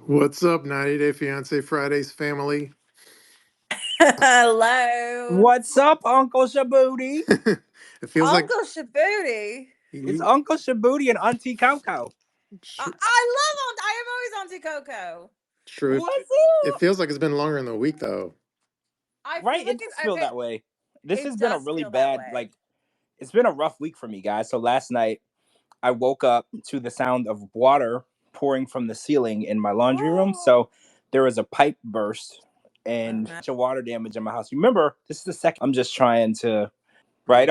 What's up, 90 Day Fiance Fridays family? Hello, What's up, Uncle Shabooty? It feels like Uncle Shabooty. It's Uncle Shabooty and Auntie Coco. I am always Auntie Coco. true. What's It up? feels like it's been longer in the week though. I feel Right? like It does feel that way. This has it been a does really feel that bad, way. it's been a rough week for me, guys. So last night, I woke up to the sound of water pouring from the ceiling in my laundry room. So there was a pipe burst and No. water damage in my house. Remember, this is the second. I'm just trying to, right?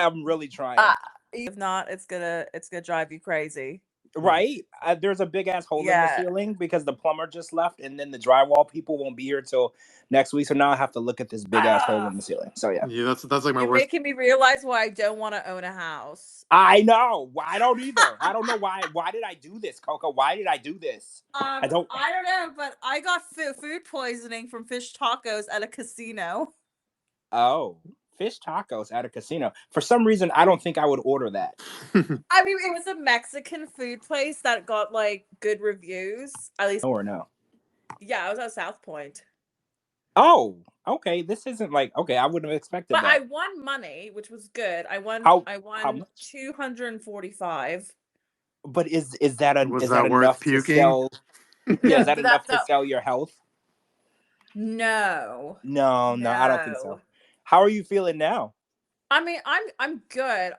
I'm really trying. If not, it's gonna drive you crazy. Right? There's a big ass hole in the Yeah, ceiling because the plumber just left, and then the drywall people won't be here till next week. So now I have to look at this big ass hole in the ceiling. So yeah, Yeah, that's like my you're worst. making me realize why I don't want to own a house. I know. I don't either. I don't know why. Why did I do this, Coco? Why did I do this? I don't. I don't know, but I got food poisoning from fish tacos at a casino. Oh, fish tacos at a casino. For some reason, I don't think I would order that. I mean, it was a Mexican food place that got like good reviews. At least, Or no. yeah, I was at South Point. Oh, okay. This isn't like okay. I wouldn't have expected But that. I won money, which was good. I won. How I how won much? 245. But is that Was is that that worth enough to puking? sell? Yeah, No, is that enough to no, sell your health? no, No, I don't think so. no. How are you feeling now? I mean, I'm good.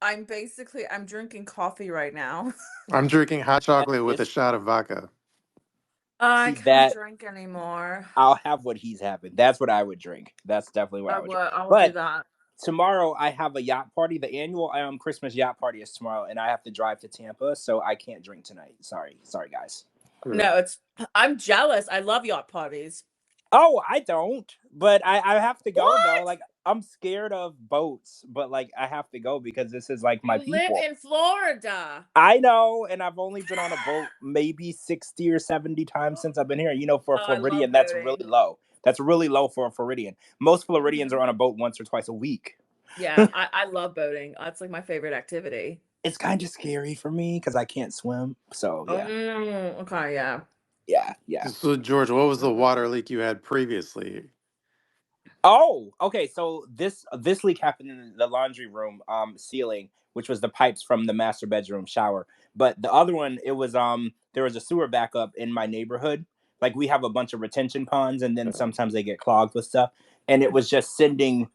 I'm basically I'm drinking coffee right now. I'm drinking hot That's chocolate with a this. shot of vodka. I See can't that drink anymore. I'll have what he's having. That's what I would drink. That's definitely what I would drink. I will do But that. tomorrow I have a yacht party. The annual Christmas yacht party is tomorrow, and I have to drive to Tampa, so I can't drink tonight. Sorry, guys. No, I'm jealous. I love yacht parties. Oh, I don't, but I have to go though. What? Like I'm scared of boats, but like I have to go because this is like my You live people. in Florida. I know, and I've only been on a boat maybe 60 or 70 times since I've been here. You know, for a Oh, I Floridian, love that's really boating. low. That's really low for a Floridian. Most Floridians Mhm. are on a boat once or twice a week. Yeah, I love boating. That's like my favorite activity. It's kind of scary for me because I can't swim. So yeah, Okay, yeah. yeah. So George, what was the water Mm. leak you had previously? Oh, okay. So this leak happened in the laundry room ceiling, which was the pipes from the master bedroom shower. But the other one, it was there was a sewer backup in my neighborhood. Like we have a bunch of retention ponds, and then sometimes they get clogged with stuff, and it was just sending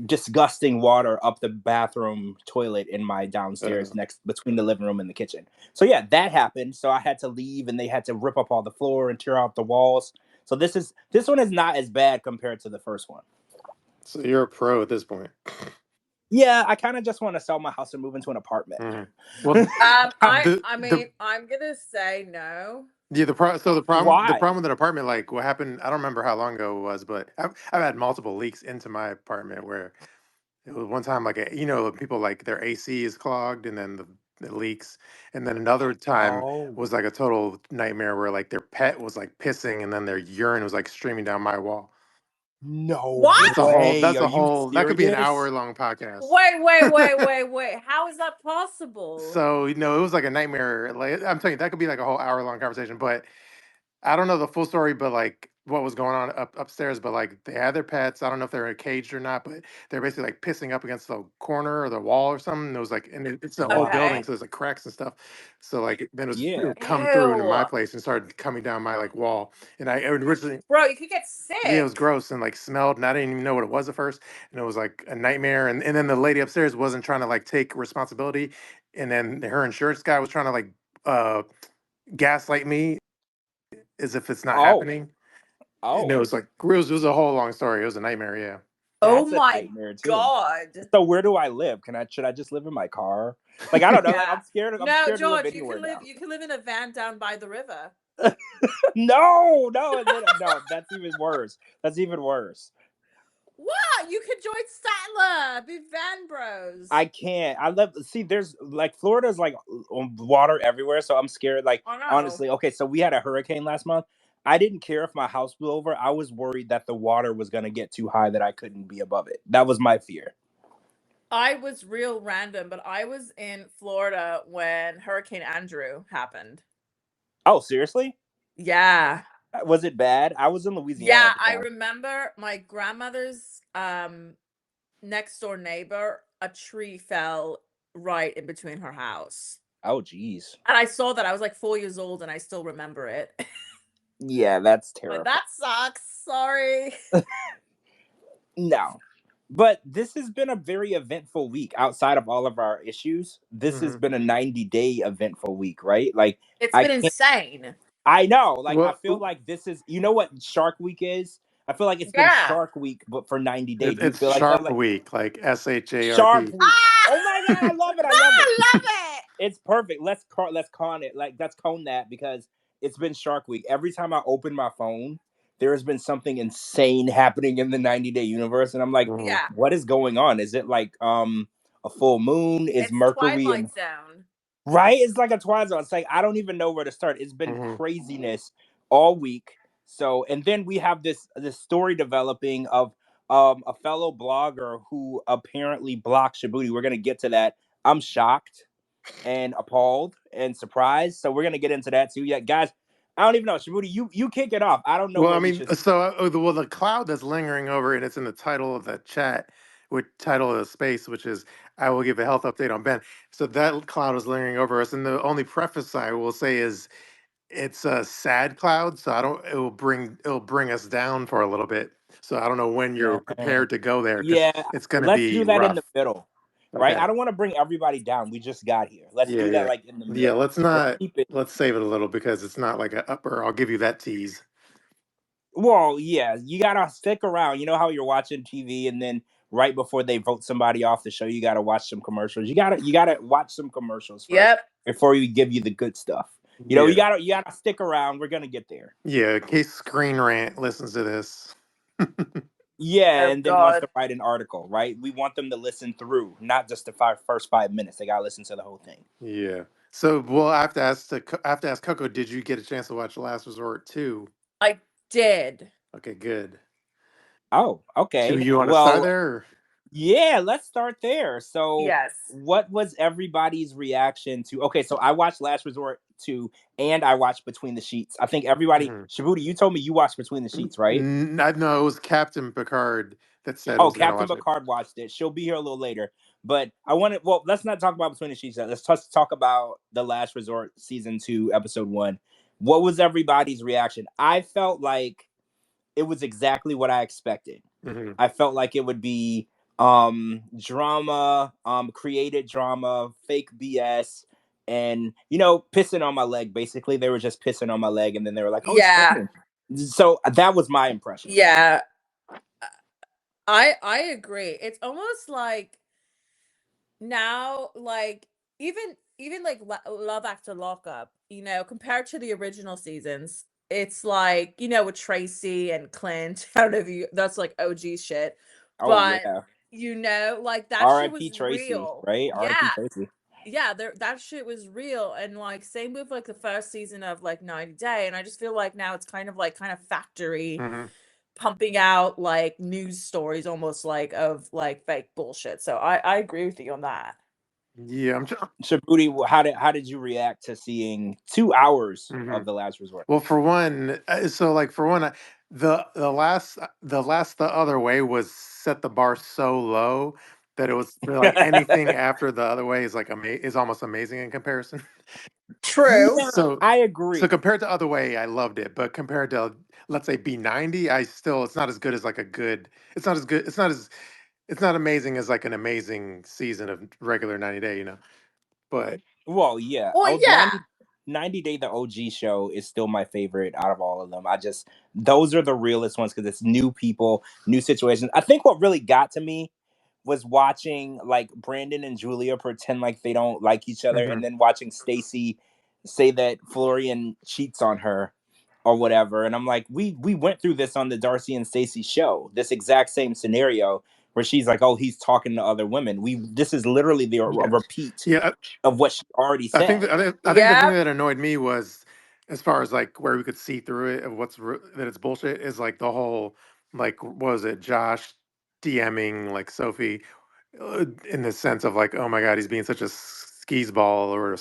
disgusting water up the bathroom toilet in my Uh, downstairs next between the living room and the kitchen. So yeah, that happened. So I had to leave, and they had to rip up all the floor and tear out the walls. So this one is not as bad compared to the first one. so you're a pro at this point. Yeah, I kind of just want to sell my house and move into an apartment. Mhm. Well, I the mean, I'm gonna say no. yeah, the Why? problem with an apartment, like what happened, I don't remember how long ago it was, but I've had multiple leaks into my apartment where it was one time like people like their AC is clogged and then it leaks, and then another time Oh, was like a total nightmare where like their pet was like pissing and then their urine was like streaming down my wall. no What? way. That's Are a you whole that could be an serious? hour long podcast. Wait. How is that possible? So it was like a nightmare. Like I'm telling you, that could be like a whole hour long conversation. But I don't know the full story, but like what was going on upstairs. But like they had their pets. I don't know if they were caged or not, but they're basically like pissing up against the corner or the wall or something. It was like, and it's an old building, Okay. so there's like cracks and stuff. So like then it Yeah. would come through into my Ew. place and started coming down my like wall. And I originally, Bro, you could get yeah, it was sick. gross and like smelled, and I didn't even know what it was at first. And it was like a nightmare. And then the lady upstairs wasn't trying to like take responsibility. And then her insurance guy was trying to like uh gaslight me as if it's not Oh, happening. And it oh. was like it was a whole long story. It was a nightmare, yeah. Oh That's a my nightmare too. god. So where do I live? Should I just live in my car? Like I don't know. Like Yeah. I'm No, scared to live George, anywhere now. you can live in a van down by the river. No, that's even worse. That's even worse. What? You could join Statler. Be van bros. I can't. I love see. There's like Florida's like water everywhere, so I'm scared. Like Oh no. honestly, okay. So we had a hurricane last month. I didn't care if my house blew over. I was worried that the water was gonna get too high that I couldn't be above it. That was my fear. I was real random, but I was in Florida when Hurricane Andrew happened. Oh, seriously? Yeah. Was it bad? I was in Louisiana Yeah, at the I time. remember my grandmother's next door neighbor, a tree fell right in between her house. Oh, geez. And I saw that. I was like 4 years old and I still remember it. Yeah, that's Like, terrible. that sucks. Sorry. No. But this has been a very eventful week outside of all of our issues. This has Mhm. been a 90-day eventful week, right? Like It's I been can't insane. I know. Like I Well, feel like this is you know what Shark Week is? I feel like it's been Yeah. Shark Week but for 90 days. Do you it's feel like that? Sharp Like Week, like Shark SHARP. Week. Ah! Oh my god, I love it. I love it. I love it. It's perfect. Let's con it. Like let's cone that because it's been Shark Week. Every time I open my phone, there has been something insane happening in the 90-day universe, and I'm like, Mhm. Yeah. what is going on? Is it like a full moon? Is It's Mercury and Twilight Zone. right? It's like a twilight zone. It's like I don't even know where to start. It's been Mhm. craziness all week. So and then we have this story developing of a fellow blogger who apparently blocked Shabooty. We're gonna get to that. I'm shocked and appalled and surprised. So we're gonna get into that too. Yeah, guys, I don't even know. Shabooty, you kick it off. I don't know Well, I where we mean, should. so the cloud that's lingering over, and it's in the title of the chat, with title of the space, which is "I will give a health update on Ben." So that cloud is lingering over us, and the only preface I will say is it's a sad cloud. So I don't. It'll bring us down for a little bit. So I don't know when you're Man. prepared to go there because Yeah, it's going to let's be do that in the rough. middle, right? Okay. I don't want to bring everybody down. We just got here. Let's Yeah, do that yeah, like in the yeah. middle. Let's keep it. Let's save it a little because it's not like a upper. I'll give you that tease. Well, yeah, you gotta stick around. You know how you're watching TV and then right before they vote somebody off the show, you gotta watch some commercials. You gotta watch some commercials first Yep. before you give you the good stuff. You know, Yeah. you gotta stick around. We're gonna get there. Yeah, in case Screen Rant listens to this. Yeah, Oh and then wants God. to write an article, right? We want them to listen through, not just the first 5 minutes. They gotta listen to the whole thing. Yeah. So, well, I have to ask Coco, did you get a chance to watch Last Resort 2? I did. Okay, good. Oh, Do okay. you want to start Well, there? Or? yeah, let's start there. So, Yes. what was everybody's reaction to? Okay, so I watched Last Resort 2 and I watched Between the Sheets. I think everybody, Mhm. Shabooty, you told me you watched Between the Sheets, right? I know it was Captain Picard that said Oh, was going to Captain watch it. Picard watched it. She'll be here a little later. But I wanted, well, let's not talk about Between the Sheets yet. Let's just talk about The Last Resort season 2, episode 1. What was everybody's reaction? I felt like it was exactly what I expected. Hmm. I felt like it would be drama, created drama, fake BS, and pissing on my leg. Basically, they were just pissing on my leg, and then they were like, "Oh, it's Yeah. raining." So that was my impression. Yeah. I agree. It's almost like now, like even like Love After Lockup, compared to the original seasons, it's like with Tracy and Clint. I don't know if that's like OG shit, Oh but yeah, like that shit R.I.P. was Tracy, real. right? Yeah, R.I.P. Tracy. yeah, that shit was real, and like same with like the first season of like 90 Day, and I just feel like now it's kind of factory Hmm. pumping out like news stories almost like of like fake bullshit. So I agree with you on that. Yeah, Shabooty, how did you react to seeing 2 hours mhm. of The Last Resort? Well, for one, so like for one, the other way was set the bar so low that it was like anything after the other way is like is almost amazing in comparison. True. Yeah, So I so agree. compared to other way, I loved it, but compared to let's say B90, it's not as good as like a good. It's not as good. It's not amazing as like an amazing season of regular 90 Day, But Well, yeah. Well, Oh, yeah. 90 Day, the OG show, is still my favorite out of all of them. Those are the realest ones because it's new people, new situations. I think what really got to me was watching like Brandon and Julia pretend like they don't like each other, mhm. and then watching Stacy say that Florian cheats on her or whatever. And I'm like, we went through this on the Darcy and Stacy show, this exact same scenario where she's like, oh, he's talking to other women. This is literally a Yeah, repeat yeah. of what she already said. I think the thing Yep. that annoyed me was, as far as like where we could see through it of that it's bullshit is like the whole like what was it Josh DMing like Sophie in the sense of like, oh my god, he's being such a skis ball or a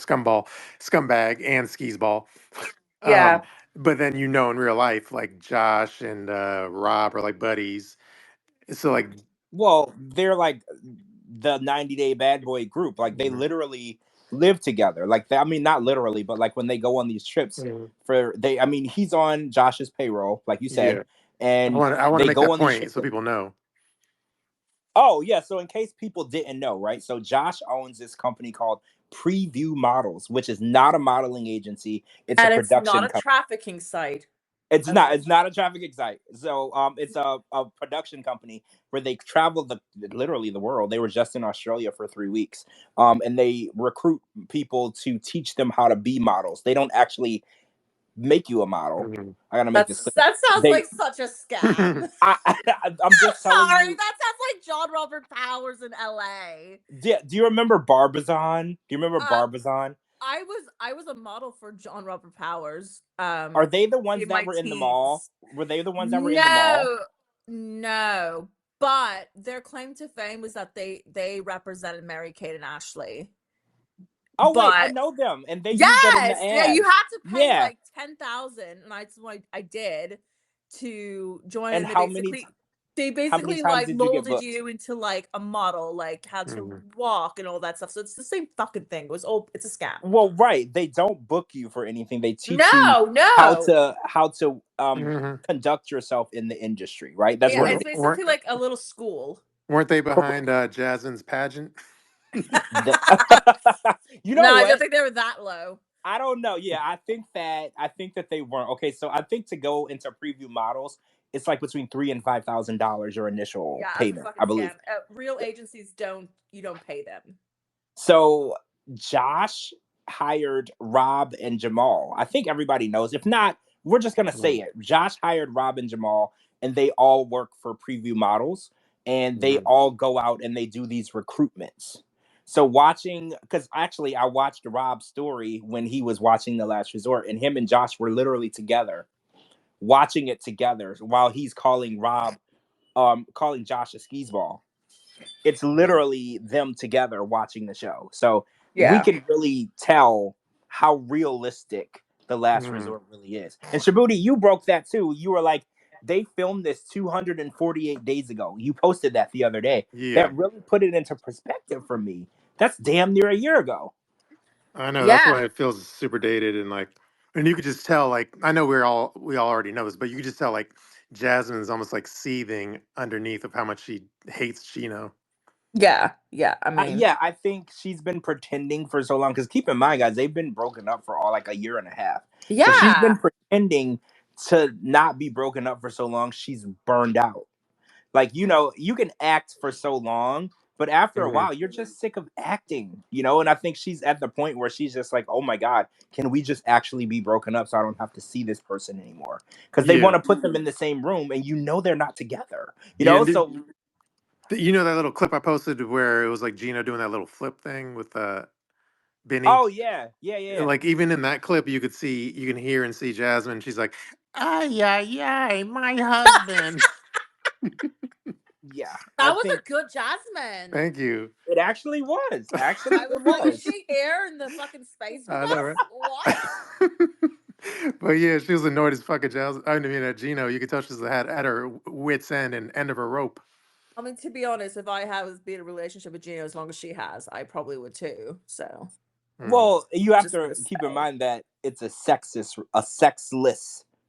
scumbag and skis ball. Yeah. But then in real life, like Josh and Rob are like buddies. So like, Well, they're like the 90-Day Bad Boy group. Like they mhm, literally live together. Like I mean, not literally, but like when they go on these trips mhm, I mean, he's on Josh's payroll, like you said, yeah, and I want to they make go that on these point trips. so people know. Oh yeah, so in case people didn't know, right? So Josh owns this company called Preview Models, which is not a modeling agency; it's a And it's not production a company. trafficking site. It's As not. I It's not a traffic site. So it's a production company where they travel literally the world. They were just in Australia for 3 weeks. And they recruit people to teach them how to be models. They don't actually make you a model. Mhm. I gotta make this clear. that sounds They like such a scam. I'm just telling Sorry, you. that sounds like John Robert Powers in LA. Do you remember Barbizon? Do you remember Uh, Barbizon? I was a model for John Robert Powers. Are they the ones In that my were in the mall? teens. Were they the ones that were in the mall? No. But their claim to fame was that they represented Mary Kate and Ashley. Oh wait, I But know them, and they use that in the yes, yeah, you ads. had to pay Yeah, like 10,000, and that's what I did to join. and And they how many basically times like did you get molded booked? you into like a model, like how to Mhm. walk and all that stuff. So it's the same fucking thing. It's a scam. Well, right, they don't book you for anything. They teach you No, how no. to Mhm. conduct yourself in the industry, right? That's Yeah, what Wer- it it's is. weren't basically like a little school. weren't they behind Jasmine's pageant? The- you No, know I don't what? think they were that low. I don't know. Yeah, I think that they weren't. Okay, so I think to go into preview models, it's like between $3,000 and $5,000 your initial Yeah, as a payment, fucking I believe. scam. Real agencies you don't pay them. So Josh hired Rob and Jamal. I think everybody knows. If not, we're just gonna say Mhm. it. Josh hired Rob and Jamal, and they all work for Preview Models, and they Mhm. all go out and they do these recruitments. So watching, because actually I watched Rob's story when he was watching The Last Resort, and him and Josh were literally together, watching it together while he's calling Josh a skis ball. It's literally them together watching the show. So we Yeah. can really tell how realistic The Last Mhm. Resort really is. And Shabooty, you broke that too. You were like, they filmed this 248 days ago. You posted that the other day. Yeah, That really put it into perspective for me. That's damn near a year ago. I know. That's Yeah. why it feels super dated and like, and you could just tell. Like, I know we all already know this, but you could just tell like Jasmine's almost like seething underneath of how much she hates Chino. Yeah. Yeah. I mean, Yeah, I think she's been pretending for so long. Because keep in mind, guys, they've been broken up for all like a year and a half. So she's yeah. been pretending to not be broken up for so long. She's burned out. Like, you can act for so long, but after a Mhm. while, you're just sick of acting, And I think she's at the point where she's just like, oh my God, can we just actually be broken up so I don't have to see this person anymore? Because they want Yeah, to put them in the same room and they're not together, yeah. And So, you know that little clip I posted where it was like Gino doing that little flip thing with Benny? oh yeah, yeah, And yeah. like even in that clip, you can hear and see Jasmine. She's like, "Ay, ay, ay, my husband." Yeah, I That was think a good Jasmine. Thank you. it actually was. Actually, I it was like, is was. she here in the fucking space with I know, us? What? right? But yeah, she was annoyed as fuck at Jasmine. I mean, at Gino, you could tell she was at her wits end and end of her rope. I mean, to be honest, if I was be in a relationship with Gino as long as she has, I probably would too. So Mm. Well, you have just to gonna keep in say. mind that it's a sexless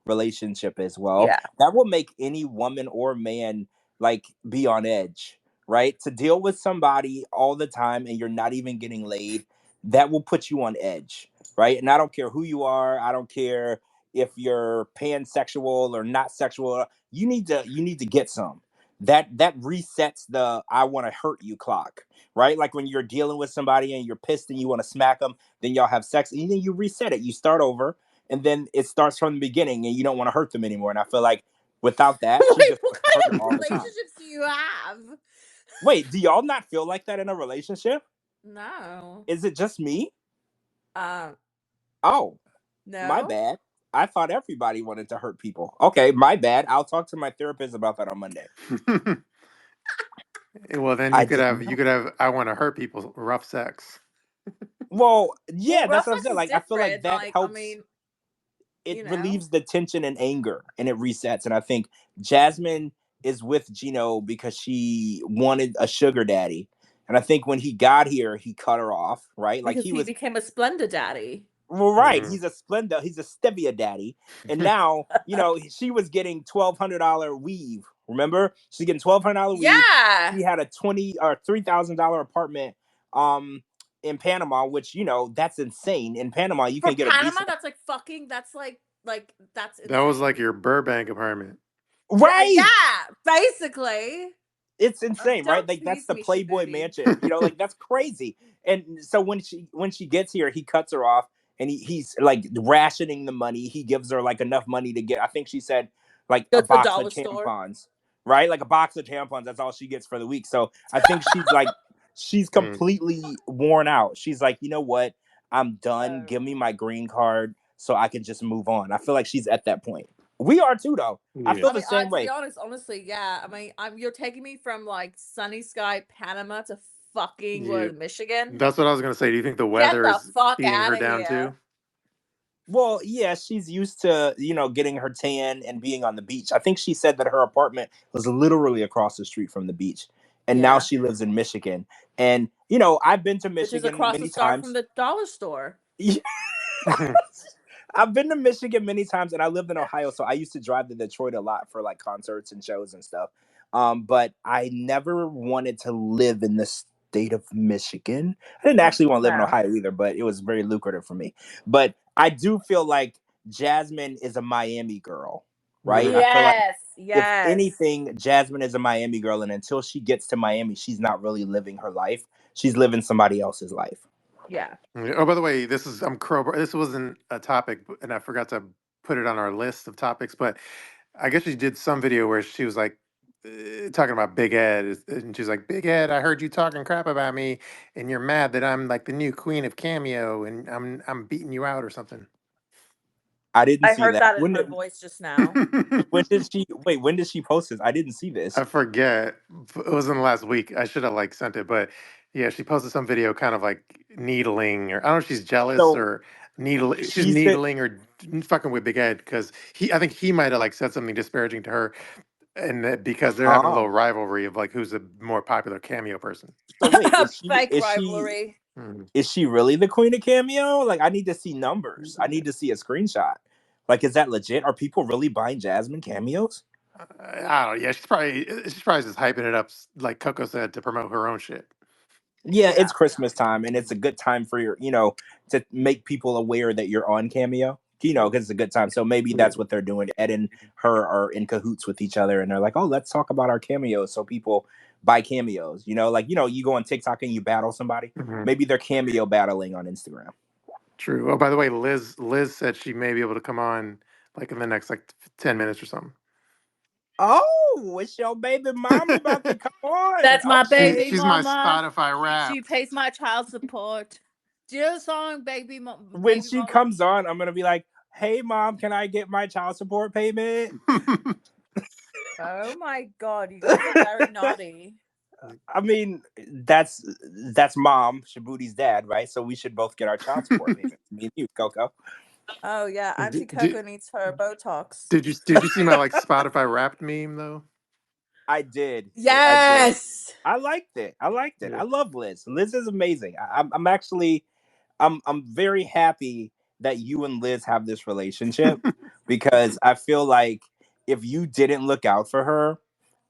relationship as well. Yeah. That will make any woman or man like be on edge, right? To deal with somebody all the time and you're not even getting laid, that will put you on edge, right? And I don't care who you are. I don't care if you're pansexual or not sexual. You need to get some. That resets the I want to hurt you clock, right? Like when you're dealing with somebody and you're pissed and you want to smack them, then y'all have sex, and then you reset it. You start over, and then it starts from the beginning, and you don't want to hurt them anymore. And I feel like without that, she's Wait, just what gonna hurt kind them of all the time. relationships do you have? Wait, do y'all not feel like that in a relationship? No. Is it just me? Uh, Oh, my no. bad. I thought everybody wanted to hurt people. Okay, my bad. I'll talk to my therapist about that on Monday. Well, then I didn't you know. could have I want to hurt people rough sex. Well, Well, yeah, rough that's what I'm sex saying. is Like, I feel like different. that Like, I helps. mean, it relieves the tension and anger, and it resets. And I think Jasmine is with Gino because she wanted a sugar daddy. And I think when he got here, he cut her off, right? Like because he became a Splenda daddy. Well, right. He's a Splenda. He's a stevia daddy. And now, she was getting $1,200 weave. Remember? She's getting $1,200 weave. Yeah. She had a $20,000 or $3,000 apartment in Panama, which, that's insane. In Panama, you can get a decent... that's like fucking, that's like that's insane. That was like your Burbank apartment. Right. Yeah, basically. It's insane, right? Like that's the Playboy mansion. Like that's crazy. And so when she gets here, he cuts her off and he's like rationing the money. He gives her like enough money to get, I think she said like a box of tampons, right? Like a box of tampons. That's all she gets for the week. So I think she's completely worn out. She's like, you know what? I'm done. Give me my green card so I can just move on. I feel like she's at that point. We are too, though. Yeah. I feel the same way. To be honest, honestly, yeah. I mean, you're taking me from like sunny sky Panama to fucking Michigan. That's what I was gonna say. Do you think the weather is beating her down too? Well, yeah, she's used to getting her tan and being on the beach. I think she said that her apartment was literally across the street from the beach, and now she lives in Michigan. And I've been to Michigan, which is across the street from the dollar store. I've been to Michigan many times, and I lived in Ohio, so I used to drive to Detroit a lot for like concerts and shows and stuff. But I never wanted to live in the state of Michigan. I didn't actually want to live in Ohio either, but it was very lucrative for me. But I do feel like Jasmine is a Miami girl, right? Yes, I feel like if anything, Jasmine is a Miami girl, and until she gets to Miami, she's not really living her life. She's living somebody else's life. Yeah. Oh, by the way, this wasn't a topic, and I forgot to put it on our list of topics, but I guess she did some video where she was like talking about Big Ed, and she's like, "Big Ed, I heard you talking crap about me, and you're mad that I'm like the new queen of Cameo, and I'm beating you out or something." I didn't see that. I heard that in her voice just now. When did she post this? I didn't see this. I forget. It was in the last week. I should have sent it, but yeah, she posted some video kind of like needling, or I don't know if she's jealous or she's needling or fucking with Big Ed because I think he might have said something disparaging to her, and because they're having a little rivalry of who's a more popular Cameo person. So wait, fake rivalry. Is she really the queen of Cameo? Like, I need to see numbers. I need to see a screenshot. Like, is that legit? Are people really buying Jasmine cameos? I don't know. Yeah, she's probably just hyping it up, like Coco said, to promote her own shit. Yeah, it's Christmas time, and it's a good time for to make people aware that you're on Cameo. Because it's a good time. So maybe that's what they're doing. Ed and her are in cahoots with each other, and they're like, "Oh, let's talk about our cameos," so people buy cameos. You go on TikTok and you battle somebody. Mm-hmm. Maybe they're cameo battling on Instagram. True. Oh, by the way, Liz said she may be able to come on in the next 10 minutes or something. Oh, it's your baby mama about to come on. That's my baby she's mama. My Spotify rap. She pays my child support. Do the song, baby mama. When she comes on, I'm gonna be like, "Hey, mom, can I get my child support payment?" Oh my god, you guys are very naughty. I mean, that's mom, Shabooty's dad, right? So we should both get our child support payment. Me and you, Coco. Oh yeah, Auntie Coco needs her Botox. Did you see my Spotify Wrapped meme though? I did. Yes, I liked it. Yeah. I love Liz. Liz is amazing. I'm very happy that you and Liz have this relationship because I feel like if you didn't look out for her,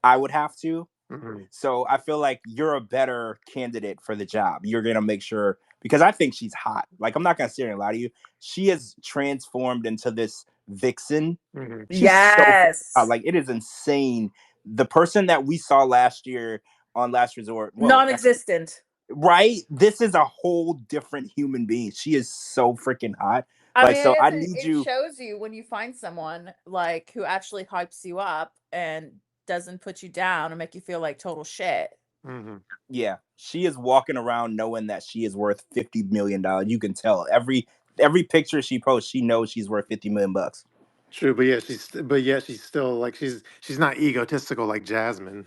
I would have to. Mm-hmm. So I feel like you're a better candidate for the job. You're going to make sure, because I think she's hot. I'm not going to sit here and lie to you. She has transformed into this vixen. Mm-hmm. Yes. So, it is insane. The person that we saw last year on Last Resort. Non-existent. Right? This is a whole different human being. She is so freaking hot. It shows you when you find someone who actually hypes you up and doesn't put you down and make you feel like total shit. Mm-hmm. Yeah, she is walking around knowing that she is worth $50 million. You can tell every picture she posts, she knows she's worth $50 million. True, but she's still she's not egotistical like Jasmine.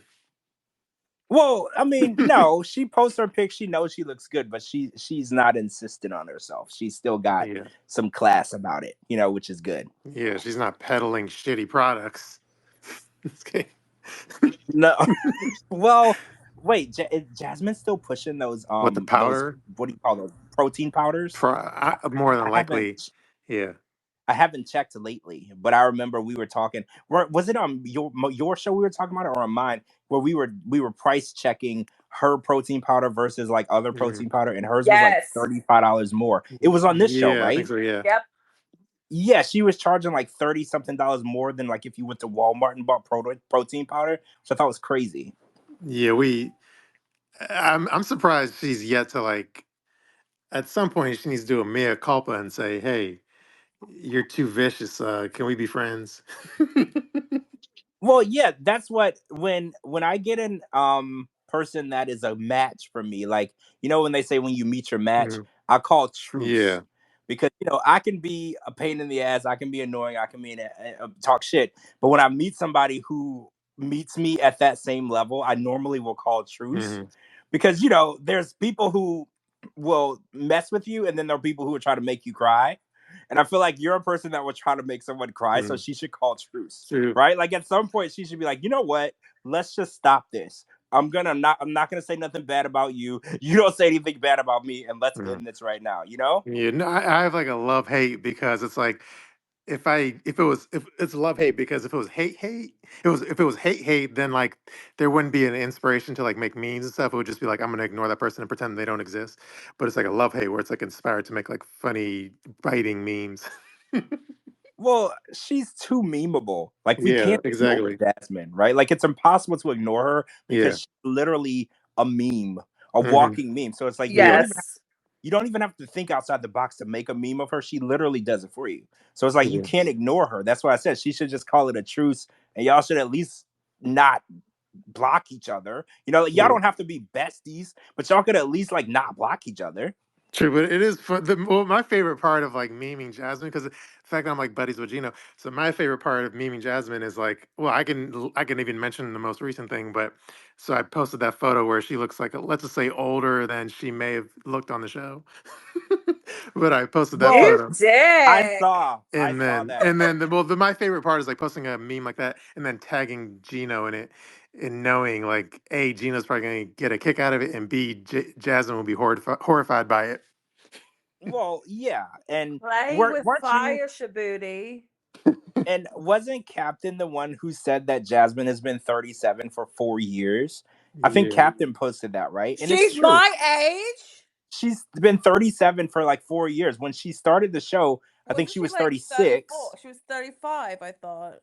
Well, I mean, no, she posts her pic. She knows she looks good, but she's not insistent on herself. She's still got some class about it, which is good. Yeah, she's not peddling shitty products. No, well, wait, is Jasmine still pushing those What, the powder? What do you call those, protein powders? More than likely, yeah. I haven't checked lately, but I remember we were talking. Was it on your show we were talking about it, or on mine, where we were price checking her protein powder versus like other protein powder, and hers was like $35 more. It was on this show, right? I think so, yeah. Yep. Yeah, she was charging like $30 something more than like if you went to Walmart and bought protein powder, which I thought was crazy. Yeah, I'm surprised she's yet to, like, at some point she needs to do a mea culpa and say, hey, you're too vicious. Can we be friends? Well, yeah, that's what when I get an person that is a match for me, like when they say when you meet your match, I call truce. Yeah. Because I can be a pain in the ass, I can be annoying, I can be talk shit, but when I meet somebody who meets me at that same level, I normally will call truce. Because there's people who will mess with you, and then there are people who will try to make you cry. And I feel like you're a person that would try to make someone cry, so she should call truce, right? Like at some point, she should be like, you know what? Let's just stop this. I'm not gonna say nothing bad about you. You don't say anything bad about me, and let's end this right now. Yeah, no, I have like a love hate, because it's like if it's love hate, because if it was hate, if it was hate, then like there wouldn't be an inspiration to like make memes and stuff. It would just be like, I'm gonna ignore that person and pretend they don't exist. But it's like a love hate where it's like inspired to make like funny biting memes. Well, she's too memeable. Like we Yeah, can't exactly. ignore Jasmine, right? Like it's impossible to ignore her because she's literally a meme, a walking meme. So it's like you don't even have to think outside the box to make a meme of her. She literally does it for you. So it's like you can't ignore her. That's why I said she should just call it a truce, and y'all should at least not block each other. Y'all don't have to be besties, but y'all could at least like not block each other. True, but it is fun. My favorite part of like memeing Jasmine, because the fact that I'm like buddies with Gino. So my favorite part of memeing Jasmine is like, well, I can even mention the most recent thing, but so I posted that photo where she looks like, let's just say, older than she may have looked on the show. But I posted that photo. I saw that. And then my favorite part is like posting a meme like that and then tagging Gino in it, and knowing like, A, Gino's probably going to get a kick out of it, and B, Jasmine will be horrified by it. Well, yeah, and play with fire, Shabooty. And wasn't Captain the one who said that Jasmine has been 37 for 4 years? I think Captain posted that, right? And she's my age. She's been 37 for like 4 years. When she started the show, I think she was 36. She was 35, I thought.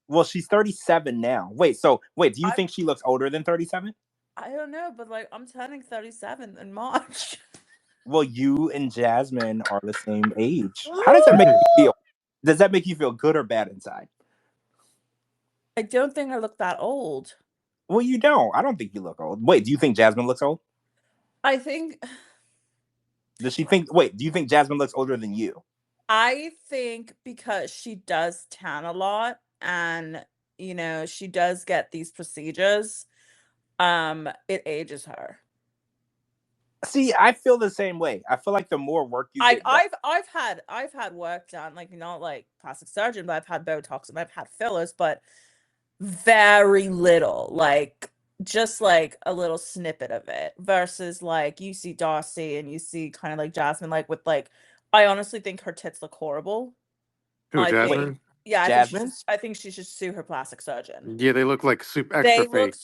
Well, she's 37 now. Wait, do you think she looks older than 37? I don't know, but like I'm turning 37 in March. Well, you and Jasmine are the same age. How does that make you feel? Does that make you feel good or bad inside? I don't think I look that old. Well, you don't. I don't think you look old. Wait, do you think Jasmine looks old? I think. Does she think? Wait, do you think Jasmine looks older than you? I think because she does tan a lot, and she does get these procedures. It ages her. See, I feel the same way. I feel like the more work you get, I've had work done, like not like plastic surgeon, but I've had Botox and I've had fillers, but very little, like just like a little snippet of it, versus like you see Darcy and you see kind of like Jasmine, like with like, I honestly think her tits look horrible. Who, Jasmine? Yeah, Jasmine? I think she should sue her plastic surgeon. Yeah, they look like super extra fake.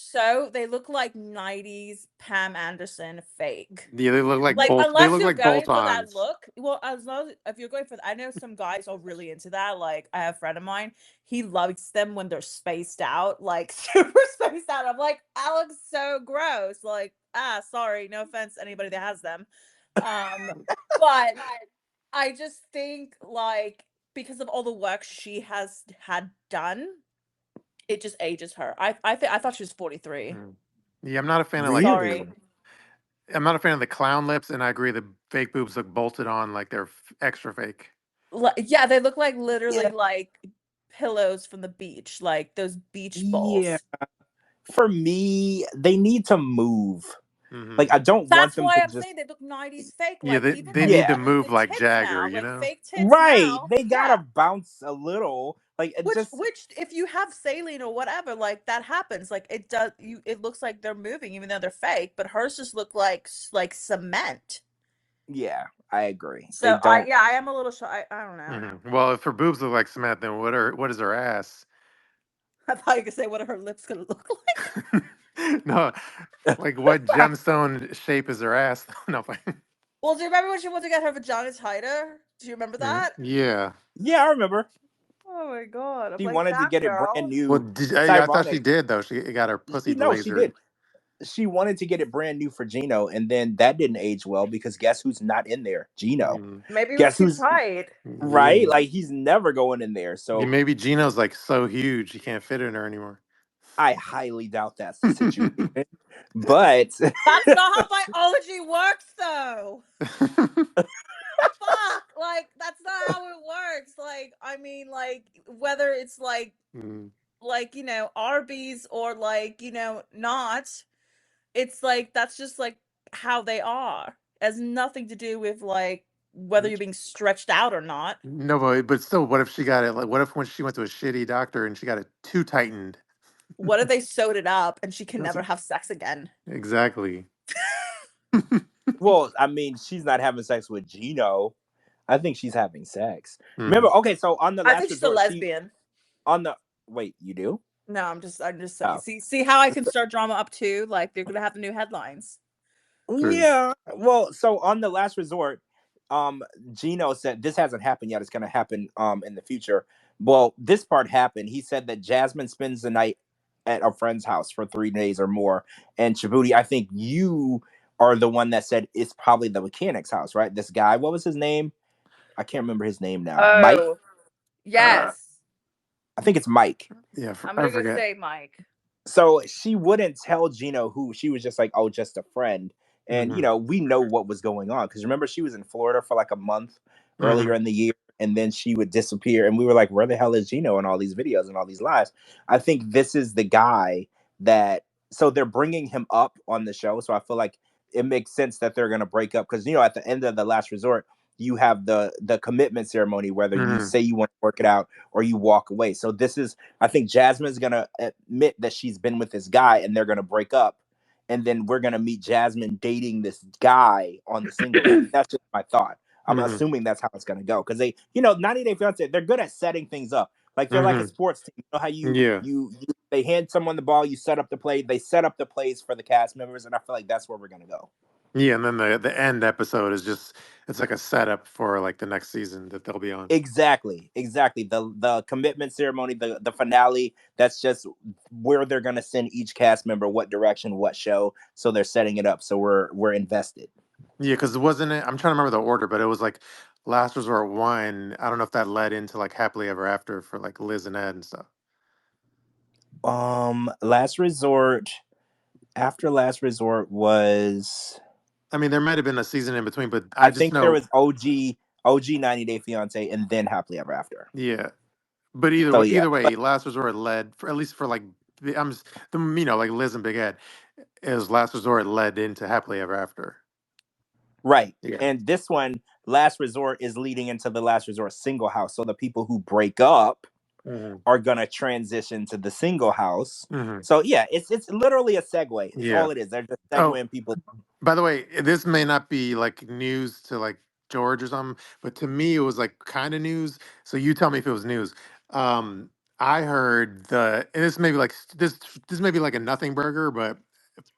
They look like 90s Pam Anderson fake. Yeah, they look like unless you're going for that look. Well, as long as if you're going for, I know some guys are really into that. Like I have a friend of mine, he likes them when they're spaced out, like super spaced out. I'm like, that looks so gross. Like, sorry, no offense to anybody that has them. But I just think like, because of all the work she has had done, it just ages her. I thought she was 43. Yeah, I'm not a fan of like. Sorry. I'm not a fan of the clown lips, and I agree the fake boobs look bolted on, like they're extra fake. Yeah, they look like literally like pillows from the beach, like those beach balls. For me, they need to move. Mhm. Like, I don't want That's them why to I'm just saying they look 90s fake. Yeah, Like they, even they like need to yeah, move the like tits Jagger, now, you like know? fake tits right. now. They gotta Yeah. bounce a little. Like, it just Which if you have saline or whatever, like that happens. Like it does you it looks like they're moving even though they're fake, but hers just look like cement. yeah, I agree. They So don't. I am a little shy. I don't know. Well, if her boobs look like cement, then what is her ass? I thought you could say what are her lips gonna look like. No, like what gemstone shape is her ass? No, Well, do you remember when she went to get her vagina tighter? Do you remember that? yeah. Yeah, I remember. Oh my god. I'm She like wanted to that get it brand girl. Well, new. It's I thought she ironic. did though. She got her pussy No, she lasered. did. She wanted to get it brand new for Gino, and then that didn't age well because guess who's not in there? Gino. Mm, Maybe it was Guess too who's tight. right? yeah. Like he's never going in there. Yeah, So maybe Gino's like so huge you can't fit in her anymore. I highly doubt that's the situation. But That's not how biology works though. Fuck, like that's not how it works. Like I mean, like whether it's Mm. like Arby's or not, it's like that's just like how they are. It has nothing to do with like whether you're being stretched out or not. No, but still, what if she got it? Like, what if when she went to a shitty doctor and she got it too tightened? What if they sewed it up and she can That's never have sex again? exactly. well, I mean, she's not having sex with Gino. I think she's having sex. Remember, Mm. okay, so on the I last think she's a resort, she lesbian. on the wait, you do? No, I'm just saying. Oh. See how I can start drama up too? Like they're gonna have the new headlines. True. Yeah. Well, so on the last resort, Gino said this hasn't happened yet. It's gonna happen in the future. Well, this part happened. He said that Jasmine spends the night at a friend's house for 3 days or more. And Shabooty, I think you are the one that said it's probably the mechanic's house, right? This guy, what was his name? I can't remember his name now. Mike? Oh, Uh, yes. I think it's Mike. yeah, I'm I gonna go forget. say Mike. So she wouldn't tell Gino who she was just like, oh, just a friend. And Hmm. we know what was going on because remember she was in Florida for like a month Hmm. earlier in the year, and then she would disappear, and we were like, where the hell is Gino in all these videos and all these lives? I think this is the guy that. So they're bringing him up on the show, so I feel like it makes sense that they're gonna break up because at the end of the last resort, you have the commitment ceremony, whether you Hmm. say you want to work it out or you walk away. So this is I think Jasmine's gonna admit that she's been with this guy and they're gonna break up. And then we're gonna meet Jasmine dating this guy on the single life. That's just my thought. I'm Hmm. assuming that's how it's gonna go. Because they, 90 Day Fiance, they're good at setting things up. Like they're like a Hmm. sports team. You know how Yeah. you they hand someone the ball, you set up the play, they set up the plays for the cast members, and I feel like that's where we're gonna go. Yeah, and then the end episode is just it's like a setup for like the next season that they'll be on. Exactly. The commitment ceremony, the finale, that's just where they're gonna send each cast member, what direction, what show. So they're setting it up. So we're invested. Yeah, because wasn't it? I'm trying to remember the order, but it was like Last Resort 1. I don't know if that led into like Happily Ever After for like Liz and Ed and stuff. Last resort. After last resort was, I mean, there might have been a season in between, but I I just think there know. was OG 90 Day Fiance, and then Happily Ever After. Yeah, but either So way, yeah, but Last Resort led for at least for like like Liz and Big Ed, is Last Resort led into Happily Ever After. right. Yeah. And this one, Last Resort, is leading into the Last Resort single house. So the people who break up Hmm. are gonna transition to the single house. Hmm. So yeah, it's literally a segue. It's Yeah. all it is. They're just Oh, segueing people. by the way, this may not be like news to like George or something, but to me it was like kind of news. So you tell me if it was news. Um, I heard and this may be like this may be like a nothing burger, but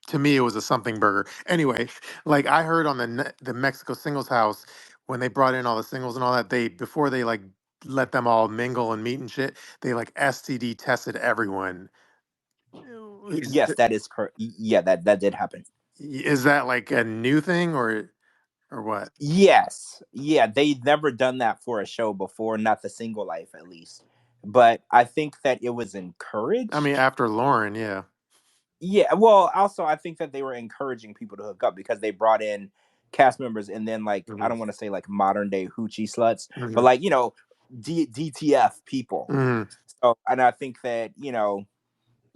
to me it was a something burger. Anyway, like I heard on the Mexico singles house when they brought in all the singles and all that, they before they like let them all mingle and meet and shit, they like STD tested everyone. Yes, that is correct. Yeah, that did happen. Is that like a new thing or what? Yes. Yeah, they've never done that for a show before, not the single life at least. But I think that it was I mean, encouraged. after Lauren, yeah. Yeah, well, also I think that they were encouraging people to hook up because they brought in cast members and then like I Hmm. don't want to say like modern day hoochie sluts, but Hmm. like, DTF people. Hmm. So and I think that,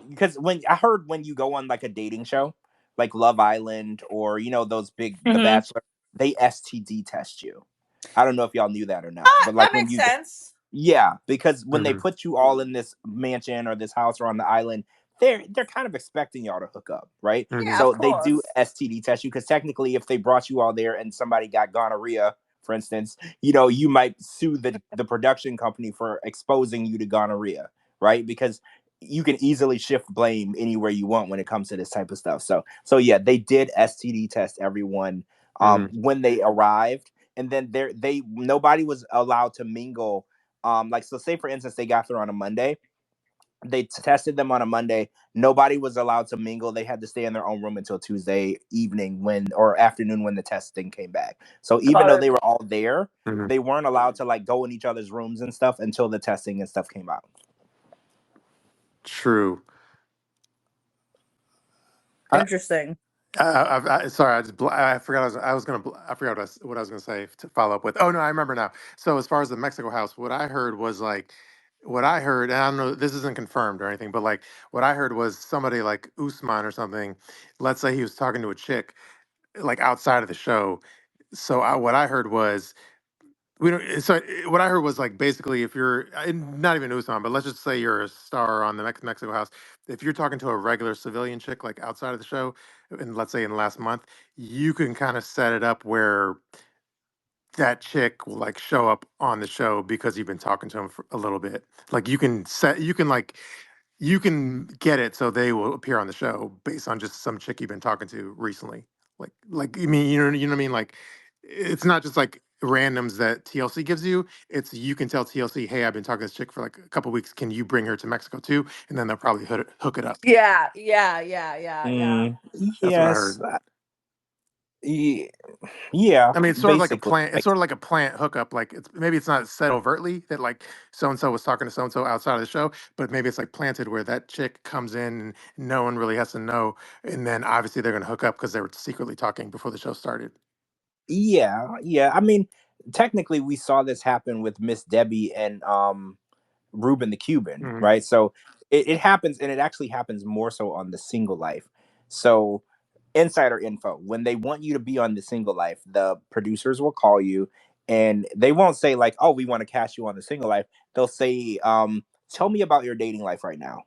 because when you go on like a dating show, like Love Island or those big The Bachelor, they STD test you. I don't know if y'all knew that or not, but like that makes sense. Yeah, because when they put you all in this mansion or this house or on the island, they're kind of expecting y'all to hook up, right? Yeah, So of they do course. STD test you because technically, if they brought you all there and somebody got gonorrhea, for instance, you might sue the production company for exposing you to gonorrhea, right? Because you can easily shift blame anywhere you want when it comes to this type of stuff. So yeah, they did STD test everyone when they arrived, and then nobody was allowed to mingle. Like, so say for instance, they got there on a Monday. They tested them on a Monday. Nobody was allowed to mingle. They had to stay in their own room until Tuesday evening or afternoon when the testing came back. So even though they were all there, they weren't allowed to like go in each other's rooms and stuff until the testing and stuff came out. True. Interesting. Sorry, I forgot I forgot what I was gonna say to follow up with. Oh no, I remember now. So as far as the Mexico house, what I heard was like, what I heard, and I don't know, this isn't confirmed or anything, but like what I heard was somebody like Usman or something. Let's say he was talking to a chick like outside of the show. So what I heard was we don't. What I heard was like basically, if you're not even Usman, but let's just say you're a star on the Mexico House. If you're talking to a regular civilian chick like outside of the show, and let's say in the last month, you can kind of set it up where that chick will like show up on the show because you've been talking to him for a little bit. Like you can get it so they will appear on the show based on just some chick you've been talking to recently. Like I mean, you know what I mean? Like it's not just like randoms that TLC gives you. It's you can tell TLC, hey, I've been talking to this chick for like a couple weeks. Can you bring her to Mexico too? And then they'll probably hook it up. Yeah. That's what I Yes. heard. Yeah, I mean, it's sort of like a basically. plant. It's sort of like a plant hookup. Like maybe it's not said overtly that like so and so was talking to so and so outside of the show, but maybe it's like planted where that chick comes in and no one really has to know, and then obviously they're gonna hook up because they were secretly talking before the show started. Yeah. I mean, technically, we saw this happen with Miss Debbie and Ruben the Cuban, Mhm. right? So it happens, and it actually happens more so on the Single Life. So insider info: when they want you to be on the Single Life, the producers will call you, and they won't say like, "Oh, we want to cast you on the Single Life." They'll say, "Tell me about your dating life right now."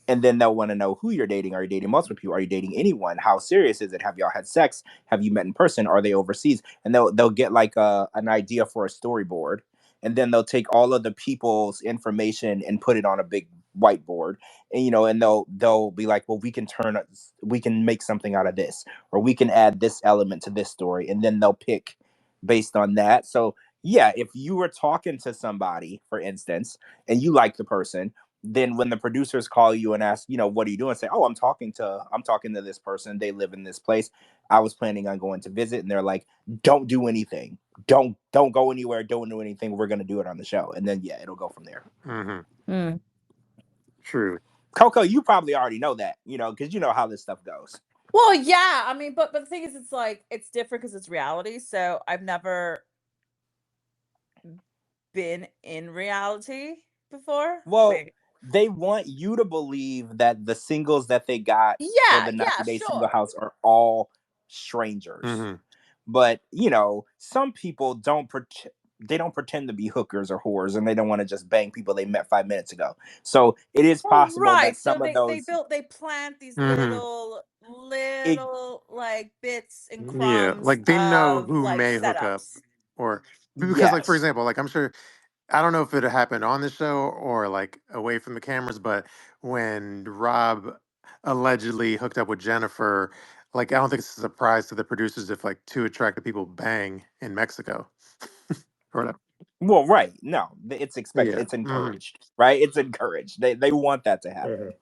And then they'll want to know who you're dating. Are you dating multiple people? Are you dating anyone? How serious is it? Have y'all had sex? Have you met in person? Are they overseas? And they'll get like an idea for a storyboard, and then they'll take all of the people's information and put it on a big whiteboard, and and they'll be like, well, we can make something out of this, or we can add this element to this story, and then they'll pick based on that. So yeah, if you were talking to somebody, for instance, and you like the person, then when the producers call you and ask, what are you doing? Say, oh, I'm talking to this person. They live in this place. I was planning on going to visit, and they're like, don't do anything. Don't go anywhere. Don't do anything. We're gonna do it on the show, and then yeah, it'll go from there. Mm-hmm. True. Coco, you probably already know that, because you know how this stuff goes. Well, yeah. I mean, but the thing is, it's like it's different because it's reality. So I've never been in reality before. Well, Wait. they want you to believe that the singles that they got for the 90-day single Sure. house are all strangers. Mm-hmm. But some people don't pretend to be hookers or whores, and they don't want to just bang people they met 5 minutes ago. So it is possible Right. that So some of those they plant these Mm-hmm. little like bits and Yeah, crumbs like they know of who like may hook up, setups. or because, like, for yes. example, like I'm sure I don't know if it happened on the show or like away from the cameras, but when Rob allegedly hooked up with Jennifer, like I don't think it's a surprise to the producers if like two attractive people bang in Mexico or whatever. Well, right. No, it's expected. Yeah. It's Hmm. encouraged, right? It's encouraged. They want that to happen.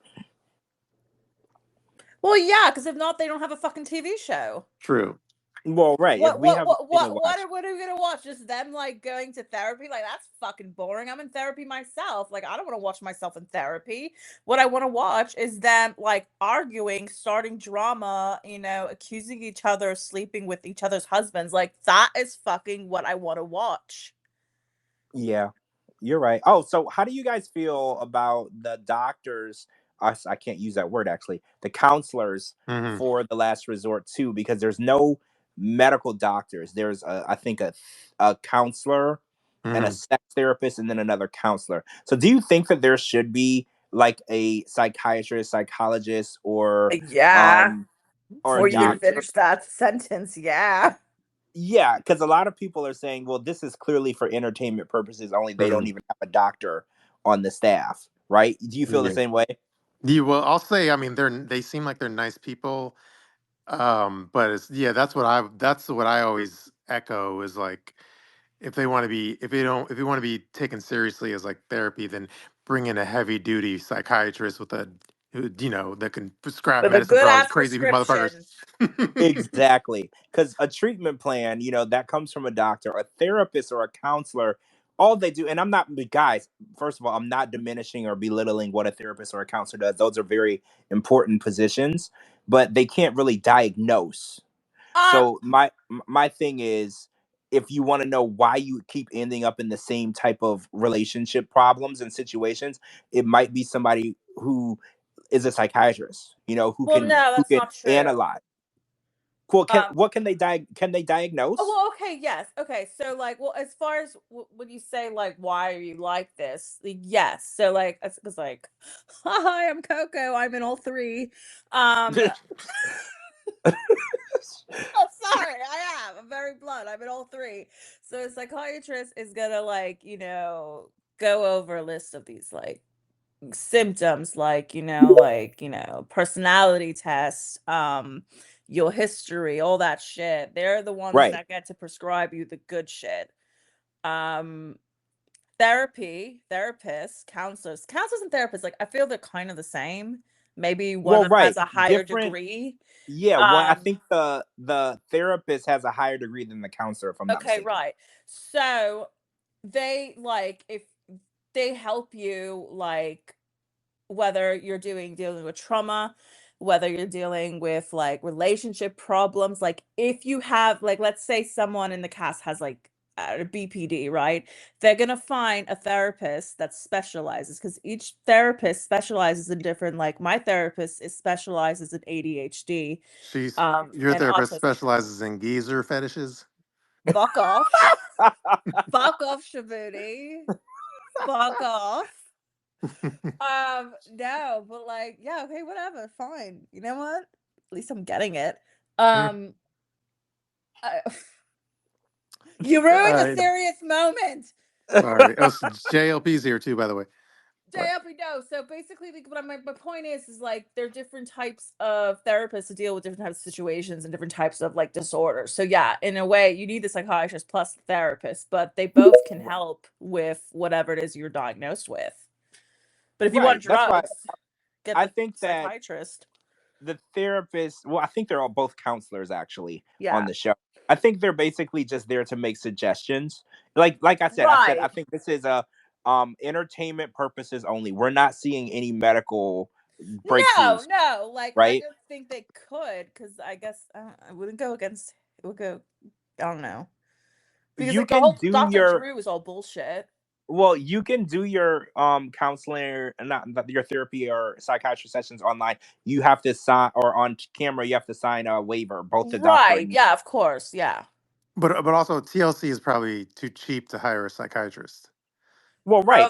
Well, yeah, because if not, they don't have a fucking TV show. True. Well, right. If we have nothing to watch. What are we gonna watch? Just them like going to therapy? Like that's fucking boring. I'm in therapy myself. Like I don't want to watch myself in therapy. What I want to watch is them like arguing, starting drama, accusing each other of sleeping with each other's husbands. Like that is fucking what I want to watch. Yeah, you're right. Oh, so how do you guys feel about the doctors I can't use that word actually, the counselors Mhm. for the last resort too, because there's no medical doctors. There's I think a counselor and a Mhm. sex therapist and then another counselor. So do you think that there should be like a psychiatrist, psychologist, Yeah. or a Before you can doctor? finish that sentence, yeah. Yeah, because a lot of people are saying, well, this is clearly for entertainment purposes only. They don't Mhm. even have a doctor on the staff, right? Do you feel the Yeah. same way? Yeah, well, I'll say, I mean, they seem like they're nice people. But it's, yeah, that's what I always echo is like, if they want to be, if you want to be taken seriously as like therapy, then bring in a heavy duty psychiatrist with that can prescribe With a medicine for good all these ass crazy motherfuckers. prescription. Exactly. Because a treatment plan, that comes from a doctor, a therapist, or a counselor. All they do, and I'm not, guys, first of all, I'm not diminishing or belittling what a therapist or a counselor does. Those are very important positions, but they can't really diagnose. Uh, So my thing is, if you want to know why you keep ending up in the same type of relationship problems and situations, it might be somebody who is a psychiatrist, who well, can no, who that's can not true. analyze. Well, Um, can they oh, diagnose? well, okay, yes. Okay, so like, well, as far as when you say like, why are you like this? Like, yes. So like, it's like, hi, I'm Coco. I'm in all three. Oh, sorry, I am. I'm very blunt. I'm in all three. So a psychiatrist is gonna like, go over a list of these like symptoms, like, personality tests, your history, all that shit. They're the ones Right. that get to prescribe you the good shit. Um, counselors and therapists, like I feel they're kind of the same. Maybe one Well, of them has right. a higher Different. degree. Yeah. One. I Um, think the therapist has a higher degree than the counselor, if I'm not Okay, mistaken. right. So they like if they help you like whether you're dealing with trauma, whether you're dealing with like relationship problems, like if you have like let's say someone in the cast has like a BPD, right? They're gonna find a therapist that specializes because each therapist specializes in different like my therapist is specializes in ADHD Your and therapist autism. specializes in geezer fetishes. Fuck off. Fuck off, Shabooty. Fuck off. No, but like, yeah, okay, whatever, fine. You know what? At least I'm getting it. Um, I, you ruined a Uh, serious moment. sorry. Oh, so JLP's here too, by the way. But JLP, no. So basically, like, what my point is like there are different types of therapists to deal with different types of situations and different types of like disorders. So yeah, in a way, you need the psychiatrist plus the therapist, but they both can help with whatever it is you're diagnosed with. But if you want Right. That's why drugs, get I the think that psychiatrist. the therapist, well, I think they're all both counselors actually on Yeah. the show. I think they're basically just there to make suggestions. Like I said, I Right. think this is a entertainment purposes only. We're not seeing any medical No, breakthroughs, no. Like I right? don't think they could because I guess I wouldn't go against. It would go. I don't know because You like the can whole do Dr. your Drew is all bullshit. well, you can do your counseling, not your therapy or psychiatry sessions online. You have to sign, or on camera, you have to sign a waiver, both the doctor Right. and you. Yeah. Of course. Yeah. but also TLC is probably too cheap to hire a psychiatrist. Well, Bro, right.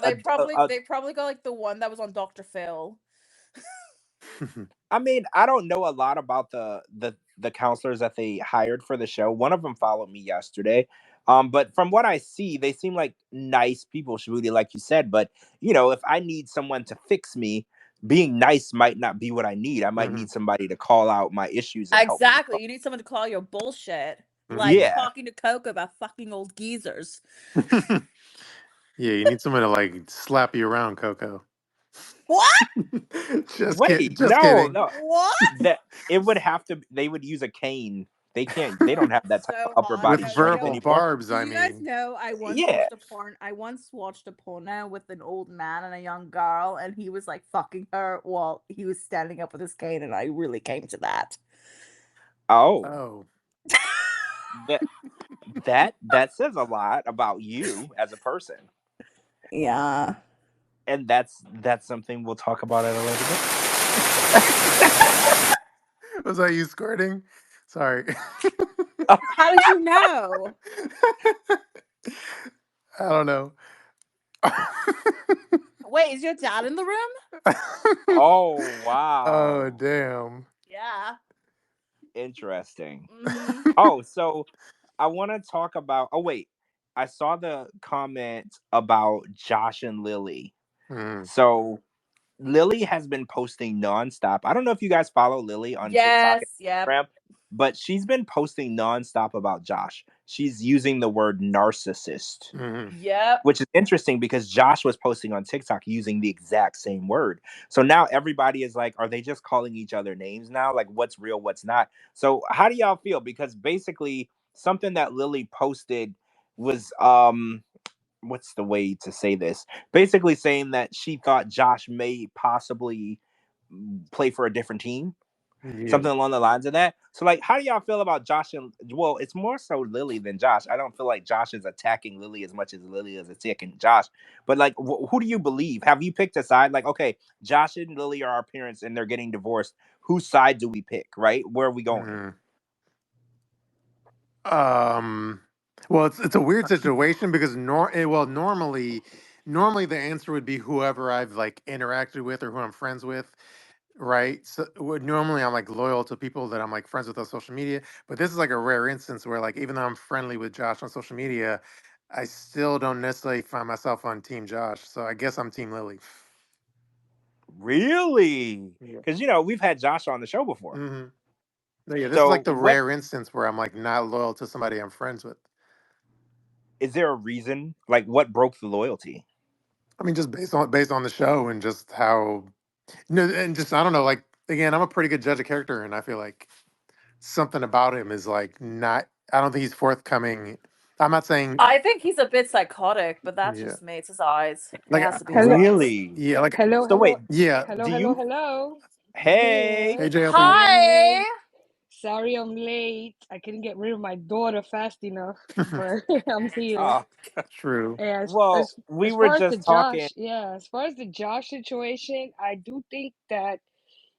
they probably got like the one that was on Dr. Phil. I mean, I don't know a lot about the counselors that they hired for the show. One of them followed me yesterday. But from what I see, they seem like nice people, Shabooty, like you said. But if I need someone to fix me, being nice might not be what I need. I might Hmm. need somebody to call out my issues and help me Exactly. resolve. You need someone to call your bullshit, like Hmm. Yeah. talking to Coco about fucking old geezers. Yeah, you need someone to like slap you around, Coco. What? Just kidding. Wait, Just no, kidding. no. What? That it would have to. They would use a cane. They can't. They don't have that type of So upper hot. With body No, strength verbal anymore. barbs, do I you guys mean. know Yeah. I once watched a porno with an old man and a young girl, and he was like fucking her while he was standing up with his cane, and I really came to that. Oh, Oh. that that says a lot about you as a person. Yeah. And that's something we'll talk about at a later date. Was that you squirting? Sorry. How did you know? I don't know. Wait, is your dad in the room? Oh wow. Oh damn. Yeah. Interesting. Mm-hmm. Oh, so I want to talk about. Oh wait, I saw the comment about Josh and Lily. Mm. So Lily has been posting nonstop. I don't know if you guys follow Lily on TikTok and Yes. Yep. Instagram, but she's been posting nonstop about Josh. She's using the word narcissist, Mhm. Yep. which is interesting because Josh was posting on TikTok using the exact same word. So now everybody is like, are they just calling each other names now? Like, what's real, what's not? So how do y'all feel? Because basically, something that Lily posted was what's the way to say this? Basically saying that she thought Josh may possibly play for a different team, Yeah. something along the lines of that. So, like, how do y'all feel about Josh and well, it's more so Lily than Josh. I don't feel like Josh is attacking Lily as much as Lily is attacking Josh. But like, who do you believe? Have you picked a side? Like, okay, Josh and Lily are our parents, and they're getting divorced. Whose side do we pick? Right? Where are we going? Well, it's a weird situation because normally the answer would be whoever I've like interacted with or who I'm friends with, right? So normally I'm like loyal to people that I'm like friends with on social media, but this is like a rare instance where like even though I'm friendly with Josh on social media, I still don't necessarily find myself on Team Josh. So I guess I'm Team Lily. Really? Yeah. Because we've had Josh on the show before. Mm-hmm. Yeah, this is So like the what rare instance where I'm like not loyal to somebody I'm friends with. is there a reason? Like, what broke the loyalty? I mean, just based on the show and just how and just I don't know. Like again, I'm a pretty good judge of character, and I feel like something about him is like not. I don't think he's forthcoming. I'm not saying. I think he's a bit psychotic, but that's Yeah. just me. It's his eyes. It Like has to be his Hello, eyes. Really? yeah. Like hello, So wait, hello, yeah. hello, do hello, you? hello. I'm Hey. Hey here. JLP. Sorry I'm Hi. late. Sorry I'm late. I couldn't get rid of my daughter fast enough, but I'm here. Oh, True. As well, as we as were far as the just talking. Josh, yeah, as far as the Josh situation, I do think that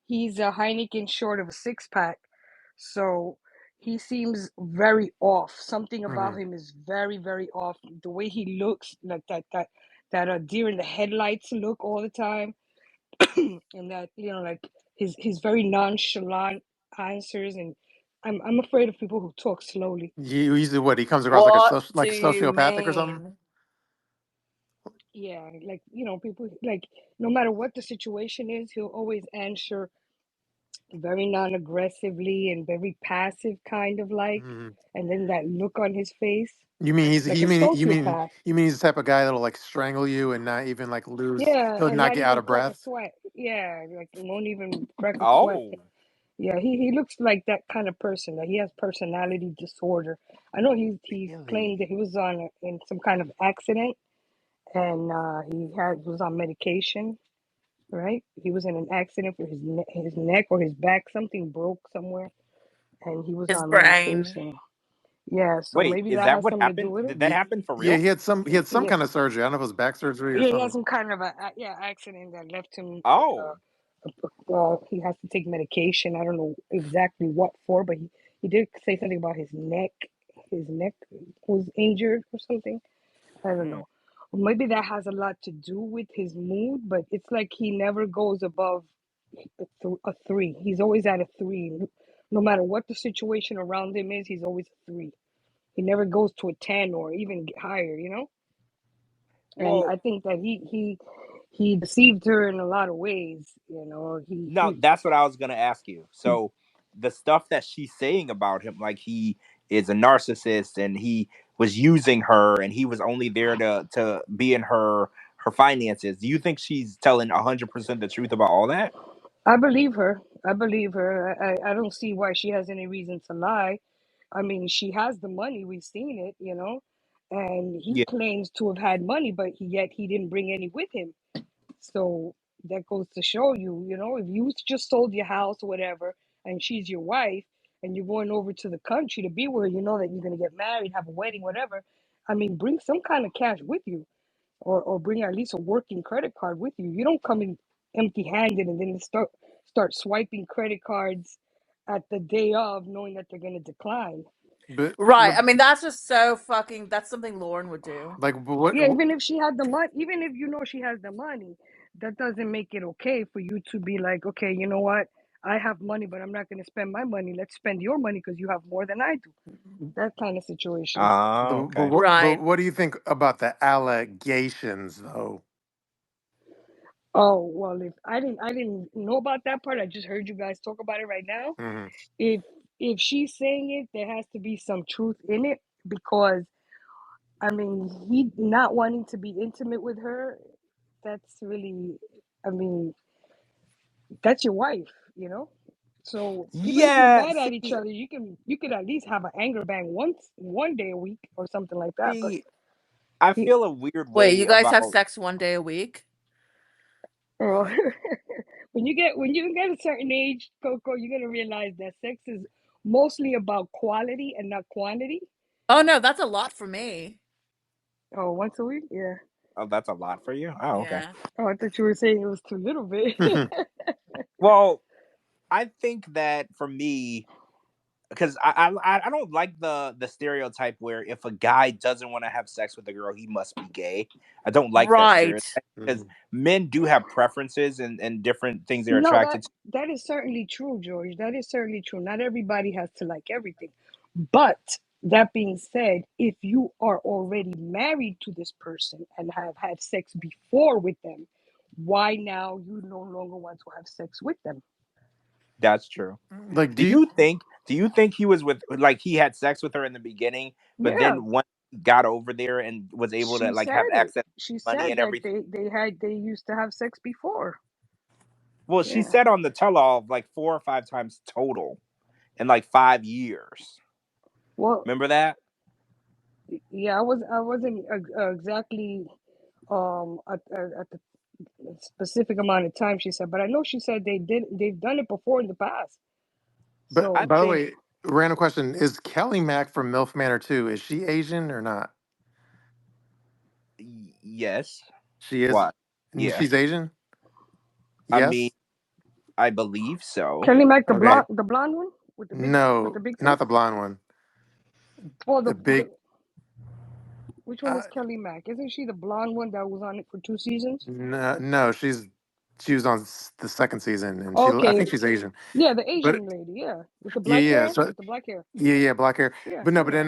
he's a Heineken short of a six pack. So he seems very off. Something about Hmm. him is very, very off. The way he looks, like that deer in the headlights look all the time. And that like his very nonchalant answers, and I'm afraid of people who talk slowly. He usually what he comes across like a What do like you sociopathic or something. mean? Yeah, like people like, no matter what the situation is, he'll always answer very non-aggressively and very passive, kind of like, Hmm. and then that look on his face, You mean like a sociopath. you mean he's the type of guy that'll like strangle you and not even like lose. Yeah, He'll and not not get out even of crack a breath. sweat. Yeah, like won't even crack a sweat. Oh, Yeah, he looks like that kind of person. That he has personality disorder. I know he claimed Really. that he was in some kind of accident, and he was on medication. Right? He was in an accident for his neck or his back. Something broke somewhere, and he was His on brain. medication. Yeah, so wait, maybe is that that has what something to do happened? with it. Did that happen for Yeah, real? he had some Yeah, kind of surgery. I don't know if it was back surgery or yeah, he had something. some kind of accident that left him like Oh, he has to take medication. I don't know exactly what for, but he did say something about his neck. His neck was injured or something. I don't hmm. know. Maybe that has a lot to do with his mood, but it's like he never goes above a three. He's always at a three. No matter what the situation around him is, he's always a three. He never goes to a 10 or even higher. And Well, I think that he deceived her in a lot of ways. no, that's what I was gonna ask you. So the stuff that she's saying about him, like he is a narcissist and he was using her and he was only there to be in her finances. Do you think she's telling 100% the truth about all that? I believe her. I believe her. I don't see why she has any reason to lie. I mean, she has the money. We've seen it. And he Yeah. claims to have had money, but yet he didn't bring any with him. So that goes to show you, if you just sold your house or whatever, and she's your wife, and you're going over to the country to be where you know that you're going to get married, have a wedding, whatever. I mean, bring some kind of cash with you. or bring at least a working credit card with you. You don't come in empty-handed and then start swiping credit cards at the day of, knowing that they're going to decline. But Right. I mean, that's just so fucking. That's something Lauren would do. like what? Yeah, even if she had the money, even if you know she has the money, that doesn't make it okay for you to be like, okay, you know what? I have money, but I'm not going to spend my money. Let's spend your money because you have more than I do. That kind of situation. Oh, okay. But Right. what do you think about the allegations though? Oh well, if I didn't know about that part. I just heard you guys talk about it right now. Hmm. If if she's saying it, there has to be some truth in it, because I mean, he not wanting to be intimate with her, that's really, I mean, that's your wife, you know? So even if you're Yeah, mad at each see, other, you can at least have an anger bang one day a week or something like that. But see, I he, feel a weird Wait, way you guys have about. sex one day a week? well, when you get a certain age, Coco, you're gonna realize that sex is mostly about quality and not quantity. Oh no, that's a lot for me. Oh, once a week, yeah. Oh, that's a lot for you. Oh, okay. Yeah. Oh, I thought you were saying it was too little bit. Well, I think that for me, because I don't like the stereotype where if a guy doesn't want to have sex with a girl, he must be gay. I don't like that Right. stereotype because men do have preferences and different things they're No, attracted to. that is certainly true, George. That is certainly true. Not everybody has to like everything. But that being said, if you are already married to this person and have had sex before with them, why now you no longer want to have sex with them? That's true. Like, Do you think he was with, like, he had sex with her in the beginning, but Yeah, then once he got over there and was able to she like have said it. access to She money said and that everything? they used to have sex before. Well, she Yeah. said on the tell-all like 4 or 5 times total in like 5 years. Well, Remember that? yeah, I wasn't exactly at the specific amount of time she said, but I know she said they've done it before in the past. but I So by the think way, random question: is Kelly Mack from MILF Manor 2? Is she Asian or not? yes. She is. What? Yeah. She's Asian. I mean, Yes. I believe so. Kelly Mac, Okay. the blonde one with the No, big not tits. the blonde one. Oh, The big. which one is Kelly Mac? Isn't she the blonde one that was on it for 2 seasons? No, no, she was on the second season, and I Okay, think she's Asian. yeah, the But Asian lady, yeah, with the yeah, black yeah. hair, So yeah, yeah, black hair. yeah, But no, but yeah. then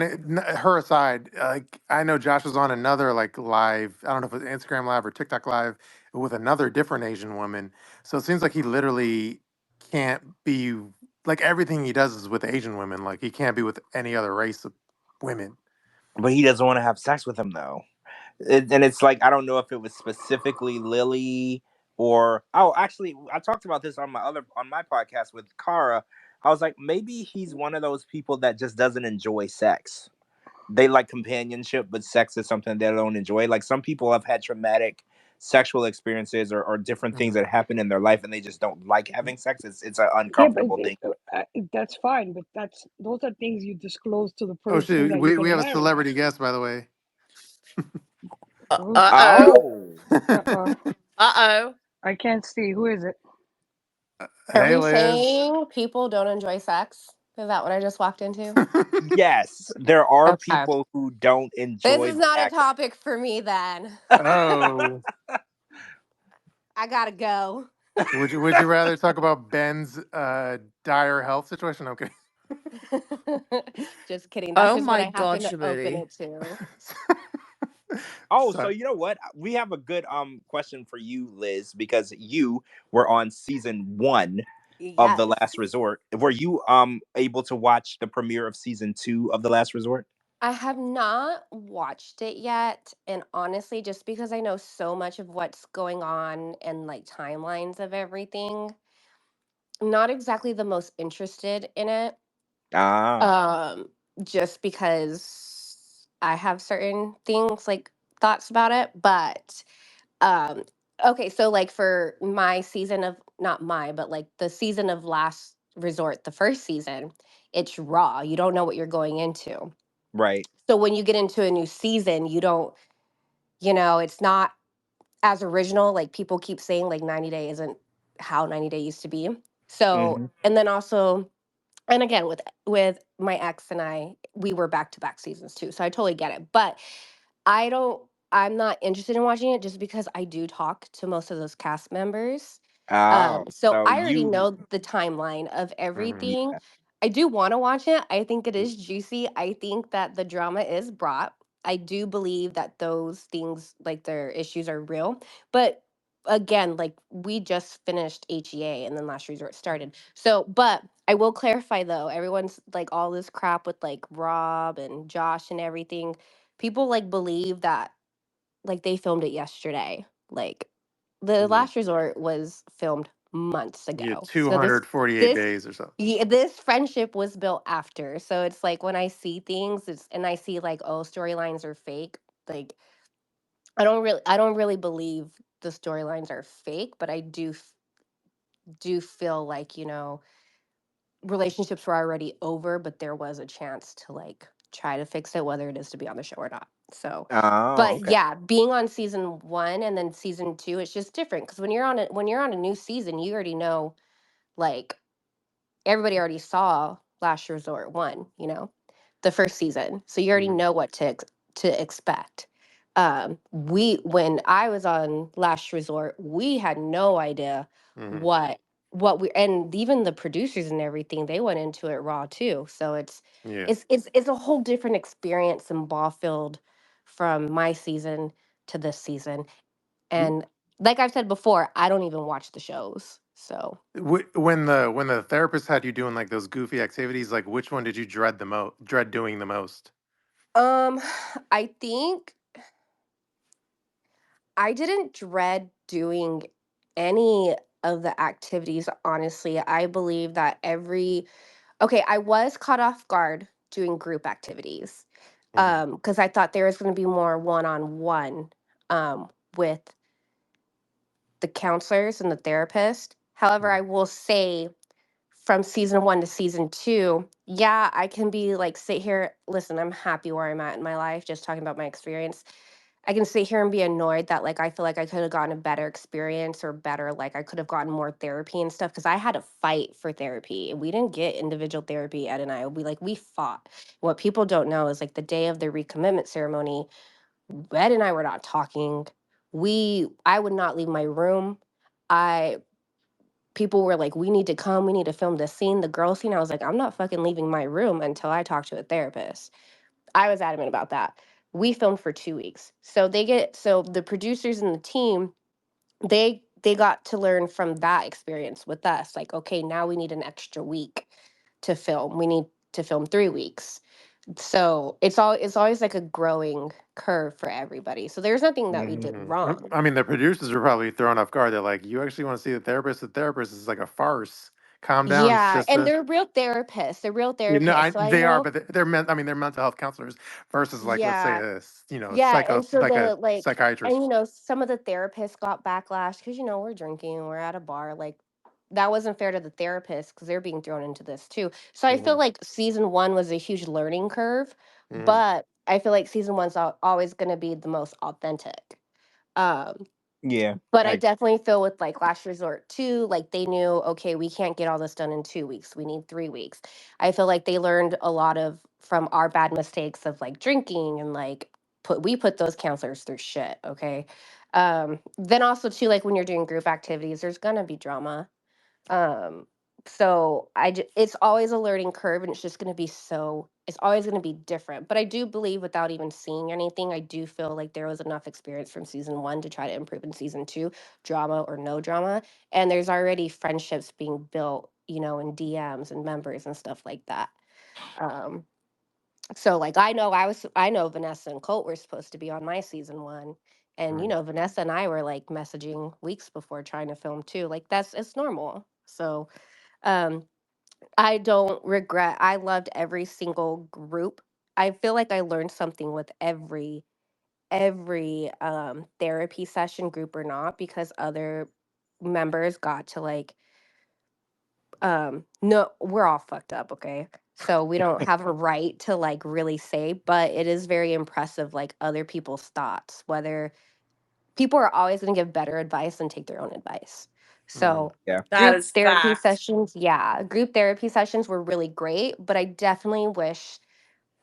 her aside, like I know Josh was on another like live. I don't know if it was Instagram live or TikTok live with another different Asian woman. So it seems like he literally can't be like everything he does is with Asian women. Like he can't be with any other race of women. But he doesn't want to have sex with him though. And it's like I don't know if it was specifically Lily or actually I talked about this on my podcast with Kara. I was like, maybe he's one of those people that just doesn't enjoy sex. They like companionship, but sex is something they don't enjoy. Like some people have had traumatic sexual experiences or different things Mhm. that happen in their life and they just don't like having sex. It's an Yeah, but uncomfortable thing. that's fine. But those are things you disclose to the Oh person shoot, that you're we gonna have a marry. celebrity guest by the way. Who's Uh-oh. Oh. Uh-oh. I can't see. Who is it? Are Hey we Liz. saying people don't enjoy sex? Is that what I just walked into? Yes, there are Okay. people who don't This enjoy is the not a act. topic for me then. Oh. I gotta go. Would you rather talk about Ben's dire health situation? Okay. Just kidding. That's Oh just what my I God, happen to open Shabooty. it to. Oh, so So, you know what? We have a good question for you, Liz, because you were on season 1 of The Yes. Last Resort. Were you able to watch the premiere of season 2 of The Last Resort? I have not watched it yet. And honestly, just because I know so much of what's going on and like timelines of everything, I'm not exactly the most interested in it. Ah, um just because I have certain things like thoughts about it, but um okay, so like for my season of not my but like the season of Last Resort, the first season, it's raw, you don't know what you're going into. right. So when you get into a new season, you don't it's not as original. Like people keep saying like 90 Day isn't how 90 Day used to be. So, Hmm. and then also, and again with my ex and I, we were back to back seasons too. So I totally get it. But I don't I'm not interested in watching it just because I do talk to most of those cast members. Oh, So so I already you, know the timeline of Mhm. everything. yeah. I do want to watch it. I think it is juicy. I think that the drama is brought. I do believe that those things, like their issues, are real. But again, like we just finished HEA and then Last Resort started. So, but I will clarify though, everyone's like all this crap with like Rob and Josh and everything. People like believe that like they filmed it yesterday. Like the Yeah. Last Resort was filmed months Yeah, ago. So 248 this days or so. yeah, this friendship was built after. So it's like when I see things, it's and I see like, oh, storylines are fake. Like I don't really believe the storylines are fake, but I do feel like, relationships were already over, but there was a chance to like try to fix it, whether it is to be on the show or not. So, Oh, but okay. yeah, being on season one and then season two, it's just different because when you're on a new season, you already know, like everybody already saw Last Resort one, the first season, so you already Mhm. know what to expect. We When I was on Last Resort, we had no idea Mhm. what we and even the producers and everything, they went into it raw too. So it's Yeah. it's it's it's a whole different experience in ball field from my season to this season. And like I've said before, I don't even watch the shows. So When the therapist had you doing like those goofy activities, like which one did you dread doing the most? um I think I didn't dread doing any of the activities, honestly. I believe that okay, I was caught off guard doing group activities. Mhm. Because I thought there was going to be more one-on-one with the counselors and the therapist. However, Mhm. I will say from season one to season two, yeah, I can be like, sit here, listen, I'm happy where I'm at in my life, just talking about my experience. I can sit here and be annoyed that like I feel like I could have gotten a better experience or better, like I could have gotten more therapy and stuff because I had to fight for therapy. We didn't get individual therapy, Ed and I. We fought. What people don't know is like the day of the recommitment ceremony, Ed and I were not talking. I would not leave my room. I People were like, we need to come, we need to film this scene, the girl scene. I was like, I'm not fucking leaving my room until I talk to a therapist. I was adamant about that. We filmed for 2 weeks. So the producers and the team, they got to learn from that experience with us. Like, okay, now we need an extra week to film. We need to film 3 weeks. So it's always like a growing curve for everybody. So there's nothing that we did Mhm. wrong. I mean, the producers are probably thrown off guard. They're like, "You actually want to see the therapist? The therapist is like a farce. Calm down, Yeah, and sister." they're real therapists. They're real You know, therapists. So I they are, know, but they're meant. I mean, they're mental health counselors versus like, let's say, yeah. a Yeah, and so like a the like and psychiatrist. some of the therapists got backlash because we're drinking, we're at a bar, like that wasn't fair to the therapists because they're being thrown into this too. So I feel Hmm. like season one was a huge learning curve, Hmm. but I feel like season one's always going to be the most authentic. Um, Yeah. but I I definitely feel with like Last Resort 2, like they knew, okay, we can't get all this done in 2 weeks. We need 3 weeks. I feel like they learned a lot of from our bad mistakes of like drinking and like we put those counselors through shit. Okay. Then also too, like when you're doing group activities, there's gonna be drama. Um, so it's always a learning curve, and it's always going to be different. But I do believe, without even seeing anything, I do feel like there was enough experience from season one to try to improve in season two, drama or no drama. And there's already friendships being built, in DMs and members and stuff like that. Um, so like I know Vanessa and Colt were supposed to be on my season one. And Vanessa and I were like messaging weeks before trying to film too. Like it's normal. So um, I don't regret. I loved every single group. I feel like I learned something with every therapy session, group or not, because other members got to like no, we're all fucked up, okay? So we don't have a right to like really say, but it is very impressive, like other people's thoughts, whether people are always going to give better advice and take their own advice. Mhm. So Yeah. That group is therapy fact. sessions, yeah, group therapy sessions were really great, but I definitely wish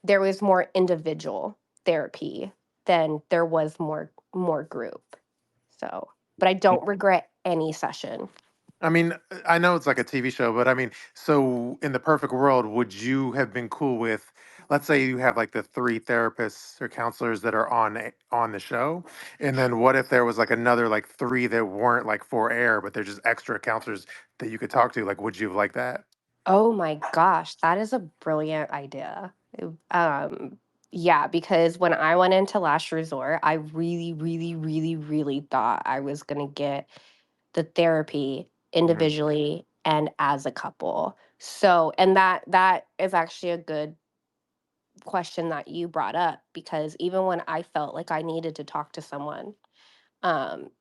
there was more individual therapy than there was more group. So, but I don't regret any session. I mean, I know it's like a TV show, but I mean, so in the perfect world, would you have been cool with, let's say you have like the three therapists or counselors that are on the show, and then what if there was like another like three that weren't like for air, but they're just extra counselors that you could talk to? Like, would you have liked that? Oh my gosh, that is a brilliant idea. Yeah, because when I went into Last Resort, I really, really, really, really thought I was gonna get the therapy Hmm. individually and as a couple. So, and that is actually a good question that you brought up, because even when I felt like I needed to talk to someone, um,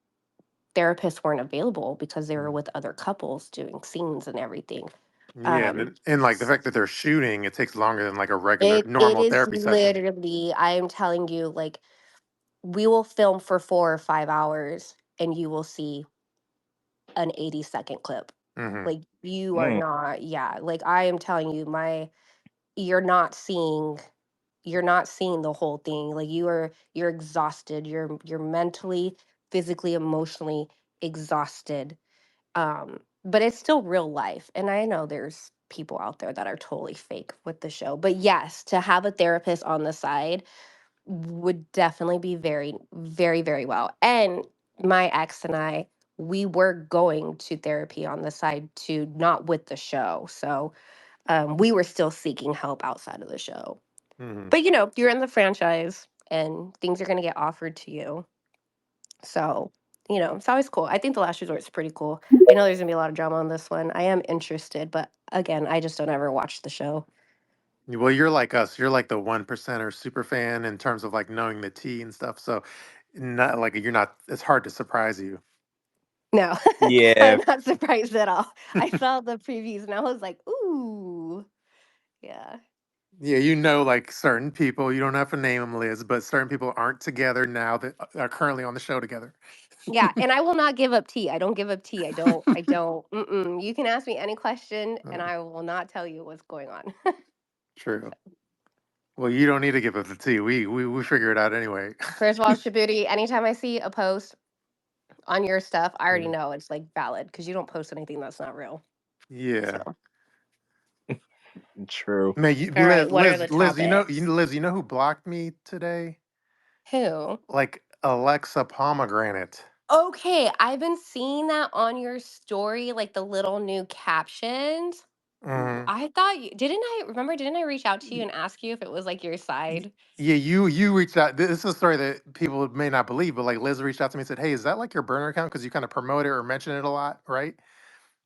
therapists weren't available because they were with other couples doing scenes and everything. Yeah, Um, and like the fact that they're shooting, it takes longer than like a regular it normal is therapy session. literally, I am telling you, like we will film for 4 or 5 hours and you will see an 80-second clip. Hmm. Like you are Mm. not, yeah, like I am telling you, you're not seeing the whole thing. Like you're exhausted. You're mentally, physically, emotionally exhausted. But it's still real life. And I know there's people out there that are totally fake with the show. But yes, to have a therapist on the side would definitely be very, very, very well. And my ex and I, we were going to therapy on the side too, not with the show. So we were still seeking help outside of the show. Hmm. But you're in the franchise and things are going to get offered to you. So, it's always cool. I think The Last Resort is pretty cool. I know there's going to be a lot of drama on this one. I am interested, but again, I just don't ever watch the show. Well, you're like us. You're like the 1% super fan in terms of like knowing the tea and stuff. So, not like you're not. It's hard to surprise you. No, Yeah. I'm not surprised at all. I saw the previews and I was like, ooh, yeah. Yeah, you know, like certain people. You don't have to name them, Liz, but certain people aren't together now that are currently on the show together. Yeah, and I will not give up tea. I don't give up tea. I don't. Mm-mm. You can ask me any question Uh, and I will not tell you what's going on. True. Well, you don't need to give us the tea. We figure it out anyway. First of all, Shabooty, anytime I see a post on your stuff, I already Mm. know it's like valid because you don't post anything that's not real. So, Yeah. True. Man, all right, what are the Liz, topics? Liz, you know who blocked me today? Who? Like Alexa Pomegranate. Okay, I've been seeing that on your story, like the little new captions. Hmm. I thought didn't I reach out to you and ask you if it was like your side? Yeah, you reached out. This is a story that people may not believe, but like Liz reached out to me and said, "Hey, is that like your burner account? Because you kind of promote it or mention it a lot, right?"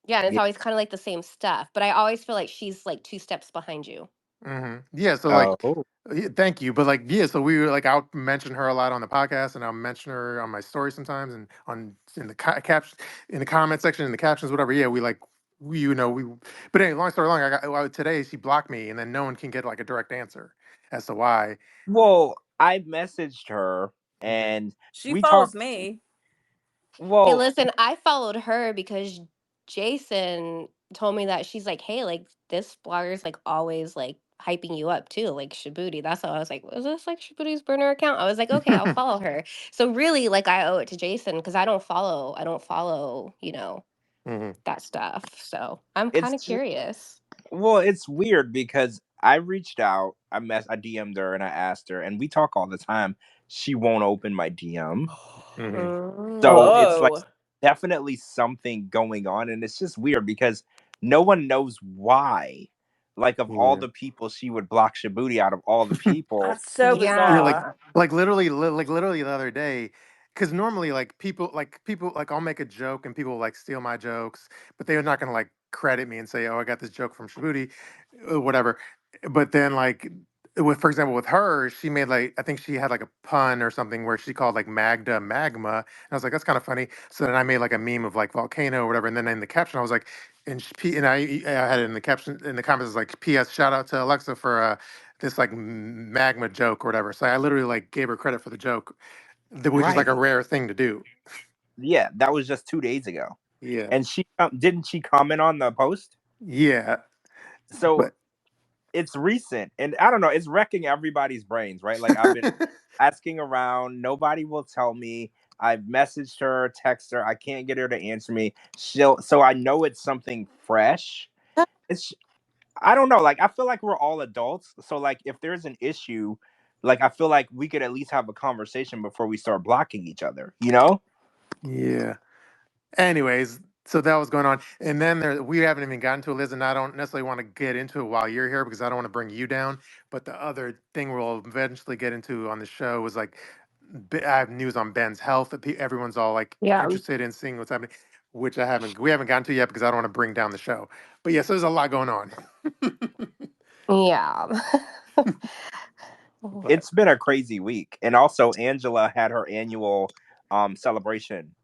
Yeah, and it's Yeah. always kind of like the same stuff, but I always feel like she's like two steps behind you. Yeah. So like, Oh. yeah, thank you, but like, yeah. So we were like, I'll mention her a lot on the podcast, and I'll mention her on my story sometimes, and on in the caption, in the comment section, in the captions, whatever. Yeah, we. But anyway, long story long, today she blocked me, and then no one can get like a direct answer as to why. Well, I messaged her Hmm. and She we follows talked. me. Hey, Well, listen, I followed her because Jason told me that she's like, hey, like this blogger's like always like hyping you up too, like Shabooty. That's why I was like, was this like Shabooty's burner account? I was like, okay, I'll follow her. So really, like I owe it to Jason because I don't follow, Hmm. that stuff. So I'm kind it's of just, curious. well, it's weird because I reached out, I DM'd her and I asked her, and we talk all the time. She won't open my DM. Hmm. So it's like Oh, definitely something going on, and it's just weird because no one knows why. Like of all Yeah. the people, she would block Shabooty out of all the people. that's so Yeah, bizarre. Yeah. like literally the other day, because normally like people like I'll make a joke and people like steal my jokes, but they're not gonna like credit me and say, "Oh, I got this joke from Shabooty," whatever. But then like with, for example, with her, she made like, I think she had like a pun or something where she called like Magda magma, and I was like, that's kind of funny. So then I made like a meme of like volcano or whatever, and then in the caption I was like, and I had it in the caption in the comments, it was like, P.S. Shout out to Alexa for this like magma joke or whatever. So I literally like gave her credit for the joke, which is like a Right. rare thing to do. Yeah, that was just 2 days ago. Yeah, And she didn't she comment on the post? yeah, So but it's recent, and I don't know, it's wrecking everybody's brains, right? Like I've been asking around, nobody will tell me. I've messaged her, text her, I can't get her to answer me. So I know it's something fresh. It's I don't know, like I feel like we're all adults, so like if there's an issue, like I feel like we could at least have a conversation before we start blocking each other, you know? yeah. Anyways, so that was going on, and then we haven't even gotten to it, Liz, and I don't necessarily want to get into it while you're here because I don't want to bring you down. But the other thing we'll eventually get into on the show was like, I have news on Ben's health that everyone's all like Yeah. interested in seeing what's happening, which we haven't gotten to yet because I don't want to bring down the show. But yes, there's a lot going on. Yeah. But It's been a crazy week. And also Angela had her annual celebration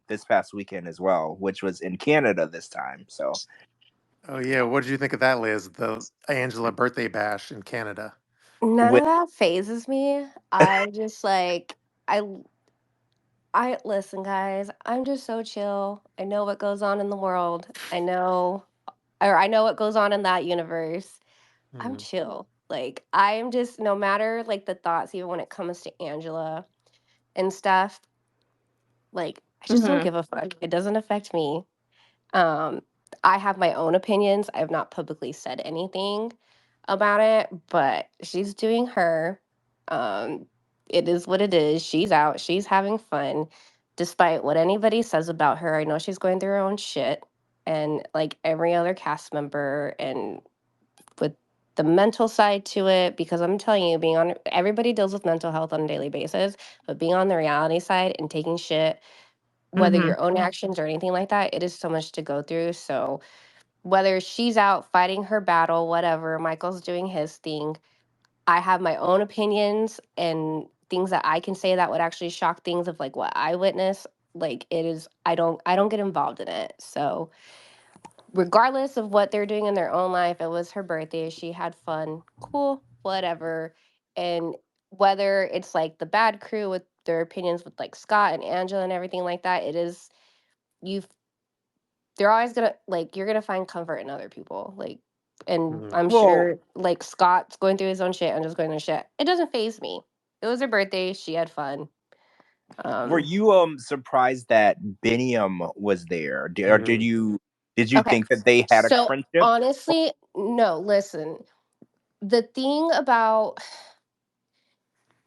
this past weekend as well, which was in Canada this time. So Oh yeah, what did you think of that, Liz? The Angela birthday bash in Canada. none with of that phases me. I just like I I listen, guys. I'm just so chill. I know what goes on in the world. I know what goes on in that universe. I'm Mhm. chill. Like I am just no matter like the thoughts, even when it comes to Angela and stuff. Like I just don't Mm-hmm. give a fuck. It doesn't affect me. Um, I have my own opinions. I have not publicly said anything about it, but she's doing her. Um, it is what it is. She's out. She's having fun. Despite what anybody says about her, I know she's going through her own shit. And like every other cast member, and with the mental side to it, because I'm telling you, being on everybody deals with mental health on a daily basis, but being on the reality side and taking shit, whether Mm-hmm. your own actions or anything like that, it is so much to go through. So whether she's out fighting her battle, whatever, Michael's doing his thing. I have my own opinions and things that I can say that would actually shock things of like what I witness. Like it is I don't get involved in it. So regardless of what they're doing in their own life, it was her birthday. She had fun. Cool, whatever. And whether it's like the bad crew with their opinions with like Scott and Angela and everything like that, it is you they're always gonna like you're gonna find comfort in other people. Like and Mhm. I'm well, sure like Scott's going through his own shit, I'm just going through shit. It doesn't phase me. It was her birthday, she had fun. were Um you surprised that Beniam was there? Or Mhm. did you okay. think that they had a So friendship? honestly, no, listen. The thing about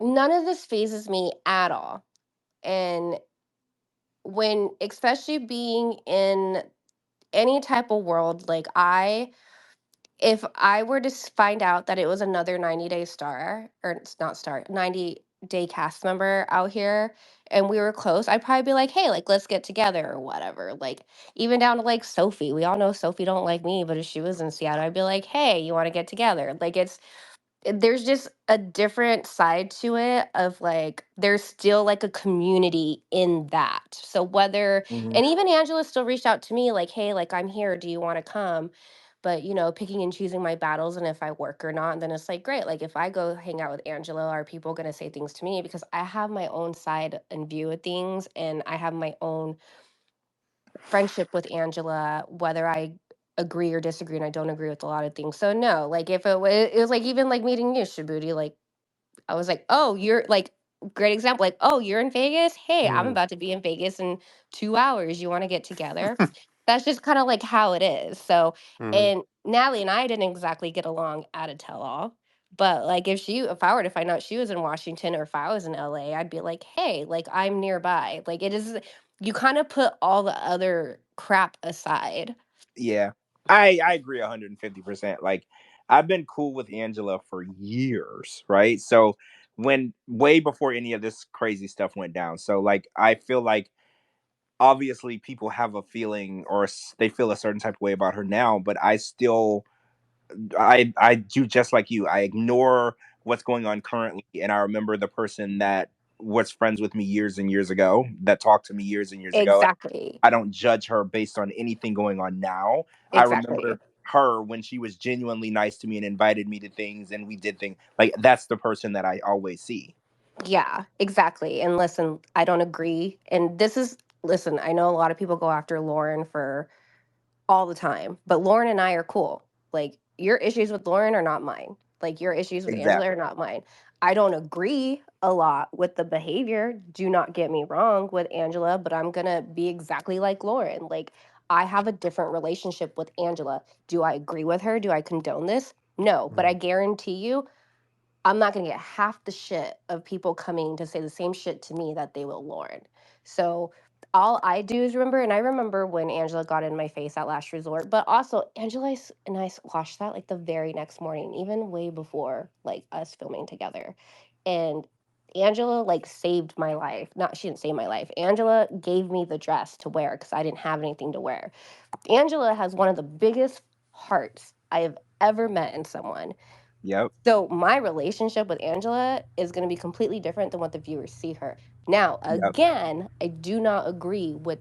none of this phases me at all. And when especially being in any type of world, like if I were to find out that it was another 90-day star, or it's not star, 90-day cast member out here and we were close, I'd probably be like, hey, like, let's get together or whatever. Like, even down to like Sophie. We all know Sophie don't like me, but if she was in Seattle, I'd be like, hey, you want to get together? Like, there's just a different side to it of like there's still like a community in that. So whether Mhm. and even Angela still reached out to me like, hey, like I'm here, do you want to come? But picking and choosing my battles and if I work or not. And then it's like, great, like if I go hang out with Angela, are people going to say things to me? Because I have my own side and view of things, and I have my own friendship with Angela, whether I agree or disagree, and I don't agree with a lot of things. So no, like if it was like even like meeting you, Shabooty, like I was like, oh, you're like great example, like, oh, you're in Vegas. Hey, I'm Mhm. about to be in Vegas in 2 hours. You want to get together? That's just kind of like how it is. So, Mhm. and Natalie and I didn't exactly get along at a tell all. But like if I were to find out she was in Washington or if I was in LA, I'd be like, hey, like I'm nearby. Like it is you kind of put all the other crap aside. Yeah. I agree 150%. Like I've been cool with Angela for years, right? So when way before any of this crazy stuff went down. So like I feel like obviously people have a feeling or they feel a certain type of way about her now, but I still I do just like you. I ignore what's going on currently, and I remember the person that was friends with me years and years ago, that talked to me years and years ago. Exactly. I don't judge her based on anything going on now. I Exactly. remember her when she was genuinely nice to me and invited me to things, and we did things. Like, that's the person that I always see. Yeah, exactly. And listen, I don't agree. And listen, I know a lot of people go after Lauren for all the time, but Lauren and I are cool. Like, your issues with Lauren are not mine. Like, your issues with Angela are Exactly. not mine. I don't agree a lot with the behavior. Do not get me wrong with Angela, but I'm going to be exactly like Lauren. Like, I have a different relationship with Angela. Do I agree with her? Do I condone this? No, but I guarantee you, I'm not going to get half the shit of people coming to say the same shit to me that they will Lauren. So all I do is remember, and I remember when Angela got in my face at Last Resort, but also and I watched that like the very next morning, even way before like us filming together. And Angela like saved my life. Not, she didn't save my life. Angela gave me the dress to wear because I didn't have anything to wear. Angela has one of the biggest hearts I have ever met in someone. Yep. So my relationship with Angela is going to be completely different than what the viewers see her. Now, Yep. again, I do not agree with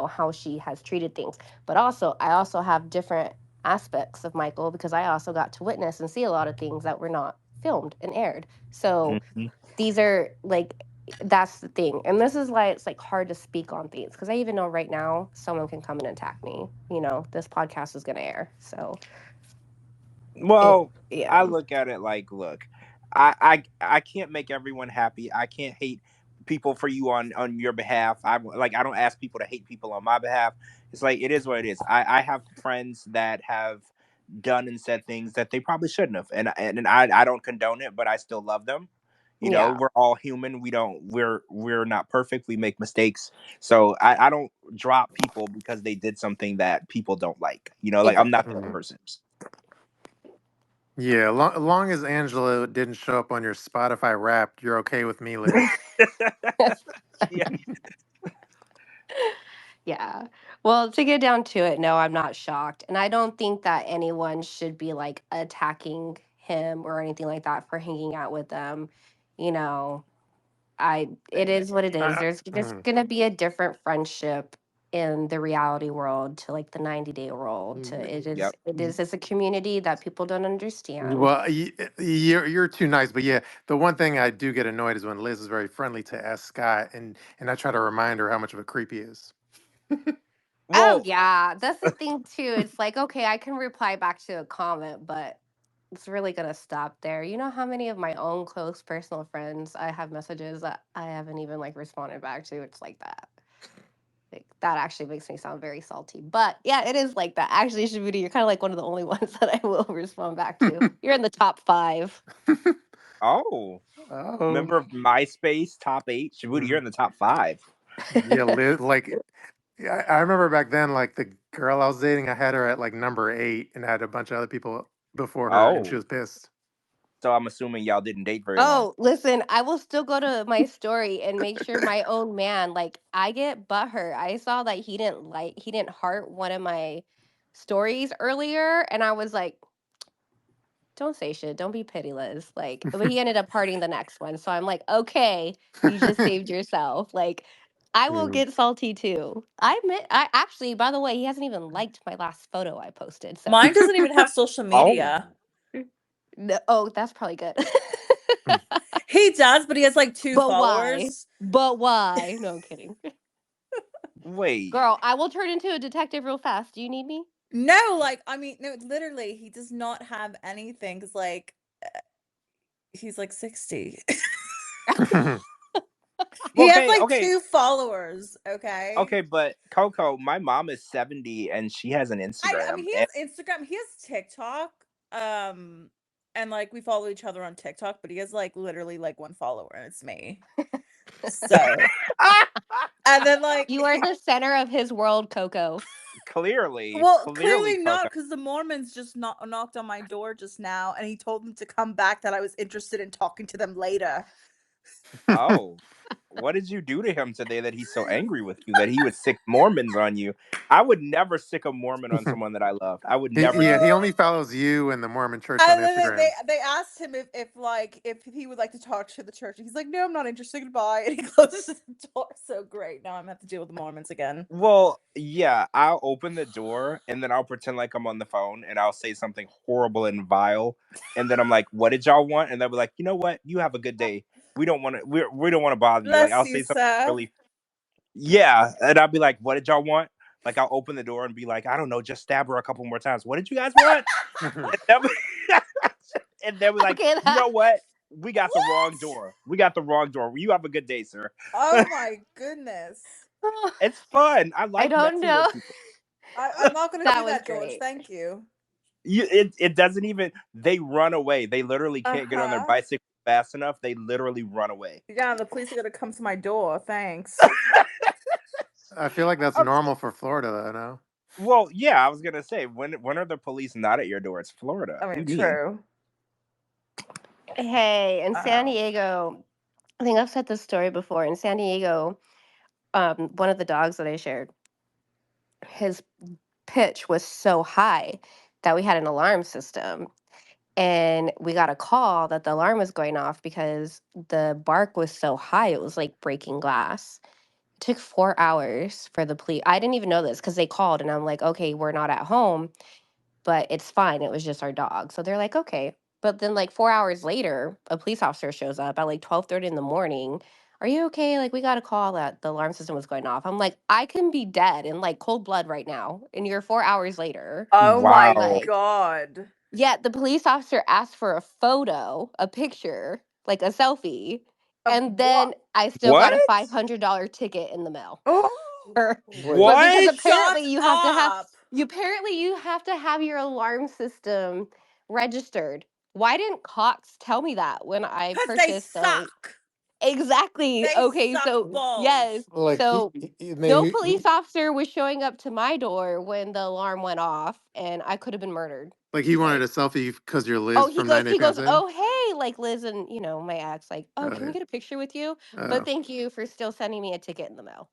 how she has treated things, but also I also have different aspects of Michael because I also got to witness and see a lot of things that were not filmed and aired. So Hmm. these are like that's the thing. And this is why it's like hard to speak on things because I even know right now someone can come and attack me. This podcast is going to air. So Well, I yeah. look at it like, look, I can't make everyone happy. I can't hate people for you on your behalf. I don't ask people to hate people on my behalf. It's like, it is what it is. I have friends that have done and said things that they probably shouldn't have, and I don't condone it, but I still love them. Yeah. We're all human. We're not perfect. We make mistakes. So I don't drop people because they did something that people don't like. Like, I'm not Exactly. that person. Yeah, long as Angela didn't show up on your Spotify Wrapped, you're okay with me, Liz. Yeah. Yeah. Well, to get down to it, no, I'm not shocked. And I don't think that anyone should be like attacking him or anything like that for hanging out with them. You know, it is what it is. I, There's I, just mm, gonna be a different friendship in the reality world to like the 90-day world to mm, Yep. it is as a community that people don't understand. well, you're too nice, but yeah, the one thing I do get annoyed is when Liz is very friendly to S. Scott, and I try to remind her how much of a creep he is. Oh Well, yeah, that's the thing too. It's like, okay, I can reply back to a comment, but it's really gonna stop there. You know how many of my own close personal friends I have messages that I haven't even like responded back to? It's like that. Like, that actually makes me sound very salty. But yeah, it is like that. Actually, Shabooty, you're kind of like one of the only ones that I will respond back to. You're in the top 5. oh, Oh, member of MySpace top 8. Shabooty, you're mm, in the top 5. yeah, Liz. Like, yeah, I remember back then, like the girl I was dating, I had her at like number 8, and I had a bunch of other people before her, and she Oh, was pissed. so I'm assuming y'all didn't date very long. Oh, listen, I will still go to my story and make sure my own man, like, I get butthurt. I saw that he didn't heart one of my stories earlier, and I was like, don't say shit, don't be petty, Liz. Like, but he ended up hearting the next one. So I'm like, okay, you just saved yourself. Like, I will Mm. get salty too. I actually, by the way, he hasn't even liked my last photo I posted. So Mine doesn't even have social Oh, media. no, oh, that's probably good. He does, but he has like 2 But why? followers. But why? No, I'm kidding. wait. Girl, I will turn into a detective real fast. Do you need me? No, like, I mean, no, literally, he does not have anything because, like, he's like 60. He has Okay, like okay, 2 followers, okay? okay, but Coco, my mom is 70 and she has an I Instagram. mean, he And has Instagram, he has TikTok, and, like, we follow each other on TikTok, but he has, like, literally, like, 1 follower, and it's me. So and then, like, You are the center of his world, Coco. clearly, clearly Coco. not, because the Mormons just knocked on my door just now, and he told them to come back, that I was interested in talking to them later. Oh, what did you do to him today that he's so angry with you that he would sick Mormons on you? I would never sick a Mormon on someone that I loved. I would never do Yeah, he that. only follows you and the Mormon Church on And then Instagram. they asked him if he would like to talk to the church. He's like, no, I'm not interested. Goodbye. And he closes the door. So great. Now I'm gonna have to deal with the Mormons again. Well, yeah, I'll open the door and then I'll pretend like I'm on the phone and I'll say something horrible and vile. And then I'm like, what did y'all want? And they'll be like, you know what? You have a good day. We don't want to we don't want to bother you. Like Bless I'll you, say something sir. really. Yeah, and I'll be like, what did y'all want? Like I'll open the door and be like, I don't know, just stab her a couple more times. What did you guys want? And they'll be, and they'll be like, Okay, you know that. what? We got the wrong What? door. We got the wrong door. You have a good day, sir. Oh my goodness. It's fun. I I like don't messing with know. people. I'm not gonna That do was that, George. great. Thank you. It doesn't even. They run away. They literally can't get on their Uh-huh. bicycle fast enough. They literally run away. Yeah, the police are gonna come to my door. Thanks. I feel like that's Um, normal for Florida, though. No. well, yeah, I was gonna say when are the police not at your door? It's Florida. I What do mean, you mean? true. Hey, in San Oh. Diego, I think I've said this story before. In San Diego, one of the dogs that I shared, his pitch was so high that we had an alarm system. And we got a call that the alarm was going off because the bark was so high, it was like breaking glass. It took 4 hours for the police. I didn't even know this because they called and I'm like, okay, we're not at home, but it's fine. It was just our dog. So they're like, okay. But then like 4 hours later, a police officer shows up at like 12:30 in the morning. Are you okay? Like we got a call that the alarm system was going off. I'm like, I can be dead in like cold blood right now. And you're 4 hours later. Oh my Wow. Like, god. yeah, the police officer asked for a photo, a picture, like a selfie. And What? then I still got What? a $500 ticket in the mail. Oh, Wait. But because What? shut apparently up. you have to have your alarm system registered. Why didn't Cox tell me that when I Because they purchased the suck. exactly? They Okay, suck so balls. yes. Like So he no maybe police officer was showing up to my door when the alarm went off and I could have been murdered. like he wanted Like, a selfie because you're oh, Liz from 90 Day he goes, Fiance. oh hey, like Liz and my ex, like, oh, can we Uh, get a picture with you? But oh. thank you for still sending me a ticket in the mail.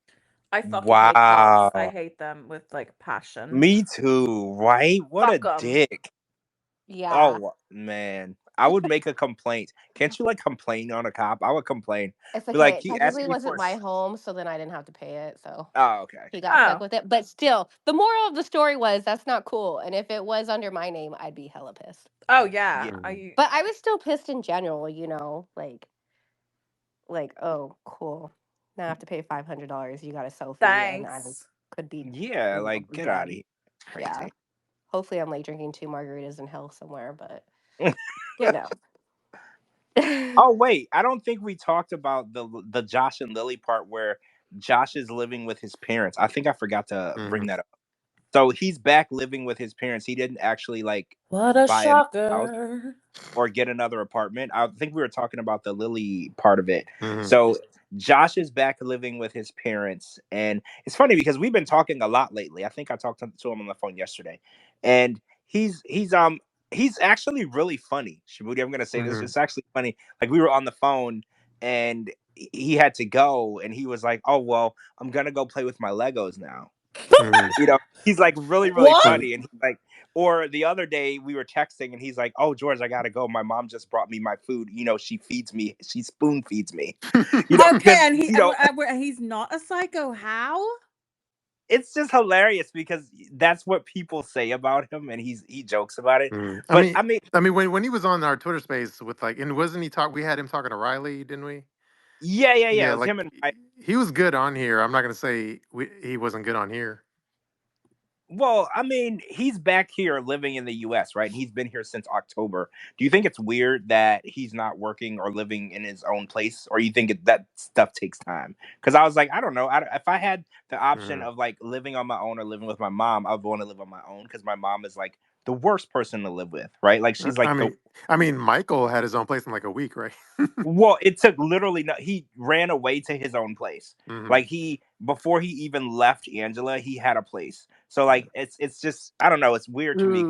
I fucking hate Cox. I Wow. hate them with like passion. Me too, right? What a Fuck them. dick. Yeah. Oh man. I would make a complaint. Can't you like complain on a cop? I would complain. It's Be like, okay. It he technically asked me wasn't for my home, so then I didn't have to pay it. So oh, okay. he got stuck Oh. with it. But still, the moral of the story was that's not cool. And if it was under my name, I'd be hella pissed. Oh yeah. Yeah. Mhm. But I was still pissed in general, like, oh, cool. Now I have to pay $500. You got a selfie, and I Thanks. could be, Yeah, like get out of dead. here. It's Yeah. crazy. Hopefully, I'm like drinking 2 margaritas in hell somewhere, but you know. Oh wait, I don't think we talked about the Josh and Lily part where Josh is living with his parents. I think I forgot to bring Mhm. that up. So he's back living with his parents. He didn't actually like What a buy a new house shocker. or get another apartment. I think we were talking about the Lily part of it. Mhm. So Josh is back living with his parents, and it's funny because we've been talking a lot lately. I think I talked to him on the phone yesterday, and he's actually really funny. Shabooty, I'm gonna say this. Mhm. It's actually funny. Like we were on the phone, and he had to go, and he was like, "Oh well, I'm gonna go play with my Legos now." Mhm. He's like really really What? So funny, and he's like, or the other day we were texting and he's like, oh George, I gotta go, my mom just brought me my food, she feeds me, she spoon feeds me, Okay, because and he's not a psycho. How? it's just hilarious because that's what people say about him and he jokes about it. Mhm. But I mean, when he was on our Twitter space with like, and wasn't he talk? We had him talking to Riley, didn't we? yeah, Yeah, it was like him and he was good on here. I'm not gonna say he wasn't good on here. well, I mean, he's back here living in the US, right? He's been here since October. Do you think it's weird that he's not working or living in his own place, or you think that stuff takes time? Because I was like, I don't know. If I had the option Mhm. of like living on my own or living with my mom, I would want to live on my own because my mom is like the worst person to live with, right? Like she's I like the mean, Michael had his own place in like a week, right? well, it took literally no, he ran away to his own place. Mhm. Like he before he even left Angela, he had a place. So like it's just I don't know, it's weird to me.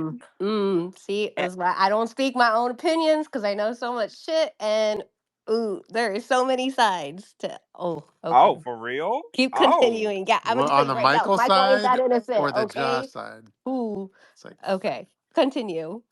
See, Eh, that's why I don't speak my own opinions because I know so much shit. And Ooh, there are so many sides to. Oh, okay. Oh, for real? Keep Oh. continuing. Yeah, I'm Well, gonna tell on you the right now. Michael Michael ain't side that innocent. or the Josh Okay. side? Ooh. It's like, Okay. Continue.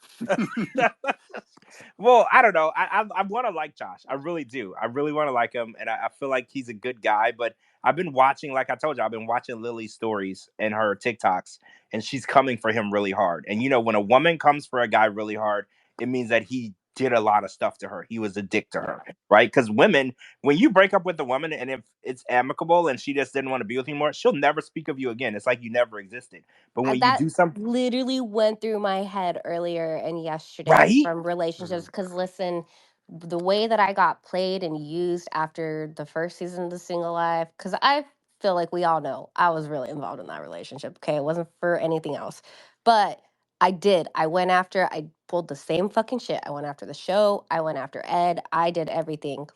Well, I don't know. I want to like Josh. I really do. I really want to like him, and I feel like he's a good guy. But I've been watching, like I told you, I've been watching Lily's stories and her TikToks, and she's coming for him really hard. And when a woman comes for a guy really hard, it means that he did a lot of stuff to her. He was a dick to her, right? Because women, when you break up with a woman, and if it's amicable and she just didn't want to be with you anymore, she'll never speak of you again. It's like you never existed. But when you That do something literally went through my head earlier and yesterday right, from relationships. mhm, Because listen, the way that I got played and used after the first season of The Single Life, because I feel like we all know I was really involved in that relationship. Okay, it wasn't for anything else, but I did. I pulled the same fucking shit. I went after the show. I went after Ed. I did everything.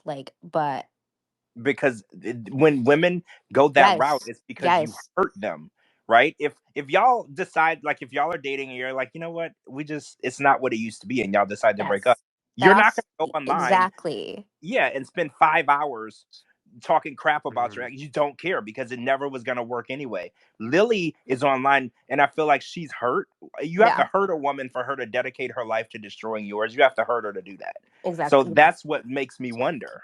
But because when women go that route, yes, it's because you yes, hurt them, right? If y'all decide, like, if y'all are dating and you're like, you know what, it's not what it used to be, and y'all decide to break up, yes, you're not going that's to go online, exactly. yeah, and spend 5 hours talking crap about your mhm, ex. You don't care because it never was going to work anyway. Lily is online, and I feel like she's hurt. You have to Yeah, hurt a woman for her to dedicate her life to destroying yours. You have to hurt her to do that. So exactly. that's what makes me wonder.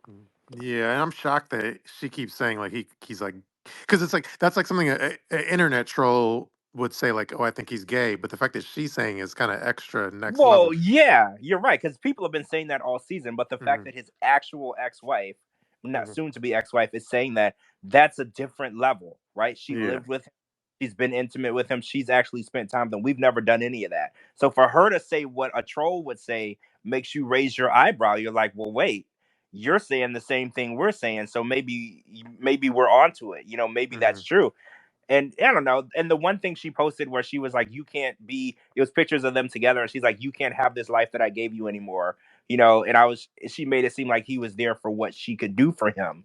mhm. Yeah, and I'm shocked that she keeps saying like he's like, because it's like that's like something a internet troll would say like, oh, I think he's gay, but the fact that she's saying is kind of extra next Well, level. yeah, you're right, because people have been saying that all season. But the fact Hmm. that his actual ex-wife, not Hmm. soon to be ex-wife, is saying that, that's a different level, right? She Yeah. lived with him, she's been intimate with him, she's actually spent time with him. We've never done any of that. So for her to say what a troll would say makes you raise your eyebrow. You're like, well, wait, you're saying the same thing we're saying, so maybe we're onto it. Maybe Hmm. that's true. And I don't know. And the one thing she posted where she was like, "You can't be." It was pictures of them together, and she's like, "You can't have this life that I gave you anymore." And she made it seem like he was there for what she could do for him,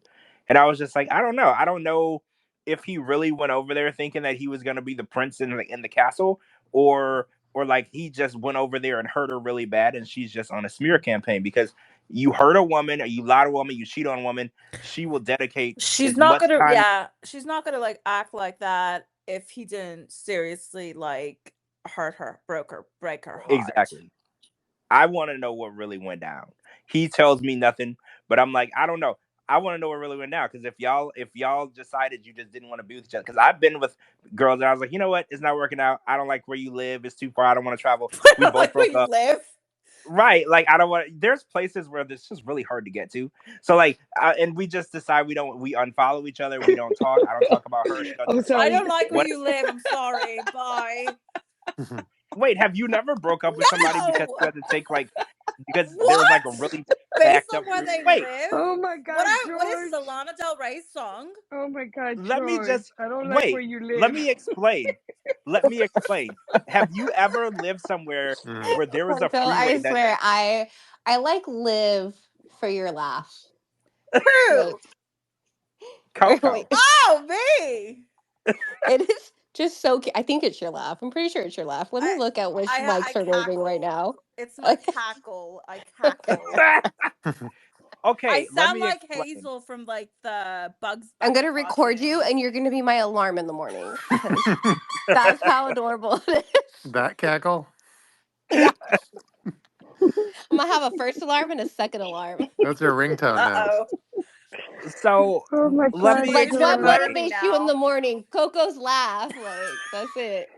and I was just like, I don't know. I don't know if he really went over there thinking that he was going to be the prince in the castle, or like he just went over there and hurt her really bad, and she's just on a smear campaign because you hurt a woman, or you lie to a woman, you cheat on a woman, she will dedicate She's as not much gonna, time. yeah, she's not gonna like act like that if he didn't seriously like hurt her, break her heart. Exactly. I want to know what really went down. He tells me nothing, but I'm like, I don't know. I want to know what really went down because if y'all decided you just didn't want to be with each other, because I've been with girls and I was like, you know what, it's not working out. I don't like where you live. It's too far. I don't want to travel. We both Like where broke you up. live. Right? Like I don't want. There's places where this is just really hard to get to. So like, and we just decide we don't. We unfollow each other. We don't talk. I don't talk about her. She doesn't I'm talk about I me. sorry. don't like where What? you live. I'm sorry. Bye. Wait, have you never broke up with somebody because No. you had to take like because there was like a What? really Based backed on up where freeway? they Wait, live? Oh my God, What is this, a George. Lana Del Rey song? Oh my God, let me George. just I don't like where wait. you Let live. me explain. Let me explain. Have you ever lived somewhere Mm. where there was a So freeway I that swear, I like live for your laugh. Like, Who? wait, Coco? Oh, me. it is just so. I think it's your laugh. I'm pretty sure it's your laugh. Let me I look at which I mics are moving right cackle. now. It's my Okay. cackle. I Okay. cackle. I Okay, let sound me like explain. Hazel from like the Bugs I'm Bunny gonna record you, cartoon. and you're gonna be my alarm in the morning because that's how adorable it is. That cackle. Yeah, I'm gonna have a first alarm and a second alarm. That's your ringtone now. Uh-oh. So Oh my let God, me Like we're What explain. George. learning motivates you in now. the morning? Coco's laugh. Like that's it.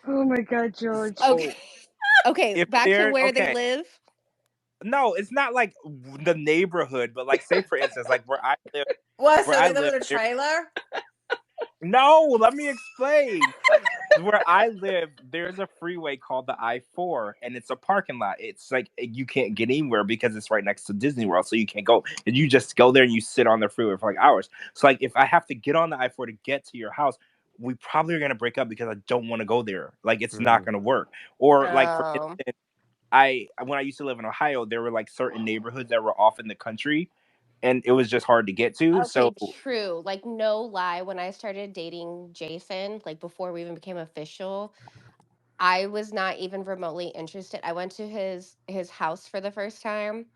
Oh my God, George. Okay. So Okay. if Back to there, where they okay, live. no, it's not like the neighborhood, but like say for instance, like What, where so I they live live, in a trailer? no, let me explain. Where I live, there's a freeway called the I-4, and it's a parking lot. It's like you can't get anywhere because it's right next to Disney World, so you can't go. And you just go there and you sit on the freeway for like hours. So like if I have to get on the I-4 to get to your house, we probably are gonna break up because I don't want to go there. Like it's not Mm. gonna work. Or like for Oh. instance, when I used to live in Ohio, there were like certain neighborhoods that were off in the country, and it was just hard to get to. So Okay, true. Like no lie, when I started dating Jason, like before we even became official, I was not even remotely interested. I went to his house for the first time.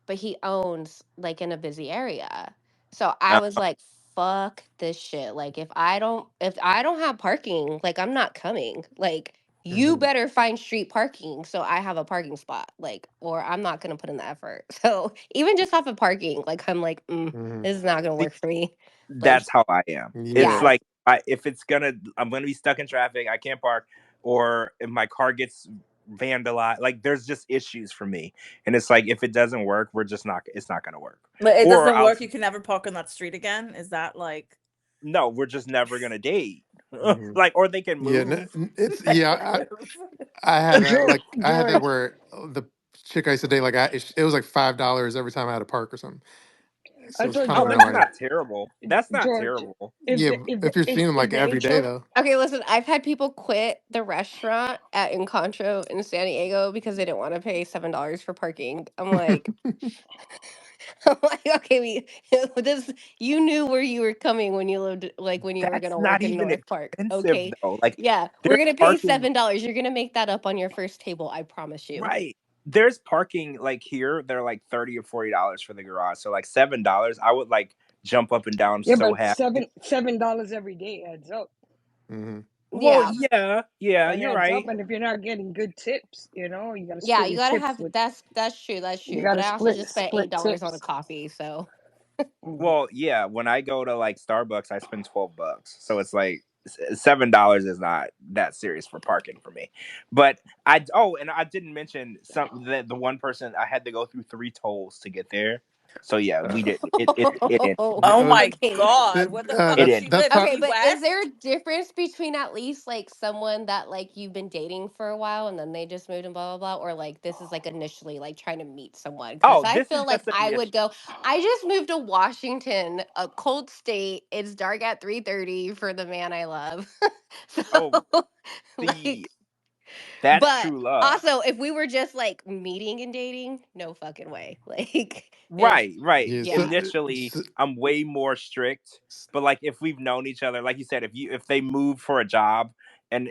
but he owns like in a busy area. So I was like, fuck this shit. Like if I don't have parking, like I'm not coming. Like you Mhm. better find street parking so I have a parking spot. Like, or I'm not gonna put in the effort. So even just off of parking, like I'm like, Mhm. this is not gonna See, work for me. Like, that's how I am. It's Yeah. yeah. like if I'm gonna be stuck in traffic, I can't park, or if my car gets vandalized, like there's just issues for me. And it's like if it doesn't work, it's not gonna work. But it Or doesn't work. You can never park on that street again. Is that like? no, we're just never gonna date. Mhm. Like, or they can Yeah. move. It's yeah. I had George, I had that George, where the chick I used to date, like it was like $5 every time I had to park or something. So I it's told kind of Oh, that's George, annoying. not terrible. That's not George, terrible. Yeah, if you're seeing them if like the every day HO, though. Okay, listen, I've had people quit the restaurant at Encontro in San Diego because they didn't want to pay $7 for parking. I'm like, I'm like, okay, this you knew where you were coming when you lived, like when you were That's gonna not work in even North Park. expensive Okay, though. Like yeah, we're there's gonna pay parking, $7. You're gonna make that up on your first table, I promise you. right? There's parking like here. They're like $30 or $40 for the garage. So like $7, I would like jump up and down yeah, so but happy. $7 every day adds up. Hmm. Well, Yeah, yeah, It you're adds up, right. and if you're not getting good tips, you gotta yeah, split you your gotta tips have with. that's true, that's You true. But gotta I also split just spent split $8 on a tips. coffee, so Mm. Well, yeah. When I go to like Starbucks, I spend $12. So it's like $7 is not that serious for parking for me. But and I didn't mention that the one person I had to go through 3 tolls to get there. So yeah, we did it ended. Oh my okay. God! What the fuck? It She ended. That's live Okay, probably Key but is there West? a difference between at least like someone that like you've been dating for a while and then they just moved and blah blah blah, or like this is like initially like trying to meet someone? Because Oh, I this is feel like just an I would initial. go. I just moved to Washington, a cold state. It's dark at 3:30 for the man I love. So Oh, see, like, that's but true love. also if we were just like meeting and dating, no fucking way. Like it's Right, right. yeah. yeah. Initially, I'm way more strict, but like if we've known each other, like you said, if they move for a job and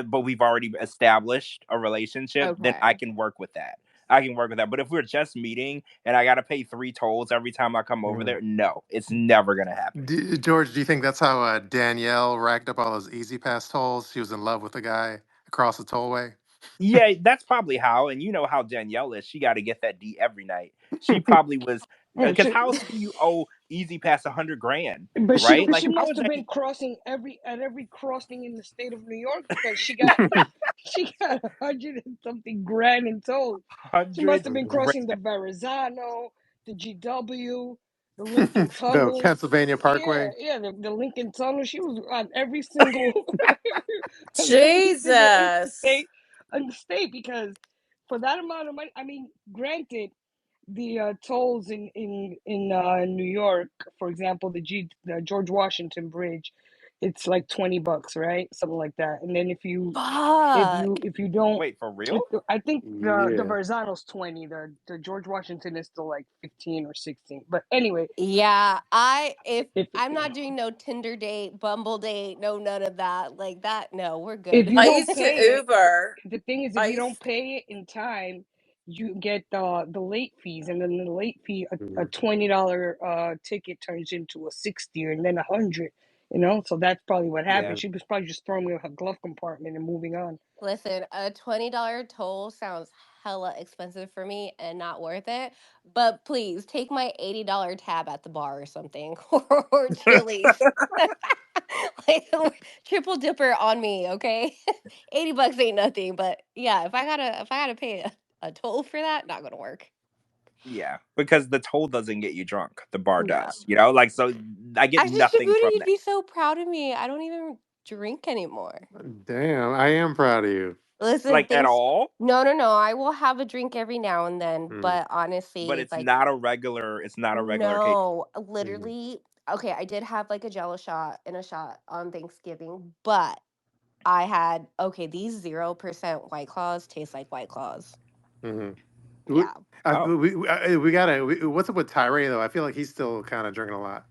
but we've already established a relationship, then I Okay. can work with that. I can work with that. But if we're just meeting and I got to pay 3 tolls every time I come over Mhm. there, no, it's never gonna happen. George, do you think that's how Danielle racked up all those Easy Pass tolls? She was in love with the guy across the tollway. Yeah, that's probably how. And you know how Danielle is. She got to get that D every night. She probably was, Mm, because how else can you owe Easy Pass $100 grand, But right? Like she how must is have that been crossing every crossing in the state of New York because she got 100 and something grand in tolls. She must hundred have been grand? crossing the Verrazano, the GW, the Lincoln The Tunnel. Pennsylvania Yeah, Parkway. yeah, the Lincoln Tunnel. She was on every single on every single Jesus. interstate in the state because for that amount of money, I mean, granted, the tolls in New York, for example, the George Washington Bridge, it's like $20, right? Something like that. And then Fuck. if you don't, Wait, for real? I think the Yeah. Verrazano's 20. The George Washington is still like 15 or 16. But anyway, Yeah, if if I'm not doing no Tinder date, Bumble date, no none of that. Like that, no, we're if good. you I don't used to pay it, Uber. the thing is, if I you don't used pay it in time, you get the late fees, and then the late fee, a Mhm. $20 ticket turns into a 60 and then 100. So that's probably what Yeah. happened. She was probably just throwing me in her glove compartment and moving on. Listen, a $20 toll sounds hella expensive for me and not worth it. But please take my $80 tab at the bar or something, or Chili's. Like triple dipper on me, okay? $80 ain't nothing, but yeah, if I gotta pay a toll for that, not gonna work. Yeah, because the toll doesn't get you drunk. The bar Yeah. does. Like so I get Actually, nothing Shabooty, from you'd that. be so proud of me. I don't even drink anymore. Damn, I am proud of you. Listen, Like at things. all, No, no, no. I will have a drink every now and then, Mm, but but honestly, like, it's not a regular case. no, mhm, literally. Okay, I did have like a Jello shot and a shot on Thanksgiving, but I had okay. These 0% White Claws taste like White Claws. mhm. We, Yeah. Oh. we gotta. What's up with Tyree though? I feel like he's still kind of drinking a lot.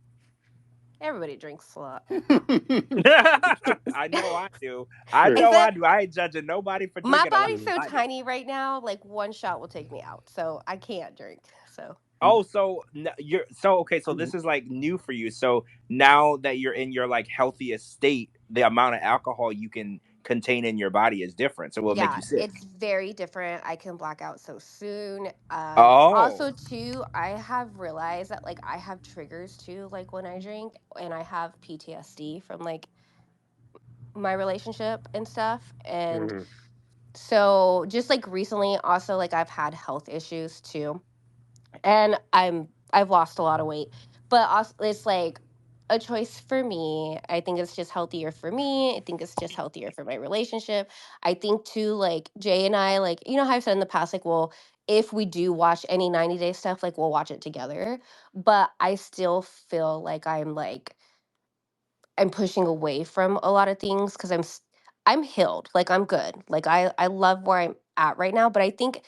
Everybody drinks a lot. I know I do. I Sure. know I Except do. I ain't judging nobody for my drinking a lot. body's Mhm. so I do. tiny right now, like one shot will take me out. So I can't drink. So Oh, so okay. So this is like new for you. So now that you're in your like healthiest state, the amount of alcohol you can contain in your body is different. So it will make Yeah, you sick. it's very different. I can black out so soon. Oh. Also too, I have realized that like I have triggers too, like when I drink, and I have PTSD from like my relationship and stuff. And Mhm. so just like recently also like I've had health issues too. And I've lost a lot of weight, but also it's like a choice for me. I think it's just healthier for me. I think it's just healthier for my relationship. I think too, like Jay and I, like you know how I've said in the past, like well, if we do watch any 90-day stuff, like we'll watch it together. But I still feel like I'm pushing away from a lot of things because I'm healed, like I'm good, like I love where I'm at right now. But I think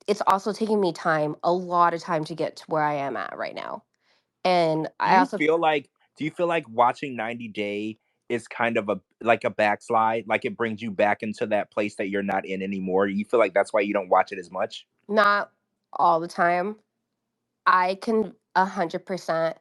it's also taking me time, a lot of time to get to where I am at right now. And Do I you also feel like watching 90 Day is kind of a backslide? Like it brings you back into that place that you're not in anymore? You feel like that's why you don't watch it as much? not all the time. I can 100%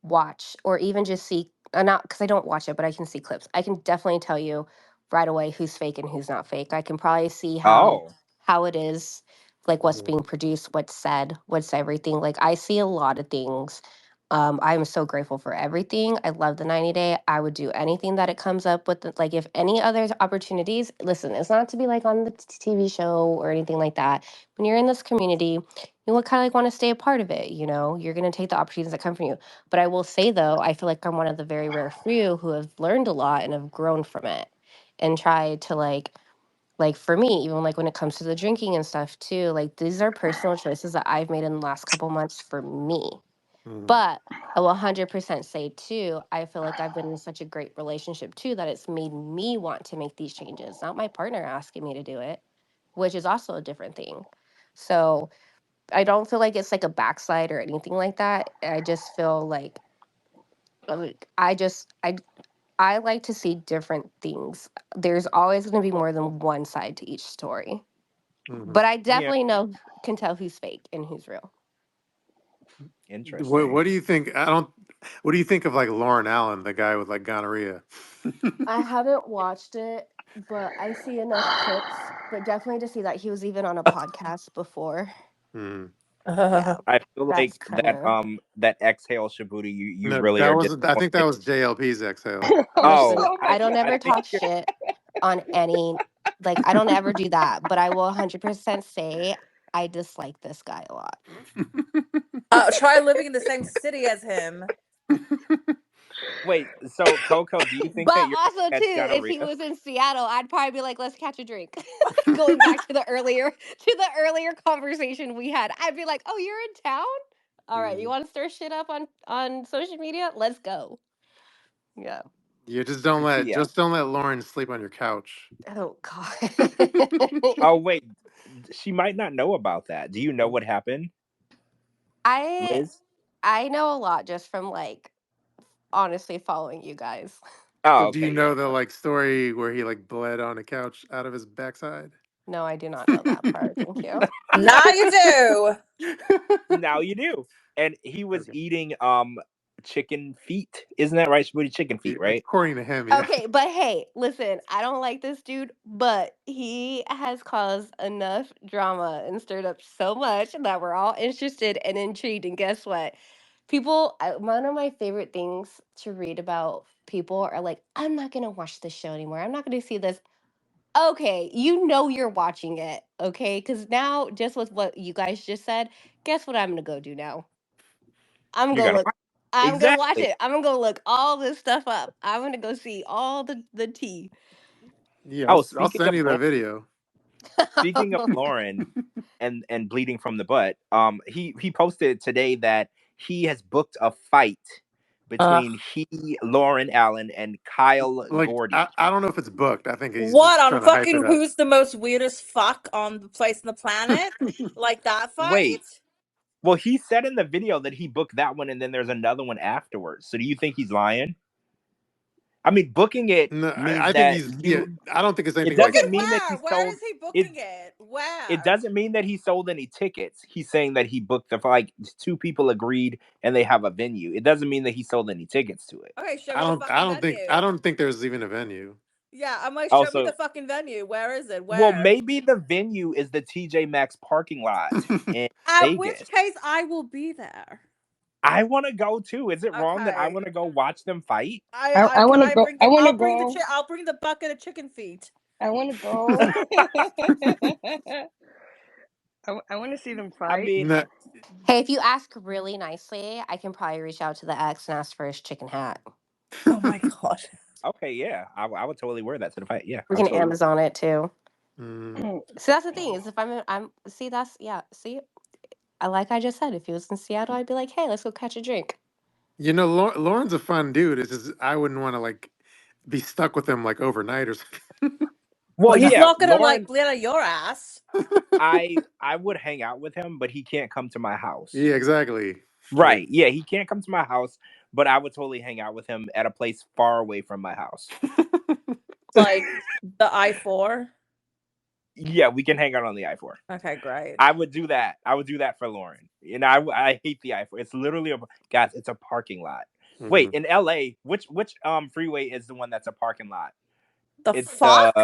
watch or even just see, not because I don't watch it, but I can see clips. I can definitely tell you right away who's fake and who's not fake. I can probably see Oh. how it is, like what's Mhm. being produced, what's said, what's everything. Like I see a lot of things. I'm so grateful for everything. I love the 90 day. I would do anything that it comes up with. Like if any other opportunities, listen, it's not to be like on the TV show or anything like that. When you're in this community, you would kind of like want to stay a part of it. You're going to take the opportunities that come from you. But I will say though, I feel like I'm one of the very rare few who have learned a lot and have grown from it and tried to like for me, even like when it comes to the drinking and stuff too, like these are personal choices that I've made in the last couple months for me. Mhm. But I will 100% say too, I feel like I've been in such a great relationship too that it's made me want to make these changes, not my partner asking me to do it, which is also a different thing. So I don't feel like it's like a backslide or anything like that. I just feel like I just I like to see different things. There's always going to be more than one side to each story. Mhm. But I Yeah, definitely can tell who's fake and who's real. interesting. What do you think? I don't. What do you think of like Loren Allen, the guy with like gonorrhea? I haven't watched it, but I see enough clips. But definitely to see that he was even on a podcast before. Mhm. Yeah, I feel that's like kind of that exhale Shabooty, you No, really that are just was. I think that was JLP's exhale. listen. Oh, Oh my I don't I ever think talk you're shit on any like I don't ever do that, but I will 100% say I dislike this guy a lot. Try living in the same city as him. wait, so Coco, do you think that But you're also gonna catch too, if he gonorrhea? was in Seattle, I'd probably be like, "Let's catch a drink." Going back to the earlier conversation we had, I'd be like, "Oh, you're in town? All right, you Mhm. want to stir shit up on social media? Let's go." Yeah. Yeah, Yeah. just don't let Lauren sleep on your couch. Oh God. Oh wait, she might not know about that. Do you know what happened, I Liz? I know a lot just from like honestly following you guys. Oh, So do you okay, yeah. know the like story where he like bled on a couch out of his backside? No, I do not know that part. Thank you. Now you do. Now you do. And he was Okay. eating chicken feet. Isn't that right? Shabooty, chicken feet, right? According to him, yeah. Okay, but hey, listen, I don't like this dude, but he has caused enough drama and stirred up so much that we're all interested and intrigued. And guess what? One of my favorite things to read about people are like, I'm not going to watch this show anymore. I'm not going to see this. Okay, you're watching it, okay? Because now, just with what you guys just said, guess what I'm going to go do now? I'm You're gonna gonna look. watch. I'm gonna watch Exactly. it. I'm gonna go look all this stuff up. I'm gonna go see all the tea. Yeah, Oh, I'll speaking send of you the video. Lauren and bleeding from the butt, he posted today that he has booked a fight Uh, between Lauren Allen and Kyle Like Gordy. I don't know if it's booked. I think he's what just on trying to hype it fucking up. who's the most weirdest fuck on the place on the planet? Like that Wait, fight? well, he said in the video that he booked that one and then there's another one afterwards. So do you think he's lying? I mean, booking it No, means I think that he's. Yeah, I don't think it's it anything like. doesn't Booking mean that he where? Where sold is he it. booking it? Where? It doesn't mean that he sold any tickets. He's saying that he booked the like two people agreed and they have a venue. It doesn't mean that he sold any tickets to it. Okay, show I me the don't. I fucking don't think. venue. I don't think there's even a venue. Yeah, I'm like, show me the Also, fucking venue. Where is it? well, Where? maybe the venue is the TJ Maxx parking lot in At which Vegas. case, I will be there. I want to go too. Is it wrong that I Okay. want to go watch them fight? I Can want to I go. bring I the? want to I'll bring the. go. I'll bring the bucket of chicken feet. I want to go. I want to see them I fight. mean, No, Hey, if you ask really nicely, I can probably reach out to the ex and ask for his chicken hat. Oh my god. okay, yeah, I would totally wear that to the fight. Yeah, We I would can totally. Amazon it too. Mm. See, that's the thing is if I'm see that's yeah see, like I just said, if he was in Seattle, I'd be like, hey, let's go catch a drink. You know, Lauren's a fun dude. It's just I wouldn't want to like be stuck with him like overnight or something. Well, Well, he's yeah, not gonna Lauren, like glitter your ass. I would hang out with him, but he can't come to my house. Yeah, exactly. Right? Yeah, he can't come to my house, but I would totally hang out with him at a place far away from my house. Like the I-4. Yeah, we can hang out on the I-4. Okay, great. I would do that. I would do that for Lauren. And I hate the I-4. It's literally guys. It's a parking lot. Wait, in LA, which freeway is the one that's a parking lot? The It's fuck?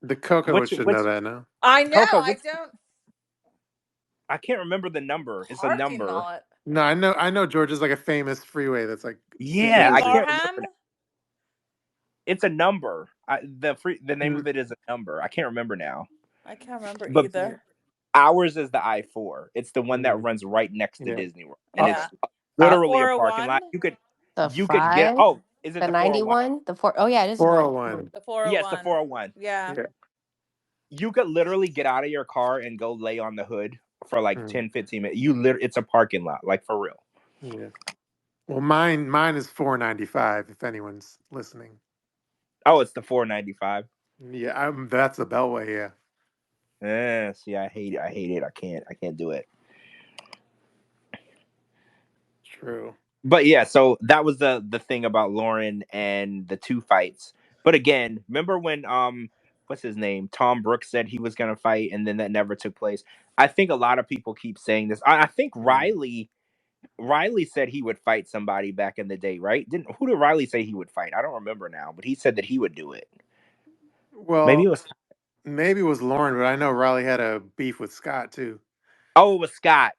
The Coco should know that now. I know. Coco, I don't. I can't remember the number. It's a Parking number. lot. No, I know Georgia's like a famous freeway that's like Yeah, super I busy. can't Barham? remember. It's a number. The name of it is a number. I can't remember now. I can't remember But either. ours is the I-4. It's the one that runs right next to Yeah. Disney World, and Yeah. it's literally a parking 401? lot. The You could get. 5, Oh, is it the the 401? 91, the 4. Oh yeah, it is 401. The 401. Yes, the 401. Yeah. Yeah. You could literally get out of your car and go lay on the hood for like 10, 15 minutes. It's a parking lot, like for real. Yeah. Well, mine is 495. If anyone's listening. Oh, it's the 495. Yeah, that's the Beltway. Yeah. See, I hate it. I can't do it. True. But yeah, so that was the thing about Lauren and the two fights. But again, remember when what's his name? Tom Brooks said he was gonna fight and then that never took place. I think a lot of people keep saying this. I think Riley said he would fight somebody back in the day, right? Who did Riley say he would fight? I don't remember now, but he said that he would do it. Well, Maybe it was Lauren, but I know Riley had a beef with Scott too. Oh, it was Scott.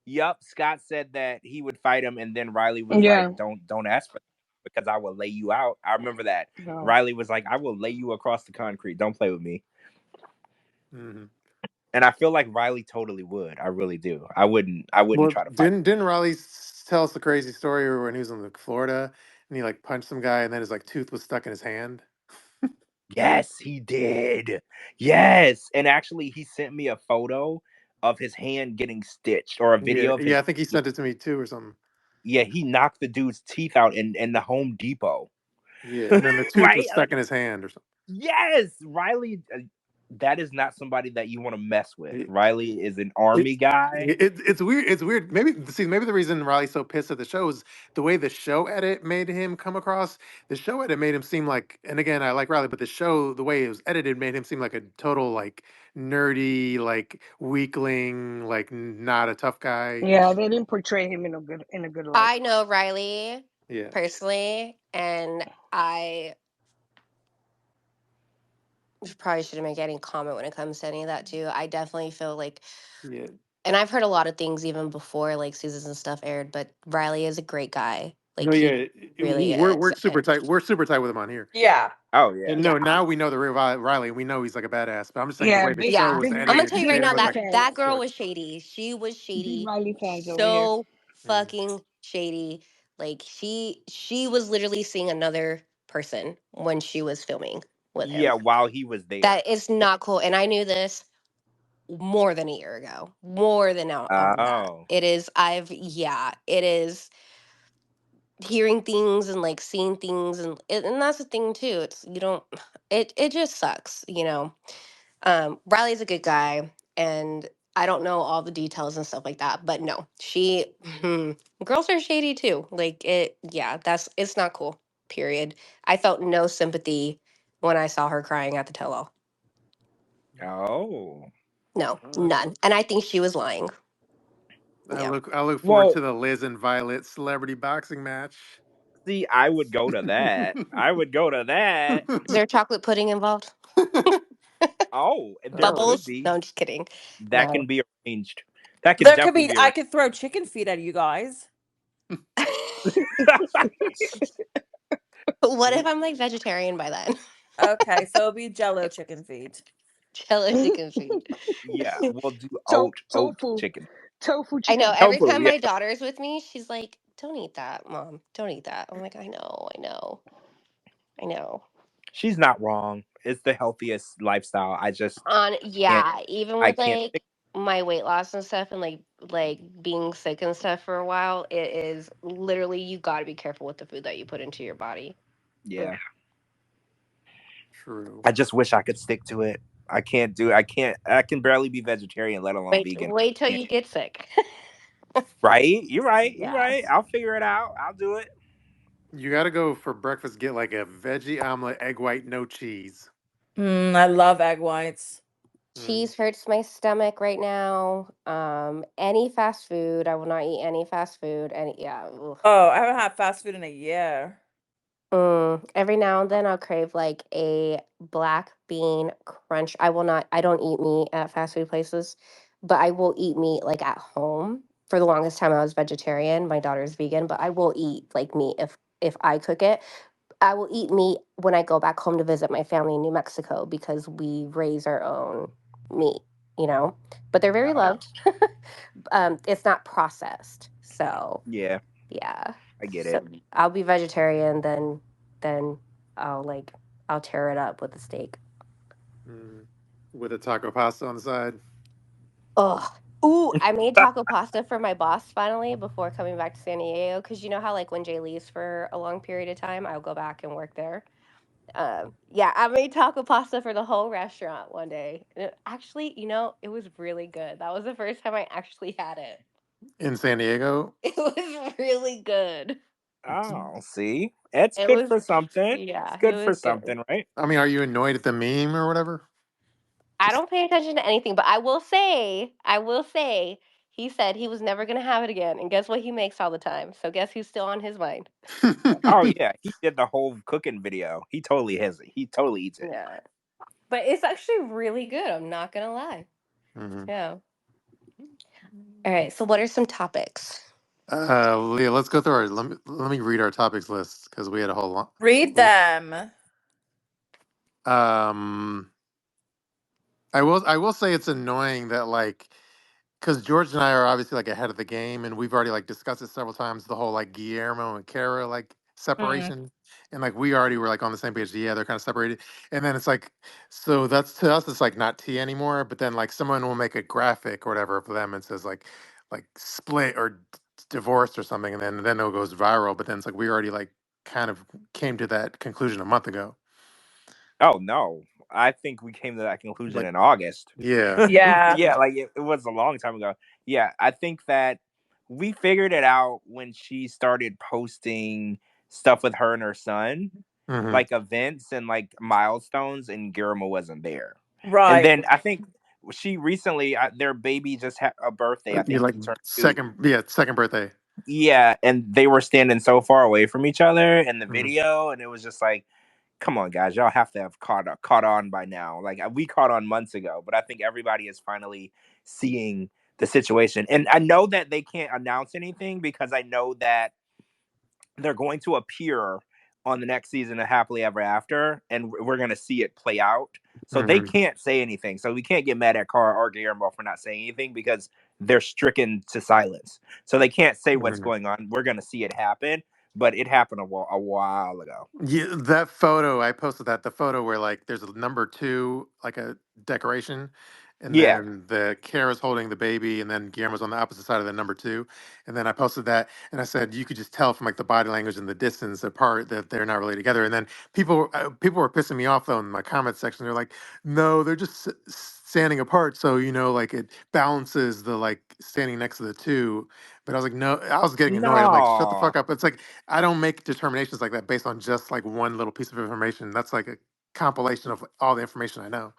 Yup, Scott said that he would fight him, and then Riley was Yeah. like, "Don't ask for that because I will lay you out." I remember that. No. Riley was like, "I will lay you across the concrete. Don't play with me." Mm-hmm. And I feel like Riley totally would. I really do. I wouldn't try to fight. Didn't Riley tell us the crazy story when he was in Florida and he like punched some guy and then his like tooth was stuck in his hand? Yes, he did. Yes, and actually, he sent me a photo of his hand getting stitched or a video of his. Yeah, I think he sent it to me too or something. Yeah, he knocked the dude's teeth out in the Home Depot. Yeah, and then the tooth Right? was stuck in his hand or something. Yes, Riley. That is not somebody that you want to mess with. Riley is an army guy. It's weird. It's weird. Maybe the reason Riley's so pissed at the show is the way the show edit made him come across. The show edit made him seem like, and again, I like Riley, but the way it was edited made him seem like a total like nerdy, like weakling, like not a tough guy. Yeah, they didn't portray him in a good light. I know Riley Yeah. personally, and I probably shouldn't make any comment when it comes to any of that too. I definitely feel like, Yeah. and I've heard a lot of things even before like seasons and stuff aired, but Riley is a great guy. Like No, yeah, really we're is. super tight. We're super tight with him on here. Yeah. Oh yeah. And no, now we know the real Riley. We know he's like a badass. But I'm just saying the Yeah, way the big show Yeah, was big I'm gonna edited, tell you made right him now look Riley that like fans. that girl short. was shady. She was Big shady, Riley fans over here. so fucking shady. Like she was literally seeing another person when she was filming with him. Yeah, while he was there. That is not cool, and I knew this more than a year ago. More than all that. Oh. It is. It is hearing things and like seeing things, and that's the thing too. It's you don't. It just sucks, you know. Riley's a good guy, and I don't know all the details and stuff like that, but no, girls are shady too. Like it, yeah, it's not cool. period. I felt no sympathy when I saw her crying at the tell-all. Oh. No, none. And I think she was lying. I Yeah. look forward Well, to the Liz and Violet celebrity boxing match. see, I would go to that. I would go to that. Is there chocolate pudding involved? Oh, there could Bubbles? be. No, I'm just kidding. That No. can be arranged. That could There could definitely be. be I arranged. could throw chicken feet at you guys. What if I'm like vegetarian by then? Okay, so it'll be Jello chicken feet. Jello chicken feet. Yeah, we'll do oat Tofu chicken. tofu I chicken know. feet. Every Tofu, time yeah. my daughter's with me, she's like, "Don't eat that, Mom. Don't eat that." I'm like, I know. She's not wrong. It's the healthiest lifestyle. I just can't. Even I with can't. like my weight loss and stuff, and like being sick and stuff for a while, it is literally you got to be careful with the food that you put into your body. Yeah. True. I just wish I could stick to it. I can't do. I can't. I can barely be vegetarian, let alone vegan. Wait till Can't. you get sick. Right? You're right. You're Yeah. right. I'll figure it out. I'll do it. You got to go for breakfast. Get like a veggie omelet, egg white, no cheese. I love egg whites. Cheese hurts my stomach right now. Any fast food, I will not eat any fast food. Ugh. Oh, I haven't had fast food in a year. Every now and then I'll crave like a black bean crunch. I don't eat meat at fast food places, but I will eat meat like at home. For the longest time I was vegetarian. My daughter's vegan, but I will eat like meat if I cook it. I will eat meat when I go back home to visit my family in New Mexico because we raise our own meat, But they're very loved. It's not processed. So, Yeah, yeah. I get So it. I'll be vegetarian, then I'll tear it up with a steak. With a taco pasta on the side. Oh, ooh! I made taco pasta for my boss finally before coming back to San Diego because you know how like when Jay leaves for a long period of time, I'll go back and work there. Yeah, I made taco pasta for the whole restaurant one day. Actually, it was really good. That was the first time I actually had it. In San Diego? It was really good. Oh, see, it's It good was, for something. It's yeah, it good for was good. something, right? I mean, are you annoyed at the meme or whatever? I don't pay attention to anything, but I will say, he said he was never gonna have it again, and guess what he makes all the time? So guess who's still on his mind? Oh yeah, he did the whole cooking video. He totally has it. He totally eats it. Yeah, but it's actually really good. I'm not gonna lie. Mhm. Yeah. All right. So what are some topics? Leah, let's go through our. Let me read our topics list because we had a whole lot. Read them. I will say it's annoying that like because George and I are obviously like ahead of the game, and we've already like discussed it several times. The whole like Guillermo and Kara like Mm. separation, and like we already were like on the same page. Yeah, they're kind of separated, and then it's like so that's to us it's like not tea anymore. But then like someone will make a graphic or whatever for them and says like split or divorced or something, and then it goes viral. But then it's like we already like kind of came to that conclusion a month ago. Oh no, I think we came to that conclusion Like in August. yeah. Yeah. Yeah, like it was a long time ago. Yeah, I think that we figured it out when she started posting stuff with her and her son, Hmm. like events and like milestones, and Guillermo wasn't there. And Right. then I think she recently, their baby just had a birthday. I You think like he turned 2. second birthday. Yeah, and they were standing so far away from each other in the Mhm. video, and it was just like, come on, guys, y'all have to have caught on by now. Like we caught on months ago, but I think everybody is finally seeing the situation. And I know that they can't announce anything because I know that they're going to appear on the next season of Happily Ever After, and we're going to see it play out. So they Mhm. can't say anything. So we can't get mad at Cara or Guillermo for not saying anything because they're stricken to silence. So they can't say what's Mhm. going on. We're going to see it happen, but it happened a while ago. Yeah, that photo I posted that the photo where like there's a number 2 like a decoration, and Yeah. then the Kara's holding the baby, and then Guillermo's on the opposite side of the number two. And then I posted that, and I said you could just tell from like the body language and the distance apart that they're not really together. And then people were pissing me off though in my comment section. They're like, no, they're just standing apart, so like it balances the like standing next to the two. But I was like, no, I was getting annoyed. I'm like, shut the No. fuck up. It's like I don't make determinations like that based on just like one little piece of information. That's like a compilation of all the information I know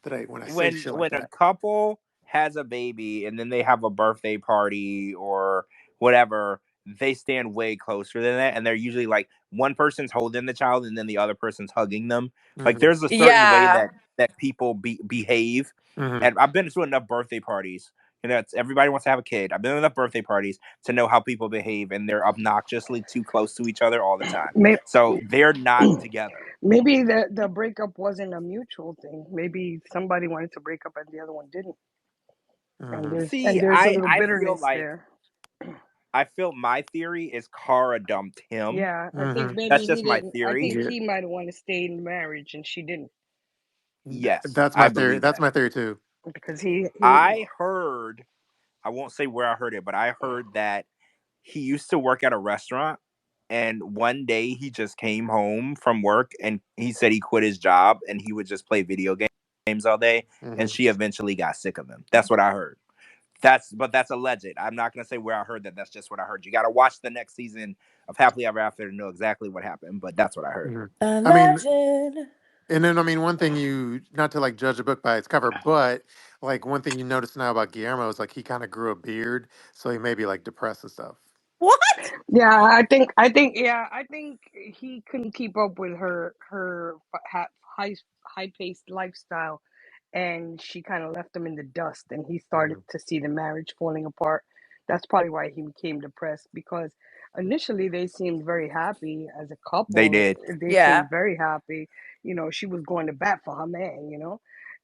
that when I say shit like When a that. couple has a baby and then they have a birthday party or whatever, they stand way closer than that, and they're usually like one person's holding the child and then the other person's hugging them. Like Hmm. there's a certain way Yeah. that people behave. Hmm. And I've been to enough birthday parties. Everybody wants to have a kid. I've been to enough birthday parties to know how people behave, and they're obnoxiously too close to each other all the time. Maybe, So they're not together. maybe the breakup wasn't a mutual thing. Maybe somebody wanted to break up and the other one didn't. And Hmm. See, there's a little I feel bitterness like there. my theory is Cara dumped him. Yeah, I think Hmm. That's maybe he just my didn't. I theory. think Yeah, he might have wanted to stay in marriage and she didn't Yes, that's I my theory. believe That's that. my theory too. because he I heard, I won't say where I heard it, but I heard that he used to work at a restaurant, and one day he just came home from work and he said he quit his job and he would just play video games all day, Hmm. and she eventually got sick of him. That's what I heard. But that's alleged. I'm not gonna say where I heard that. That's just what I heard. You got to watch the next season of Happily Ever After to know exactly what happened. But that's what I heard. Hmm. A I mean, legend. and then I mean, one thing not to like judge a book by its cover, but like one thing you notice now about Guillermo is like he kind of grew a beard, so he may be like depressed and stuff. What? yeah, I think he couldn't keep up with her high paced lifestyle, and she kind of left him in the dust, and he started Hmm. to see the marriage falling apart. That's probably why he became depressed, because initially they seemed very happy as a They couple. did. They Yeah. seemed very happy. She was going to bat for her man,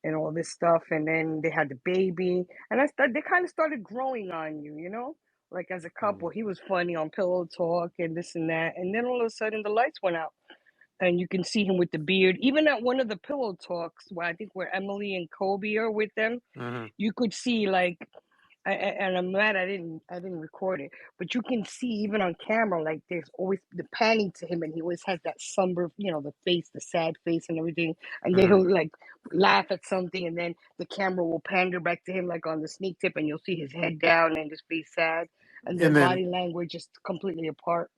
and all this stuff. And then they had the baby, and they kind of started growing on you. Like as a couple, he was funny on Pillow Talk and this and that. And then all of a sudden the lights went out, and you can see him with the beard. Even at one of the Pillow Talks, where Emily and Kobe are with them, Hmm. you could see like, and I'm mad I didn't record it, but you can see even on camera like there's always the panning to him, and he always has that somber, the face, the sad face, and everything. And then Hmm. he'll like laugh at something, and then the camera will pander back to him like on the sneak tip, and you'll see his head down and just be sad, and their And then body language is completely apart.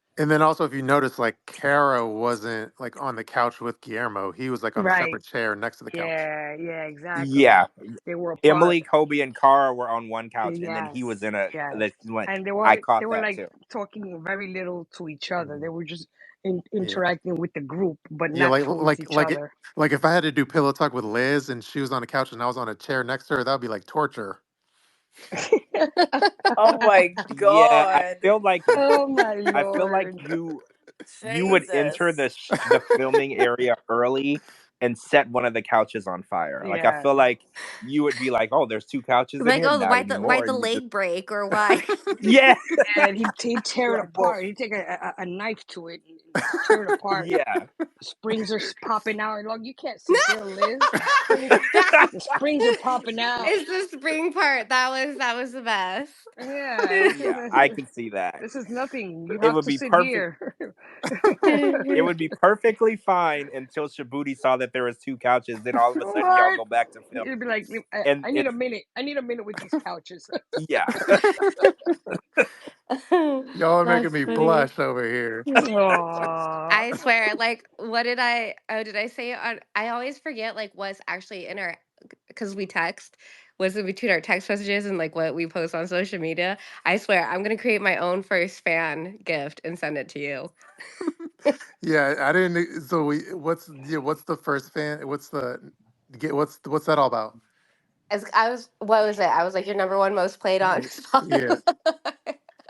also if you notice, like Kara wasn't like on the couch with Guillermo; he was like on a Right. separate chair next to the couch. Yeah, exactly. Yeah, They were apart. Emily, Kobe, and Cara were on one couch, and then he was Yes, in a. yes. And they I were they caught were that like too. talking very little to each other. They Mhm. were just Yeah, interacting with the group, but yeah, not towards each other. like if I had to do pillow talk with Liz and she was on the couch and I was on a chair next to her, that would be like torture. Oh my Yeah, God. Oh my I feel like lord. you would enter Jesus. the filming area early and set one of the couches on fire. Like I Yeah. feel like you would be like, "Oh, there's two couches in Like, here, oh, not why anymore." the You just leg break or why? yeah, And he'd tear it like well, apart. He'd take a knife to it and tear it apart. yeah, Springs are popping out. Like, you can't sit there, Liz. The springs are popping out. It's the spring part. That was the best. Yeah. yeah. I can see that. This is nothing. You It have would to be sit perfect. here. It would be perfectly fine until Shabooty saw that there was two couches. Then all of a sudden, y'all What? go back to film, You'd be like, and I need a minute. I need a minute with these couches. yeah, Y'all are making That's me funny. blush over here. Aww. I swear, like, what did did I say on, I always forget, like, what's actually in our, because we text, what's in between our text messages and, like, what we post on social media. I swear, I'm going to create my own first fan gift and send it to you. Yeah, I didn't. So what's the first fan? What's that all about? What was it? I was like, your number one most played on Yeah. Spotify.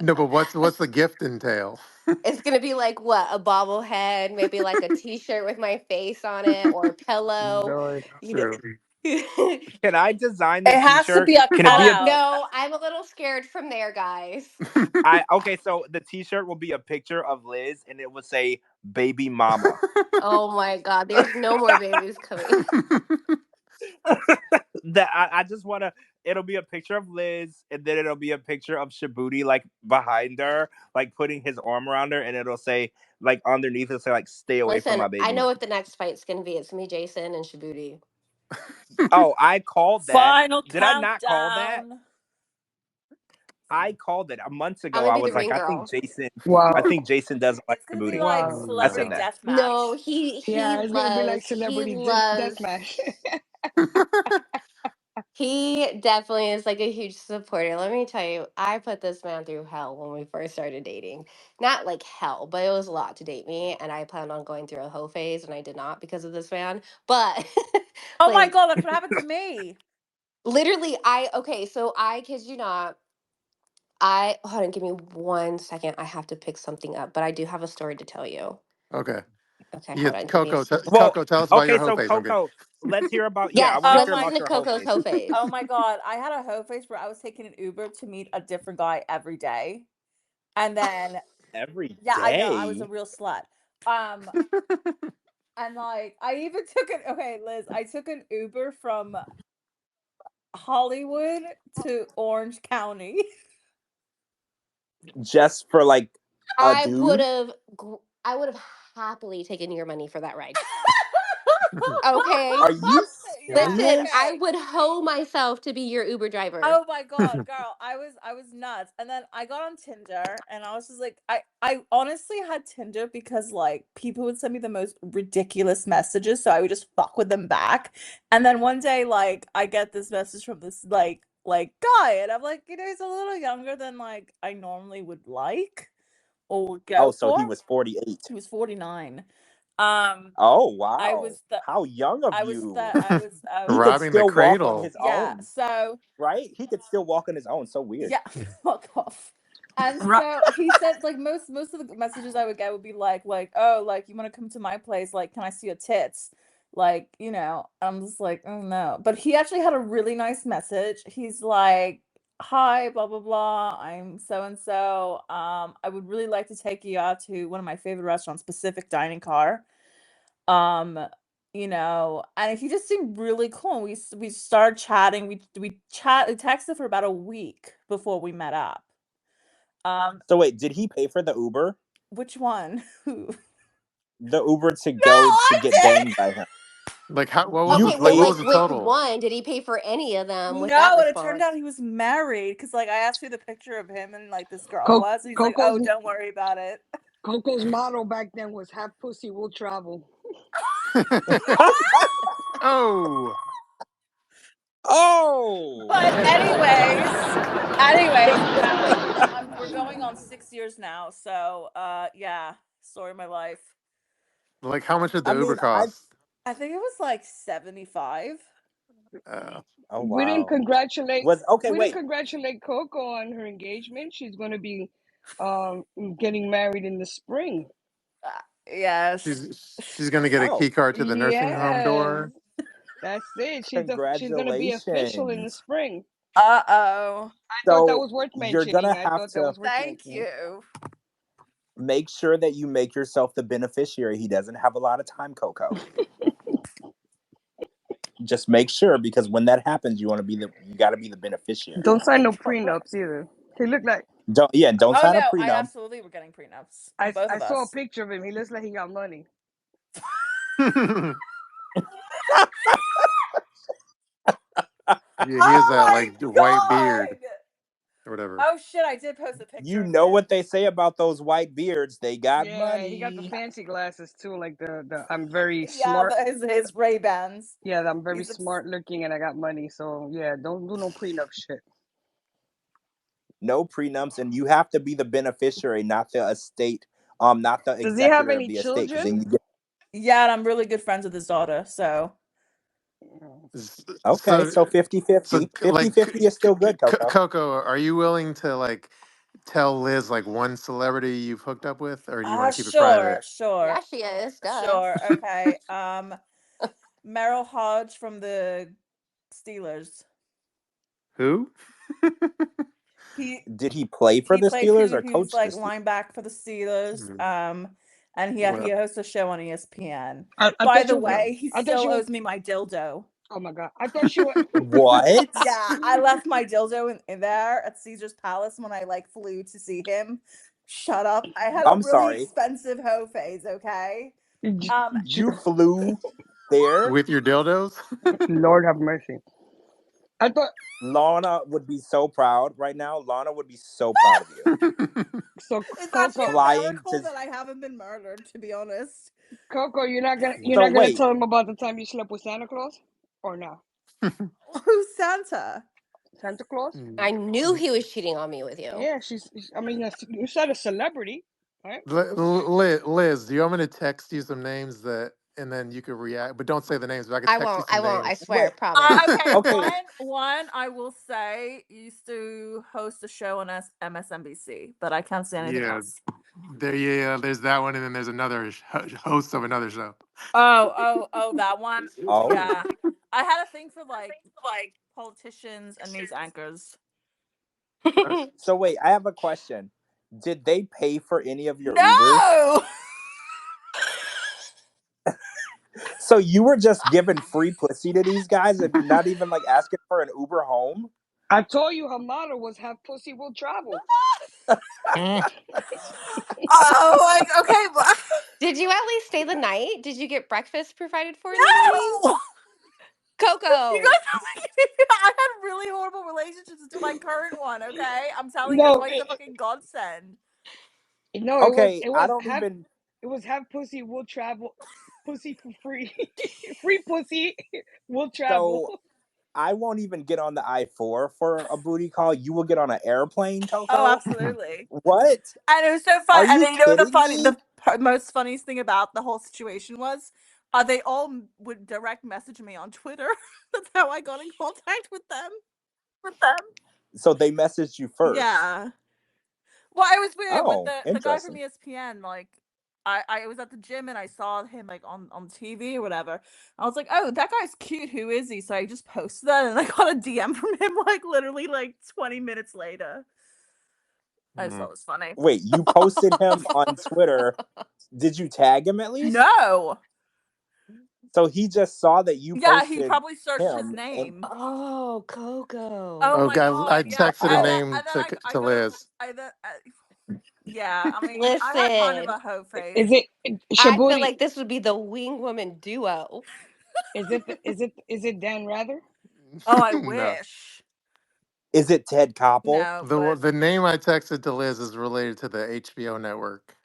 No, but what's the gift entail? It's gonna be like what, a bobblehead, maybe like a T-shirt with my face on it, or a pillow. Lord. You True. know. can I design the It has to T-shirt? be a Can it be a cutout. No, I'm a little scared from there, guys. I okay, so the T-shirt will be a picture of Liz, and it will say "Baby Mama." Oh my God, there's no more babies coming. that I just want to. It'll be a picture of Liz, and then it'll be a picture of Shabooty like behind her, like putting his arm around her, and it'll say like underneath it'll say like "Stay away from Listen, my I baby." know what the next fight's gonna be. It's gonna be Jason and Shabooty. Oh, I called that. Final Did I not call that? countdown. I called it months I'm ago. gonna I be the was like, ring I girl. think Jason Wow. doesn't like It's gonna be Shabooty. like Wow. I celebrity said that. death match. No, he Yeah, it's gonna be like loves celebrity deathmatch. he definitely is like a huge supporter. Let me tell you, I put this man through hell when we first started dating. Not like hell, but it was a lot to date me, and I planned on going through a hoe phase, and I did not because of this man. But Oh my like god, that's what happened to me. literally, so I kid you not. Hold on, give me 1 second. I have to pick something up, but I do have a story to tell you. Okay. Okay, Yeah, hold on. Give me a second. Well, Coco, tell us about your okay, hoe so phase. I'm good. Coco, let's hear about. Yeah, I Yes, want to Oh hear let's my listen about to your whole Coco's face. hoe phase. Oh my god, I had a hoe phase where I was taking an Uber to meet a different guy every day. And then Every yeah, I know, I was a day. real slut. And like I even took an okay, Liz, I took an Uber from Hollywood to Orange County. Just for like a I dude. I would have happily taken your money for that ride. Okay. Are you Yeah, Listen, serious? I okay. would hoe myself to be your Uber driver. Oh my god, girl, I was nuts. And then I got on Tinder and I was just like I honestly had Tinder because like people would send me the most ridiculous messages, so I would just fuck with them back. And then one day like I get this message from this like guy and I'm like, he's a little younger than like I normally would like or would go Oh, so for. he was 48. He was 49. Oh wow! I was the How young of I was you? the I was He could Robbing the still walk on cradle. his yeah, own, so right? He could still walk on his own. So weird. yeah, fuck off. And Right. so he said like most of the messages I would get would be like oh like you want to come to my place, like can I see your tits, like I'm just like oh no. But he actually had a really nice message. He's like, hi blah blah blah, I'm so and so, I would really like to take you out to one of my favorite restaurants, Pacific Dining Car. And he just seemed really cool. We started chatting. We texted for about a week before we met up. So wait, did he pay for the Uber? Which one? Who? The Uber to No, go to I get did. banged by him. Like how? You Okay, wait, What paid? was like the which total? one? Did he pay for any of them with that No, and it turned out response? he was married because like I asked who the picture of him and like this girl Co- was. And he's like, Coco's oh, don't worry about it. Coco's motto back then was "Have pussy, will travel." Oh, Oh. But anyways, we're going on 6 years now. So yeah, story of my life. like how much did I the Uber mean, I. cost? I think it was like 75. Oh We didn't wow. congratulate. Was okay. We didn't Wait. congratulate Coco on her engagement. She's going to be getting married in the spring. Yes. She's gonna get a Oh, key card to the nursing home Yes, door. that's it. She's going to be official in the congratulations. spring. Uh-oh. I thought that So was worth you're gonna mentioning. I have thought that to was worth Thank mentioning. you. make sure that you make yourself the beneficiary. He doesn't have a lot of time, Coco. Just make sure, because when that happens, you got to be the beneficiary. Don't sign no prenups either. He looked like Don't Oh sign a no, I prenup. absolutely were getting prenups. Both I of saw a us. picture of him. He looks like he got money. Yeah, he has that Oh like my white beard god. or whatever. Oh shit, I did post a picture You of know him. what they say about those white beards? They got Yeah, he got the money. fancy glasses too, like the I'm very Yeah, smart. his Ray-Bans. Yeah, I'm very He's smart looking and I got money. So yeah, don't do no prenup shit. No prenups, and you have to be the beneficiary, not the estate. Not the Does he have executor of any the estate, because then children? you get. yeah, and I'm really good friends with his daughter, so Okay, So, so 50-50. like 50-50 is still good, Coco. Coco, are you willing to like tell Liz like one celebrity you've hooked up with, or do you want to keep it sure, private? Yeah, she is. Duh. sure, okay. Merrill Hodge from the Steelers. Who? Did he play for the Steelers or he was coach the like Steelers? linebacker for the Steelers. And he Well, hosts a show on ESPN. I By thought the you. way, he I thought still you. owes me my dildo. Oh my god! I thought she was. What? Yeah, I left my dildo in there at Caesar's Palace when I like flew to see him. Shut up! I had a I'm really sorry. expensive hoe phase. Okay. You flew there? With your dildos? Lord have mercy. I thought Lana would be so proud right now. Lana would be so proud of you. so. It's actually Coco, a Flying miracle to- that I haven't been murdered. To be honest. Coco, you're not So gonna wait. tell him about the time you slept with Santa Claus, or no? Who's Santa? Santa Claus? I knew he was cheating on me with you. Yeah, I mean, you said a celebrity, right? Liz, do you want me to text you some names and then you could react? But don't say the names, but I can I text you won't. some I won't. I names. swear. Wait. Promise. Okay, Okay. one I will say used to host a show on MSNBC, but I can't say anything Yeah, else. there's that one, and then there's another host of another show. Oh, that one. Oh. Yeah, I had a thing for like politicians and news anchors. So wait, I have a question. Did they pay for any of your Ubers? No. So you were just giving free pussy to these guys and not even like asking for an Uber home? I told you her motto was "Have pussy will travel." Oh, like okay. Well, Did you at least stay the night? Did you get breakfast provided for in the morning? no. Coco. You guys are like, I had really horrible relationships to my current one. Okay, I'm telling you, No, it's like the fucking godsend. no, Okay, it I was don't have even. it was have pussy will travel, pussy for free, free pussy will travel. So I won't even get on the I-4 for a booty call. You will get on an airplane, Coco? Oh, absolutely. What? And it was so Are fun. And you then you know what kidding me? the most funniest thing about the whole situation was? They all would direct message me on Twitter. That's how I got in contact with them. So they messaged you first. Yeah. Well, it was weird Oh, with the guy from interesting. ESPN. Like, I was at the gym and I saw him like on TV or whatever. I was like, oh, that guy's cute. Who is he? So I just posted that and I got a DM from him like literally like 20 minutes later. I just thought it was funny. Wait, you posted him on Twitter. Did you tag him at least? No. So he just saw that you Yeah, posted he probably searched his him name. Oh, Coco. Oh my guys, I god! Yeah, texted a and name then I to got Liz. yeah. I mean, I had kind of Listen, a hoe face. Is it I feel Shabooty? like this would be the wing woman duo. Is it Dan Rather? Oh, I No, wish. Is it Ted Koppel? No, but the name I texted to Liz is related to the HBO network.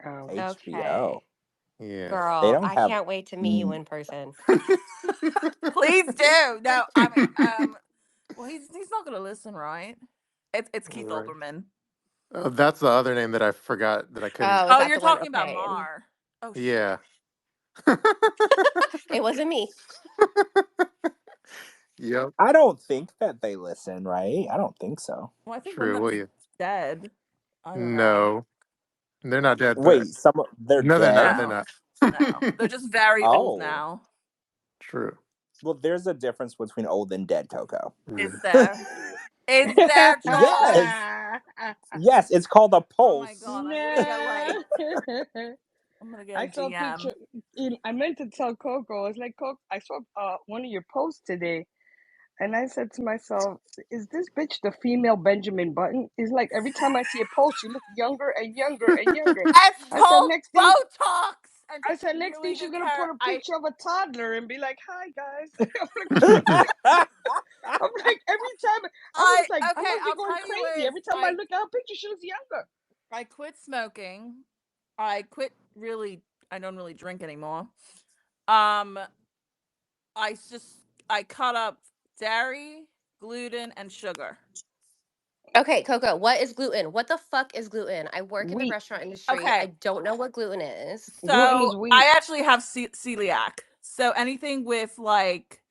Oh. Okay. HBO. Yeah. They Girl, don't I have. can't wait to meet you in person. please do. No, I mean, well, he's not gonna listen, right? It's Keith Right. Olbermann. Oh, that's the other name that I forgot that I couldn't. Oh, is Oh, that you're the one? talking about Okay. Mar. Oh, shit. Yeah. It wasn't me. Yep. I don't think that they listen, right? I don't think so. Well, I think one True. of Well, them's yeah. dead. I don't know. No, they're not dead. Wait, they're No, they're dead? not. They're not. No, they're just very old Oh. now. True. Well, there's a difference between old and dead, Coco. Is there? Is there, Charles? Yes. Yes, it's called a Oh my pulse. god! I'm gonna get like I'm gonna get I a saw a DM. picture. I meant to tell Coco. I was like, Coco, I saw one of your posts today, and I said to myself, "Is this bitch the female Benjamin Button?" It's like every time I see a post, you look younger and younger and younger. It's I said called next thing. Botox. And I said next thing doing she's a gonna put a I picture of a toddler and be like, "Hi guys." I'm like every time I okay, must be I'll going tell you crazy. is Every time I look at her picture, she looks younger. I quit smoking. I quit really. I don't really drink anymore. I cut up dairy, gluten, and sugar. Okay, Coco, what is gluten? What the fuck is gluten? I work in the Wheat. restaurant industry. Okay. I don't know what gluten is. Gluten So is wheat. I actually have celiac. So anything with like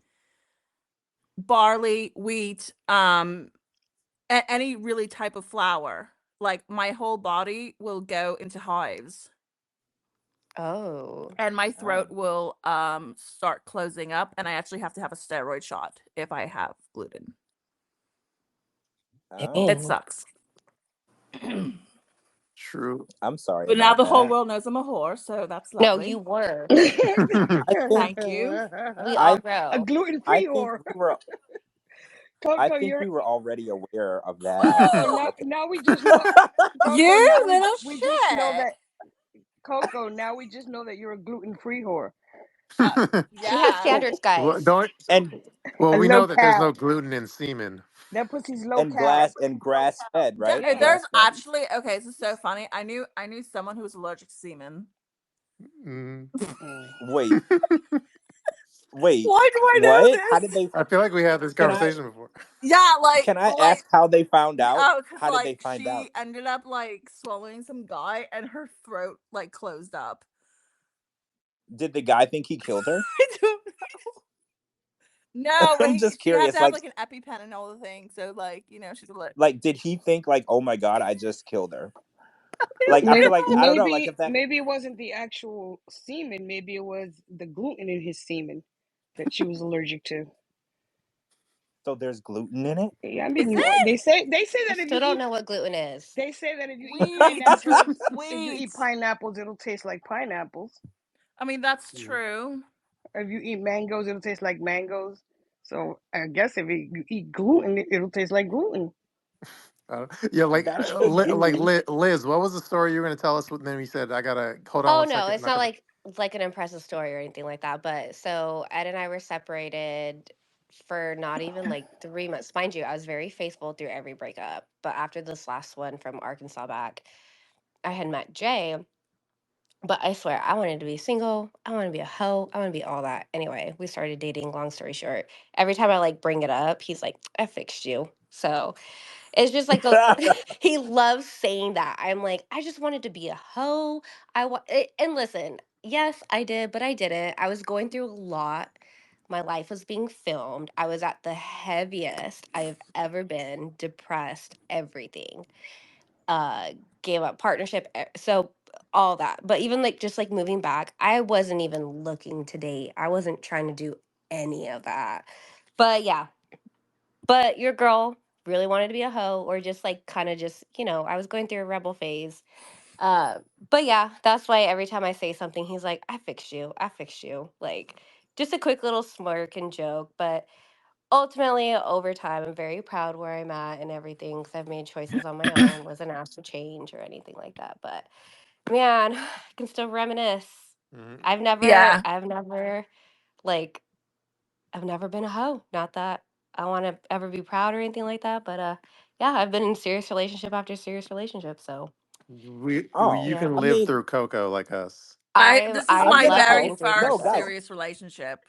barley, wheat, any really type of flour, like my whole body will go into hives. Oh. And my throat will start closing up, and I actually have to have a steroid shot if I have gluten. Oh. It sucks. True. I'm sorry But now about the whole that. world knows I'm a whore, so that's No, lovely. you were. I think Thank you. We all I A grow. gluten-free think whore. we were Coco, we you're were already aware of that. Coco. Now we just know. Coco, You now little we just know shit. that Coco. Now we just know that you're a gluten-free whore. She has Yeah. standards, Well, guys. don't. and Well, A we low know that there's carb. no gluten in semen. That pussy's low carb. grass fed, right? No, Yeah. there's Grass fed. actually okay. This is so funny. I knew someone who was allergic to semen. Mm. Wait, wait. Why do I know What? How did this? they? I feel like we had this Can I conversation before. Yeah, can I ask how they found out? because How did they like find out? she ended up like swallowing some guy and her throat like closed up. Did the guy think he killed her? I don't know. No, but I'm just she had curious. to have like an EpiPen and all the things. So like she's allergic. Like, did he think like, oh my god, I just killed her? Like, I Maybe, feel like I don't know. Like, if that maybe it wasn't the actual semen. Maybe it was the gluten in his semen that she was allergic to. so there's gluten in it. Yeah, I Is mean, it? they say I that if you still don't eat, know what gluten is. they say that if you eat Weeds. pineapples, it'll taste like pineapples. I mean, that's true. If you eat mangoes, it'll taste like mangoes. So I guess if you eat gluten, it'll taste like gluten. Yeah, like That should be. Liz, what was the story you were going to tell us? Then you said, "I gotta hold on Oh one no, second." it's And I not could... like an impressive story or anything like that. But so Ed and I were separated for not even like 3 months. Mind you, I was very faithful through every breakup. But after this last one from Arkansas back, I had met Jay. But I swear, I wanted to be single. I want to be a hoe. I want to be all that. Anyway, we started dating. Long story short, every time I like bring it up, he's like, "I fixed you." So it's just like he loves saying that. I'm like, I just wanted to be a hoe. And listen, yes, I did, but I didn't. I was going through a lot. My life was being filmed. I was at the heaviest I've ever been, depressed, everything. Gave up partnership, so all that. But even like just like moving back, I wasn't even looking to date. I wasn't trying to do any of that. But yeah, but your girl really wanted to be a hoe or just like kind of just, I was going through a rebel phase. Uh, but yeah, that's why every time I say something, he's like, "I fixed you. I fixed you." Like just a quick little smirk and joke. But ultimately, over time, I'm very proud where I'm at and everything because I've made choices on my own, wasn't asked to change or anything like that. But man, I can still reminisce. Mhm. Yeah. I've never like I've never been a hoe. Not that I want to ever be proud or anything like that, but yeah, I've been in serious relationship after serious relationship. So Oh, You yeah, can I live mean, through Coco like us. This is I I've my been a love very hoe. going through No, first breakups. guys, serious relationship.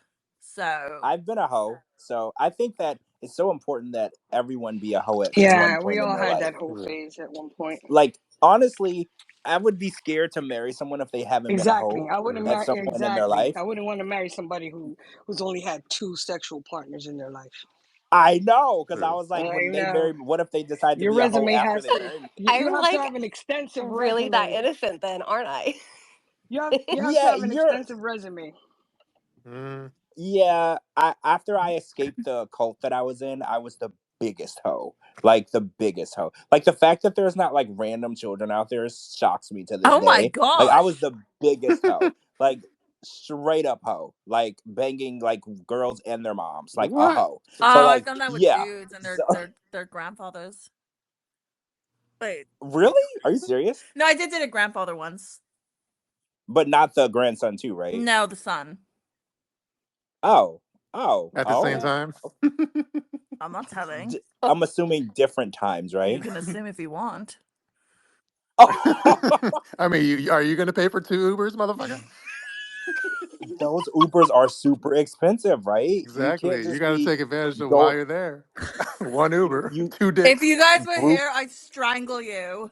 So I've been a hoe. So I think that it's so important that everyone be a hoe at one Yeah, we point in all their had life. that whole Yeah. phase at one point. Like, honestly, I would be scared to marry someone if they haven't been a hoe Exactly. I wouldn't Mhm. at marry. some point in their Exactly. life. I wouldn't want to marry somebody who's only had 2 sexual partners in their life. I know, because I True. was like, I when they know. marry, what if they decide to Your be a hoe resume after has they to. marry me? You I'm have to like have an extensive really that resume. innocent then, aren't I? You have to Yeah, have an you're. extensive resume. Mhm. Yeah, after I escaped the cult that I was in, I was the biggest hoe. Like the biggest hoe. Like the fact that there's not like random children out there shocks me to this oh my day. Like I was gosh. the biggest hoe. Like straight up hoe. Like banging like girls and their moms. Like a What? hoe. So Oh, I've like done that with yeah. dudes and So their grandfathers. Wait. really? Are you serious? No, I did a grandfather once. But not the grandson too, right? No, the son. Oh. Oh. At the same Oh. time? I'm not telling. I'm assuming different times, You right? can assume if you want. I mean, are you going to pay for 2 Ubers, motherfucker? Those Ubers are super expensive, right? You can't Exactly. You just got to be take advantage of while go you're there. 1 Uber, you 2 If dicks. you guys were group. here, I'd strangle you.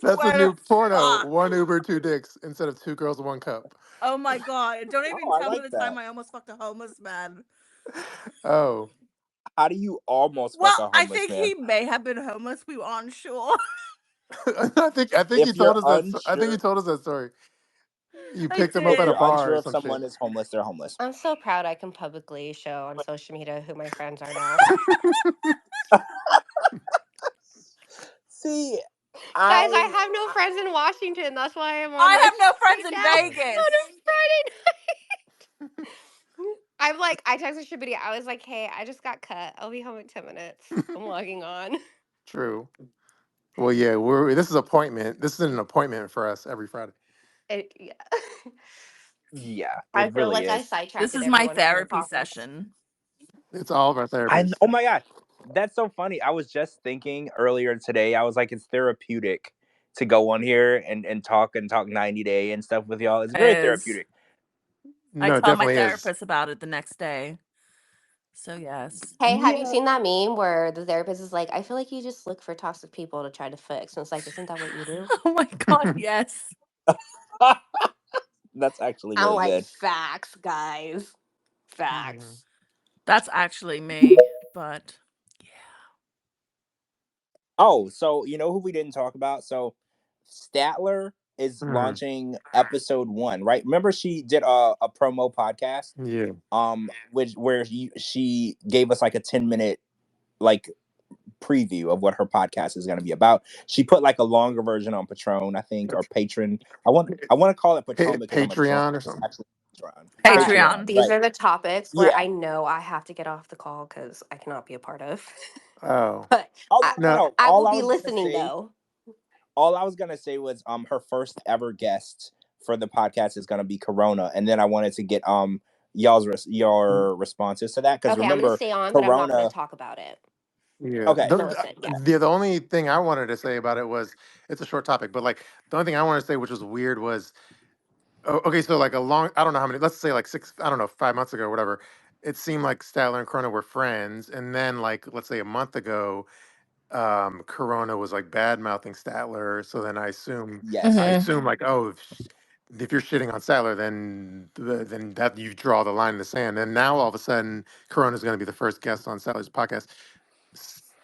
That's a Swear to new porno. fuck. 1 Uber, 2 dicks instead of 2 girls, 1 cup. Oh my god. Don't Oh, even I tell me like the time that. I almost fucked a homeless man. Oh. How do you almost fuck Well, a I homeless think man? he may have been homeless. We aren't sure. I think you If you're told us that. I think you unsure, told us that story. You I picked him up if at a did. you're bar unsure or if some shit. someone is homeless, they're homeless. I'm so proud I can publicly show on social media who my friends are now. See, Guys, I have no friends in Washington. That's why I'm on I my have no phone friends right in now Vegas. on a Friday night. I'm like, I texted Shabooty. I was like, hey, I just got cut. I'll be home in 10 minutes. I'm logging on. True. Well, yeah, this is appointment. This is an appointment for us every Friday. Yeah. Yeah, I it feel really like I is. sidetracked This is my everyone from the therapy topic. session. It's all of our therapists. Oh my god, that's so funny. I was just thinking earlier today. I was like, it's therapeutic to go on here and talk 90 Day and stuff with y'all. It's very therapeutic. I No, it tell my definitely is. therapist about it the next day. So yes. Hey, have you Yeah. seen that meme where the therapist is like, I feel like you just look for toxic people to try to fix? And it's like, isn't that what you do? Oh my god, yes. That's actually I'm really like, good. facts, guys. Mhm. Facts. That's actually me, but Oh, so you know who we didn't talk about? So Statler is Mhm. launching episode 1, right? Remember she did a promo podcast, Yeah. where she gave us like a 10-minute like preview of what her podcast is going to be about. She put like a longer version on Patron, I think, or Patron. I want to call it Patron because I'm a drunk. Patreon or It's something. actually Patron. Patreon. These Right? are the topics where Yeah. I know I have to get off the call because I cannot be a part of. Oh. But Oh I, no, No. no. I will be listening though. All I was gonna say was her first ever guest for the podcast is gonna be Corona, and then I wanted to get your responses to that because Okay, I'm gonna remember stay on, but I'm not gonna Corona. talk about it. Yeah. Okay, I'm gonna listen. Yeah. The only thing I wanted to say about it was it's a short topic, but like the only thing I wanted to say, which was weird, was okay. So like I don't know how many. Let's say like 5 months ago, or whatever. It seemed like Statler and Corona were friends, and then like let's say a month ago, Corona was like bad mouthing Statler. So then I yes, assume like, oh, if you're shitting on Statler, then that you draw the line in the sand. And now all of a sudden, Corona is going to be the first guest on Statler's podcast.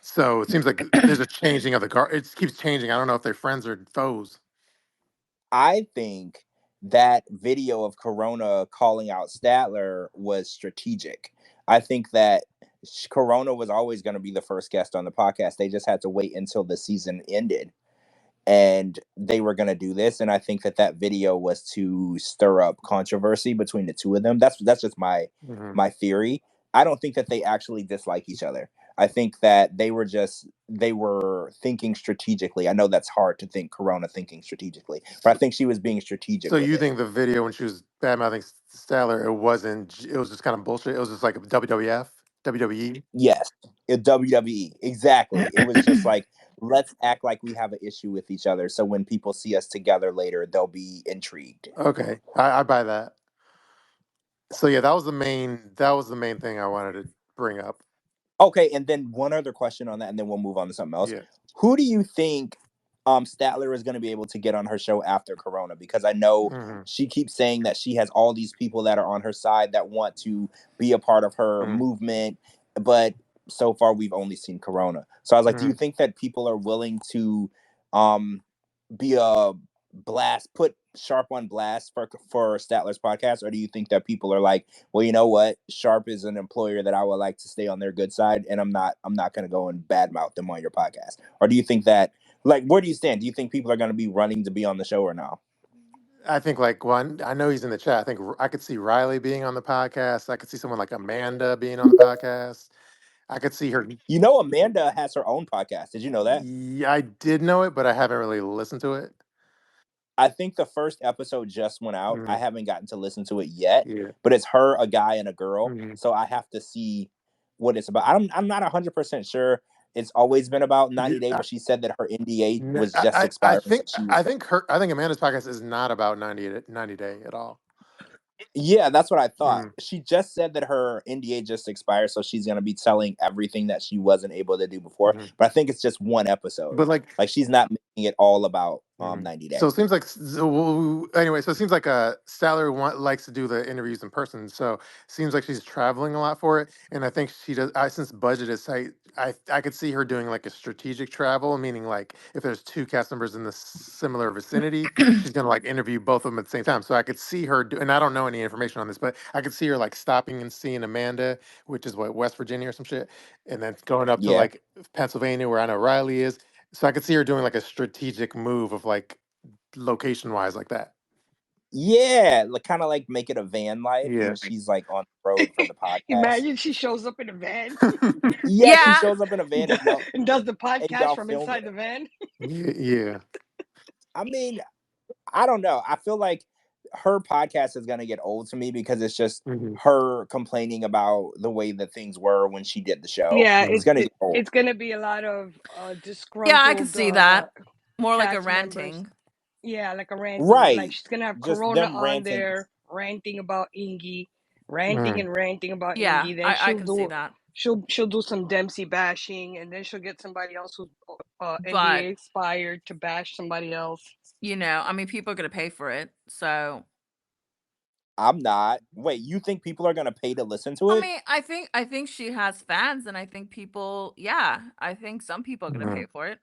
So it seems like there's a changing of the guard. It keeps changing. I don't know if they're friends or foes. I think that video of Corona calling out Statler was strategic. I think that Corona was always going to be the first guest on the podcast. They just had to wait until the season ended and they were going to do this, and I think that video was to stir up controversy between the two of them. That's just my Hmm. theory. I don't think that they actually dislike each other. I think that they were thinking strategically. I know that's hard to think Corona thinking strategically, but I think she was being strategic So with you it. think the video when she was bad mouthing Statler, it wasn't? It was just kind of bullshit. It was just like a WWF, WWE. Yes, WWE. Exactly. It was just like, let's act like we have an issue with each other. So when people see us together later, they'll be intrigued. Okay, I buy that. So yeah, that was the main thing I wanted to bring up. Okay, and then one other question on that, and then we'll move on to something else. Yeah. Who do you think Statler is going to be able to get on her show after Corona? Because I know Hmm. she keeps saying that she has all these people that are on her side that want to be a part of her Hmm. movement, but so far we've only seen Corona. So I was like, do you Hmm. think that people are willing to be a put Sharp on blast for Statler's podcast, or do you think that people are like, well, you know what, Sharp is an employer that I would like to stay on their good side, and I'm not going to go and badmouth them on your podcast? Or do you think that, like, where do you stand? Do you think people are going to be running to be on the show or no? I think like one. I know he's in the chat. I think I could see Riley being on the podcast. I could see someone like Amanda being on the podcast. I could see her. You know, Amanda has her own podcast. Did you know that? Yeah, I did know it, but I haven't really listened to it. I think the first episode just went out. I Mhm. haven't gotten to listen to it yet, Yeah. but it's her, a guy, and a girl. Mhm. So I have to see what it's about. I'm not 100% sure. It's always been about 90 Day, Yeah, but she said that her NDA No, was just expiring, so she was. I think Amanda's podcast is not about 90 day at all. Yeah, that's what I thought. Mm. She just said that her NDA just expired, so she's gonna be telling everything that she wasn't able to do before. Mhm. But I think it's just one episode. But like, Like she's not making it all about 90 Day. so it seems like anyway. So it seems like Statler likes to do the interviews in person. So it seems like she's traveling a lot for it, and I think she does. Since budget is tight, I could see her doing like a strategic travel, meaning like if there's two cast members in the similar vicinity, she's gonna like interview both of them at the same time. So I could see her and I don't know any information on this, but I could see her like stopping and seeing Amanda, which is what, West Virginia or some shit, and then going up to Yeah. like Pennsylvania, where I know Riley is, So I could see her doing like a strategic move of like location wise like that. Yeah, like kind of like make it a van life, Yeah. and she's like on the road for the podcast. Imagine she shows up in a van Yeah, she Yeah. shows up in a van and y'all and does the podcast from film inside it. the van. Yeah. I mean, I don't know. I feel like her podcast is gonna get old to me because it's just hmm her complaining about the way that things were when she did the show. Yeah, It's gonna get old. it's gonna be a lot of Yeah, I could disgruntled see that. More like a cast members. ranting. Yeah, like a ranting. Like Right. she's gonna have Just Corona them on ranting. there, ranting about Ingy, ranting and ranting about Yeah, Ingy. Then I she'll can see do that. she'll do some Dempsey bashing, and then she'll get somebody else who's But NDA expired to bash somebody else. you know, I mean, people are gonna pay for it, so I'm not. Wait, you think people are gonna pay to listen to I it? mean, I think she has fans, and I think people, yeah, I think some people are gonna pay for it.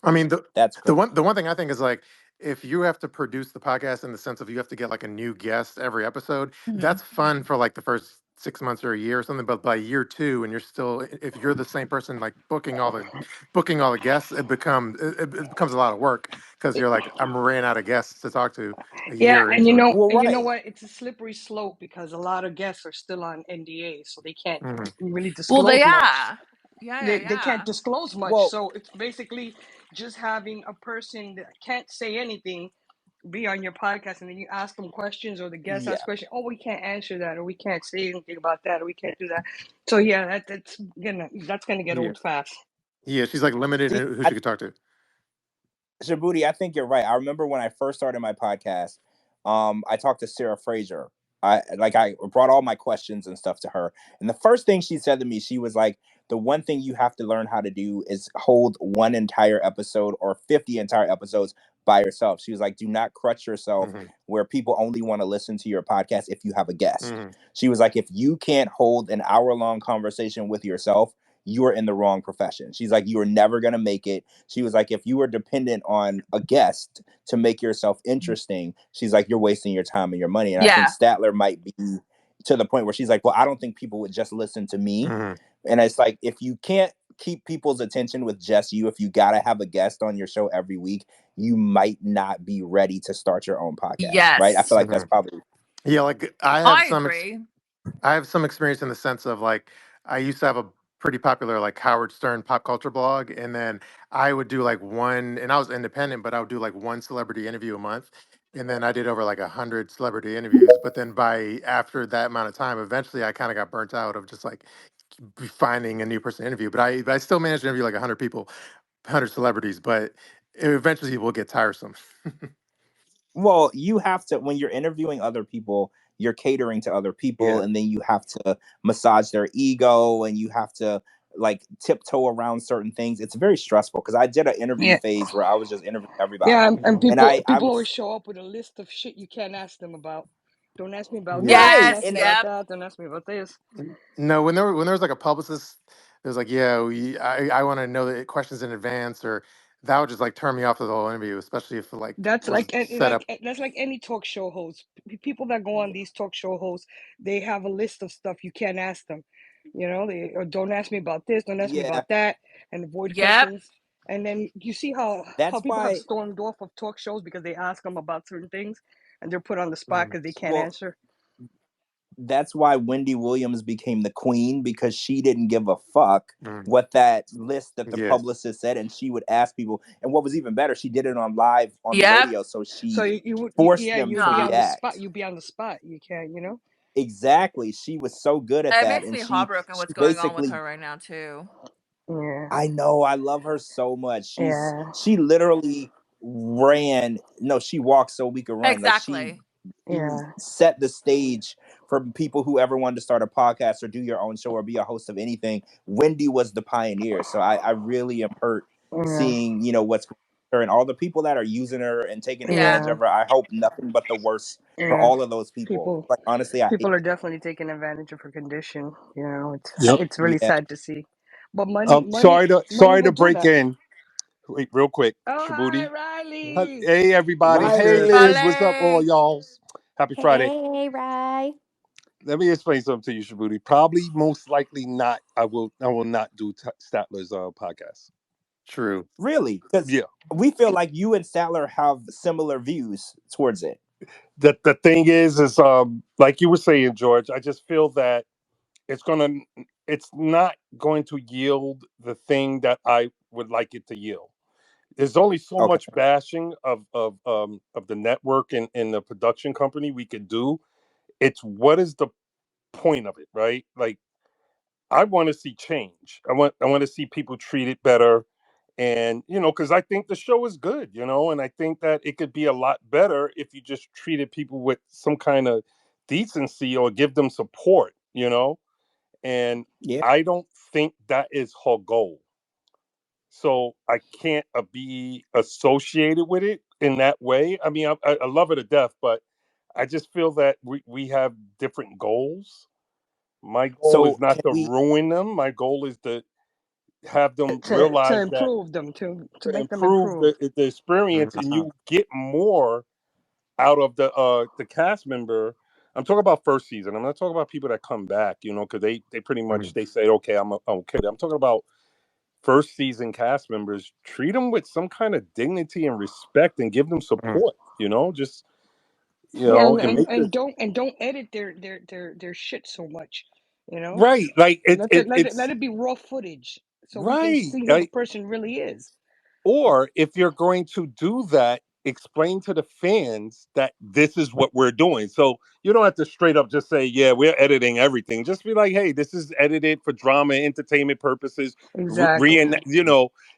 I mean, That's the crazy. one thing I think is like if you have to produce the podcast in the sense of you have to get like a new guest every episode, that's fun for like the first 6 months or a year or something. But by year two, and you're still, if you're the same person like booking all the guests, it becomes a lot of work because you're like, I'm ran out of guests to talk to a Yeah, year and you into it. know, Well, and you know right. what? It's a slippery slope because a lot of guests are still on NDA, so they can't hmm really Well, disclose much. yeah, They can't yeah. disclose much, Well, so it's basically just having a person that can't say anything be on your podcast, and then you ask them questions, or the guest yeah. asks questions. Oh, we can't answer that, or we can't say anything about that, or we can't do that. So yeah, that's gonna get Yeah. old fast. Yeah. She's like limited See, in who she could talk to. Shabooty, I think you're right. I remember when I first started my podcast, I talked to Sarah Fraser. I brought all my questions and stuff to her. And the first thing she said to me, she was like, the one thing you have to learn how to do is hold one entire episode or 50 entire episodes by yourself. She was like, do not crutch yourself hmm where people only want to listen to your podcast if you have a guest. hmm She was like, if you can't hold an hour-long conversation with yourself, you are in the wrong profession. She's like, you are never going to make it. She was like, if you are dependent on a guest to make yourself interesting, she's like, you're wasting your time and your money. And I think Yeah. Statler might be to the point where she's like, well, I don't think people would just listen to me. hmm And it's like, if you can't keep people's attention with just you, if you got to have a guest on your show every week, you might not be ready to start your own podcast. Right. I Yes. feel like that's probably. Yeah. Like I agree. I have some experience in the sense of like I used to have a pretty popular like Howard Stern pop culture blog, and then I would do like one, and I was independent, but I would do like one celebrity interview a month, and then I did over like 100 celebrity interviews. But then by after that amount of time, eventually I kind of got burnt out of just like finding a new person to interview. But I still managed to interview like 100 people, 100 celebrities, but it eventually will get tiresome. Well, you have to, when you're interviewing other people, you're catering to other people, Yeah. and then you have to massage their ego, and you have to like tiptoe around certain things. It's very stressful because I did an interview Yeah, phase where I was just interviewing yeah, everybody, and Mhm. and people I people was always show up with a list of shit you can't ask them about. Don't ask me about Yeah. this. Don't right, ask Yes. me and about Yep. that. Don't ask me about this. No, when there was like a publicist, it was like, yeah, I want to know the questions in advance, or that would just like turn me off of the whole interview, especially if it like That's was set up. that's like any talk show host. People that go on these talk show hosts, they have a list of stuff you can't ask them. You know, they or don't ask me about this, don't ask me yeah, about that, and avoid Yep. questions. And then you see how that's people have why. stormed off of talk shows because they ask them about certain things, and they're put on the spot Mhm. because they can't Well, answer. that's why Wendy Williams became the queen, because she didn't give a fuck Mhm. what that list that the Yeah. publicist said, and she would ask people. And what was even better, she did it on live on the Yep. radio, so So she you would forced yeah, them you to would be No. on the spot. react. You'd be on the spot. You can't, you know. Exactly, she was so good at It that, makes and me she heartbroken she what's going on with basically. her right now too. Yeah, I know, I love her so much. yeah, She literally ran. No, she walked so we could run. Like she Exactly. yeah, set the stage for people who ever wanted to start a podcast or do your own show or be a host of anything. Wendy was the pioneer. So I really am hurt yeah, seeing, what's going on with her, and all the people that are using her and taking Yeah. advantage yeah, of her. I hope nothing but the worst for yeah. all of those people. People Like, honestly, I hate people are definitely taking advantage of her condition. You know, Yep. it's it. really Yeah. sad to see. But money Sorry will to do break that. in. Wait, real quick, Oh, hi, Shabuti. Riley. Hey, everybody. Hey, Hey, Sid. Liz. What's up, all Vale. y'all? Happy Friday. Hey, Rye. Let me explain something to you, Shabuti. Probably, most likely not. I will not do Statler's podcast. True. Really? Because Yeah. we feel like you and Statler have similar views towards it. The thing is like you were saying, George. I just feel that it's not going to yield the thing that I would like it to yield. There's only so Okay. much bashing of the network and the production company we could do. It's what is the point of it, right? Like I want to see change. I want to see people treated better, and because I think the show is good, and I think that it could be a lot better if you just treated people with some kind of decency or give them support. And Yeah. I don't think that is her goal. So I can't be associated with it in that way. I mean, I love her to death, but I just feel that we have different goals. My goal is So not can to we? ruin them. My goal is to have them to realize that improve them, to to make them improve improve. the experience, and Uh-huh. you get more out of the cast member. I'm talking about first season. I'm not talking about people that come back, because they pretty much they say, okay, I'm okay. I'm talking about first season cast members. Treat them with some kind of dignity and respect, and give them support. Just Yeah, and make this and don't edit their shit so much, you know. right. Like Let it's it be raw footage so we can right. see who the person really is. Or if you're going to do that, explain to the fans that this is what we're doing. So you don't have to straight up just say, yeah, we're editing everything. Just be like, hey, this is edited for drama, entertainment purposes, Exactly.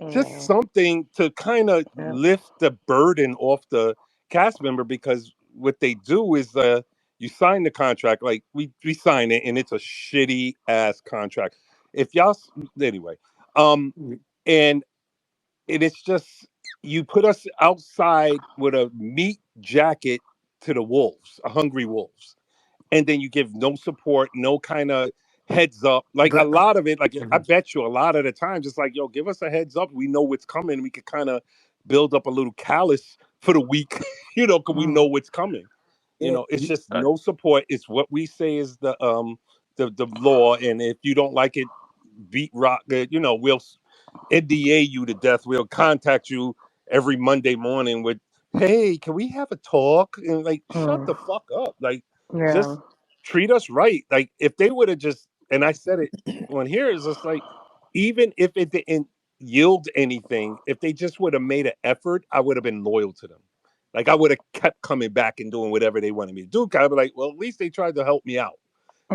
just Yeah. something to kind of Yeah. lift the burden off the cast member, because what they do is you sign the contract, like we sign it, and it's a shitty ass contract. If anyway, and it's just you put us outside with a meat jacket to the wolves, a hungry wolves, and then you give no support, no kind of heads up. Like a But lot of it, like I Mhm. bet you a lot of the times, it's like, yo, give us a heads up. We know what's coming. We could kind of build up a little callus for the week, because we know what's coming. Yeah. It's just no support. It's what we say is the law, and if you don't like it, beat rock. We'll NDA you to death. We'll contact you every Monday morning with, "Hey, can we have a talk?" And like, shut Mm. the fuck up. Like, Yeah. just treat us right. Like, if they would have just, and I said it on here, is just like, even if it didn't yield anything, if they just would have made an effort, I would have been loyal to them. Like, I would have kept coming back and doing whatever they wanted me to do. I'd be like, well, at least they tried to help me out.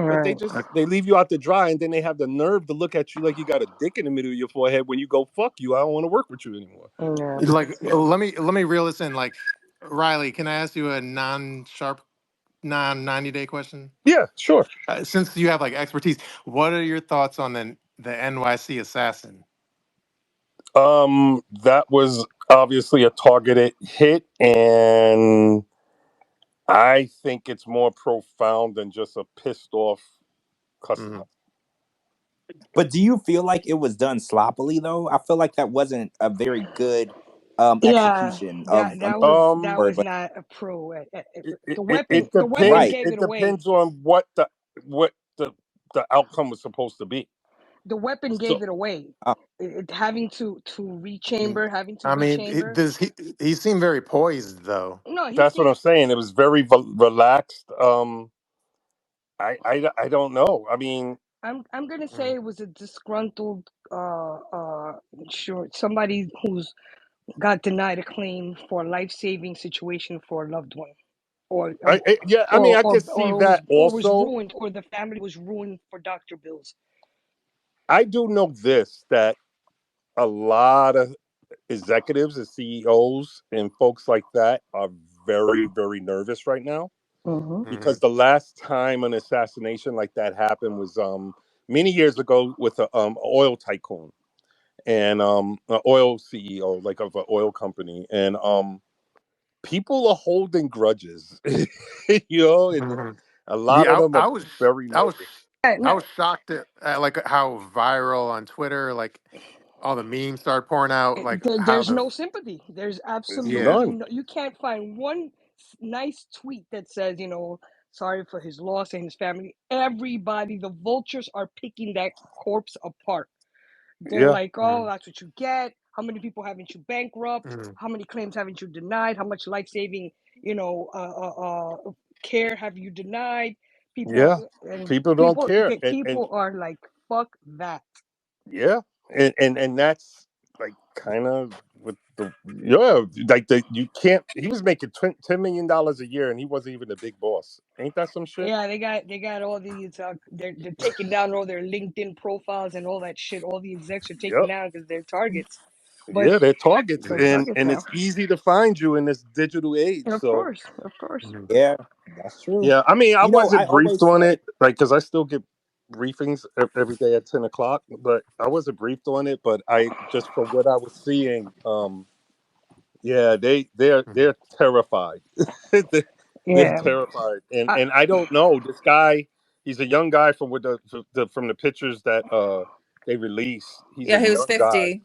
But Right. they leave you out to dry, and then they have the nerve to look at you like you got a dick in the middle of your forehead when you go, fuck you, I don't want to work with you anymore. Yeah. like let me reel this in. Like, Riley, can I ask you a non-sharp, non-90-day question? Yeah, sure. Since you have like expertise, what are your thoughts on the NYC assassin? That was obviously a targeted hit, and I think it's more profound than just a pissed off customer. But do you feel like it was done sloppily though? I feel like that wasn't a very good Yeah. execution of That Um, story. But not a pro. it, The it, weapon it the weapon depends. right. gave It it away. depends on what the outcome was supposed to be. The weapon So gave it away. Uh, Having to Mm. rechamber, having to I mean, rechamber. does he seemed very poised though? No, he that's what seemed. I'm saying. It was very relaxed. I don't know. I mean, I'm gonna say Mm. it was a disgruntled sure, somebody who's got denied a claim for a life-saving situation for a loved one, or yeah. I mean, I could see that was also. ruined, or the family was ruined for doctor bills. I do know this, that a lot of executives and CEOs and folks like that are very, very nervous right now, Mm-hmm. because Mhm. the last time an assassination like that happened was many years ago with a oil tycoon, and an oil CEO, like, of an oil company, and people are holding grudges, and Mhm. a lot of Yeah, them are very I was nervous. I was shocked at like how viral on Twitter, like all the memes started pouring out, like how There's the no sympathy. There's There's yeah. absolutely none. no. You can't find one nice tweet that says, sorry for his loss and his family. Everybody, the vultures are picking that corpse apart. They're Yeah. like, oh, Mhm. that's what you get. How many people haven't you bankrupt? Mhm. How many claims haven't you denied? How much life-saving, care have you denied? Yeah, People and people don't people care, get people are like, fuck that. yeah, and that's like kind of with the like you can't. He was making $10 million a year, and he wasn't even a big boss. Ain't that some shit? Yeah, they got all these. They're taking down all their LinkedIn profiles and all that shit. All the execs are taken Yep. down because they're targets. But Yeah, they're targets, they're and targets now. it's easy to find you in this digital age. Of So course, of course. Mhm. Yeah, that's true. yeah, I mean, I You know, I wasn't briefed always on say, it, like, because I still get briefings every day at 10 o'clock, but I wasn't briefed on it. But I just from what I was seeing, yeah, they're terrified. They- they're Yeah, terrified, I, and I don't know this guy. He's a young guy from with from the pictures that they released. He's Yeah, a he was young guy. 50.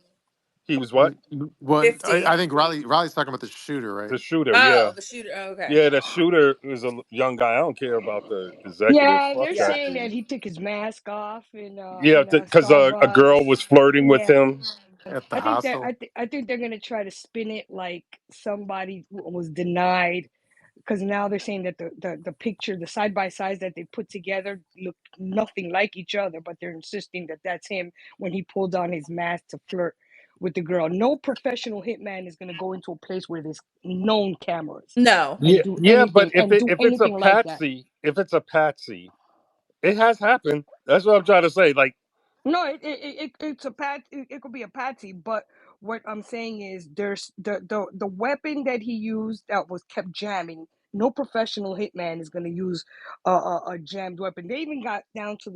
He was what? Well, I 50. think Riley's talking about the shooter, right? The shooter, yeah. Oh, the shooter. Oh, okay. Yeah, the shooter is a young guy. I don't care about the executive. yeah, Fuck they're that Yeah. saying that dude. he took his mask off Yeah, in because a girl Starbucks. was flirting with Yeah, him. At the hostel. I think they're gonna try to spin it like somebody was denied, because now they're saying that the picture, the side by sides that they put together look nothing like each other, but they're insisting that that's him when he pulled on his mask to flirt with the girl. No professional hitman is going to go into a place where there's known cameras No. Yeah, yeah, but and do if it's a anything like that. patsy, it has happened. That's what I'm trying to say. Like, No, it's a it could be a patsy, but what I'm saying is there's the weapon that he used that was kept jamming. No professional hitman is going to use a jammed weapon. They even got down to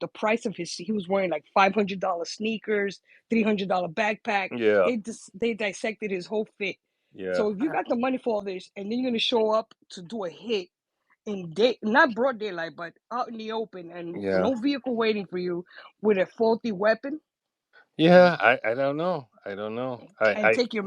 the price of his. He was wearing like $500 sneakers, $300 backpack. yeah, They dissected his whole fit. yeah, So if you got the money for all this, and then you're going to show up to do a hit in day, not broad daylight, but out in the open, and yeah, no vehicle waiting for you with a faulty weapon, yeah. I don't know. I don't know. and take your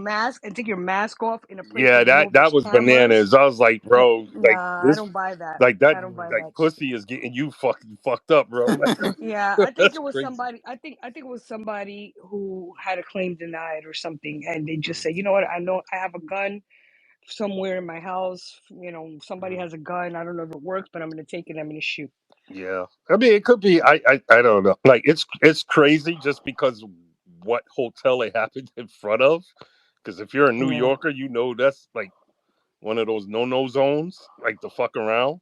mask off in a place where Yeah, you know that there's was cameras. bananas. I was like, bro, like Nah, I this, don't buy that. like that, I don't buy like that shit. pussy is getting you fucked up, bro. Yeah, I Like, think that's it was crazy. somebody. I think it was somebody who had a claim denied or something, and they just said, you know what? I know I have a gun somewhere in my house. Somebody has a gun. I don't know if it works, but I'm gonna take it. I'm gonna shoot. Yeah, I mean, it could be. I don't know. Like, it's crazy just because what hotel it happened in front of. Because if you're a New Yeah. Yorker, you know that's like one of those no zones, like the fuck around.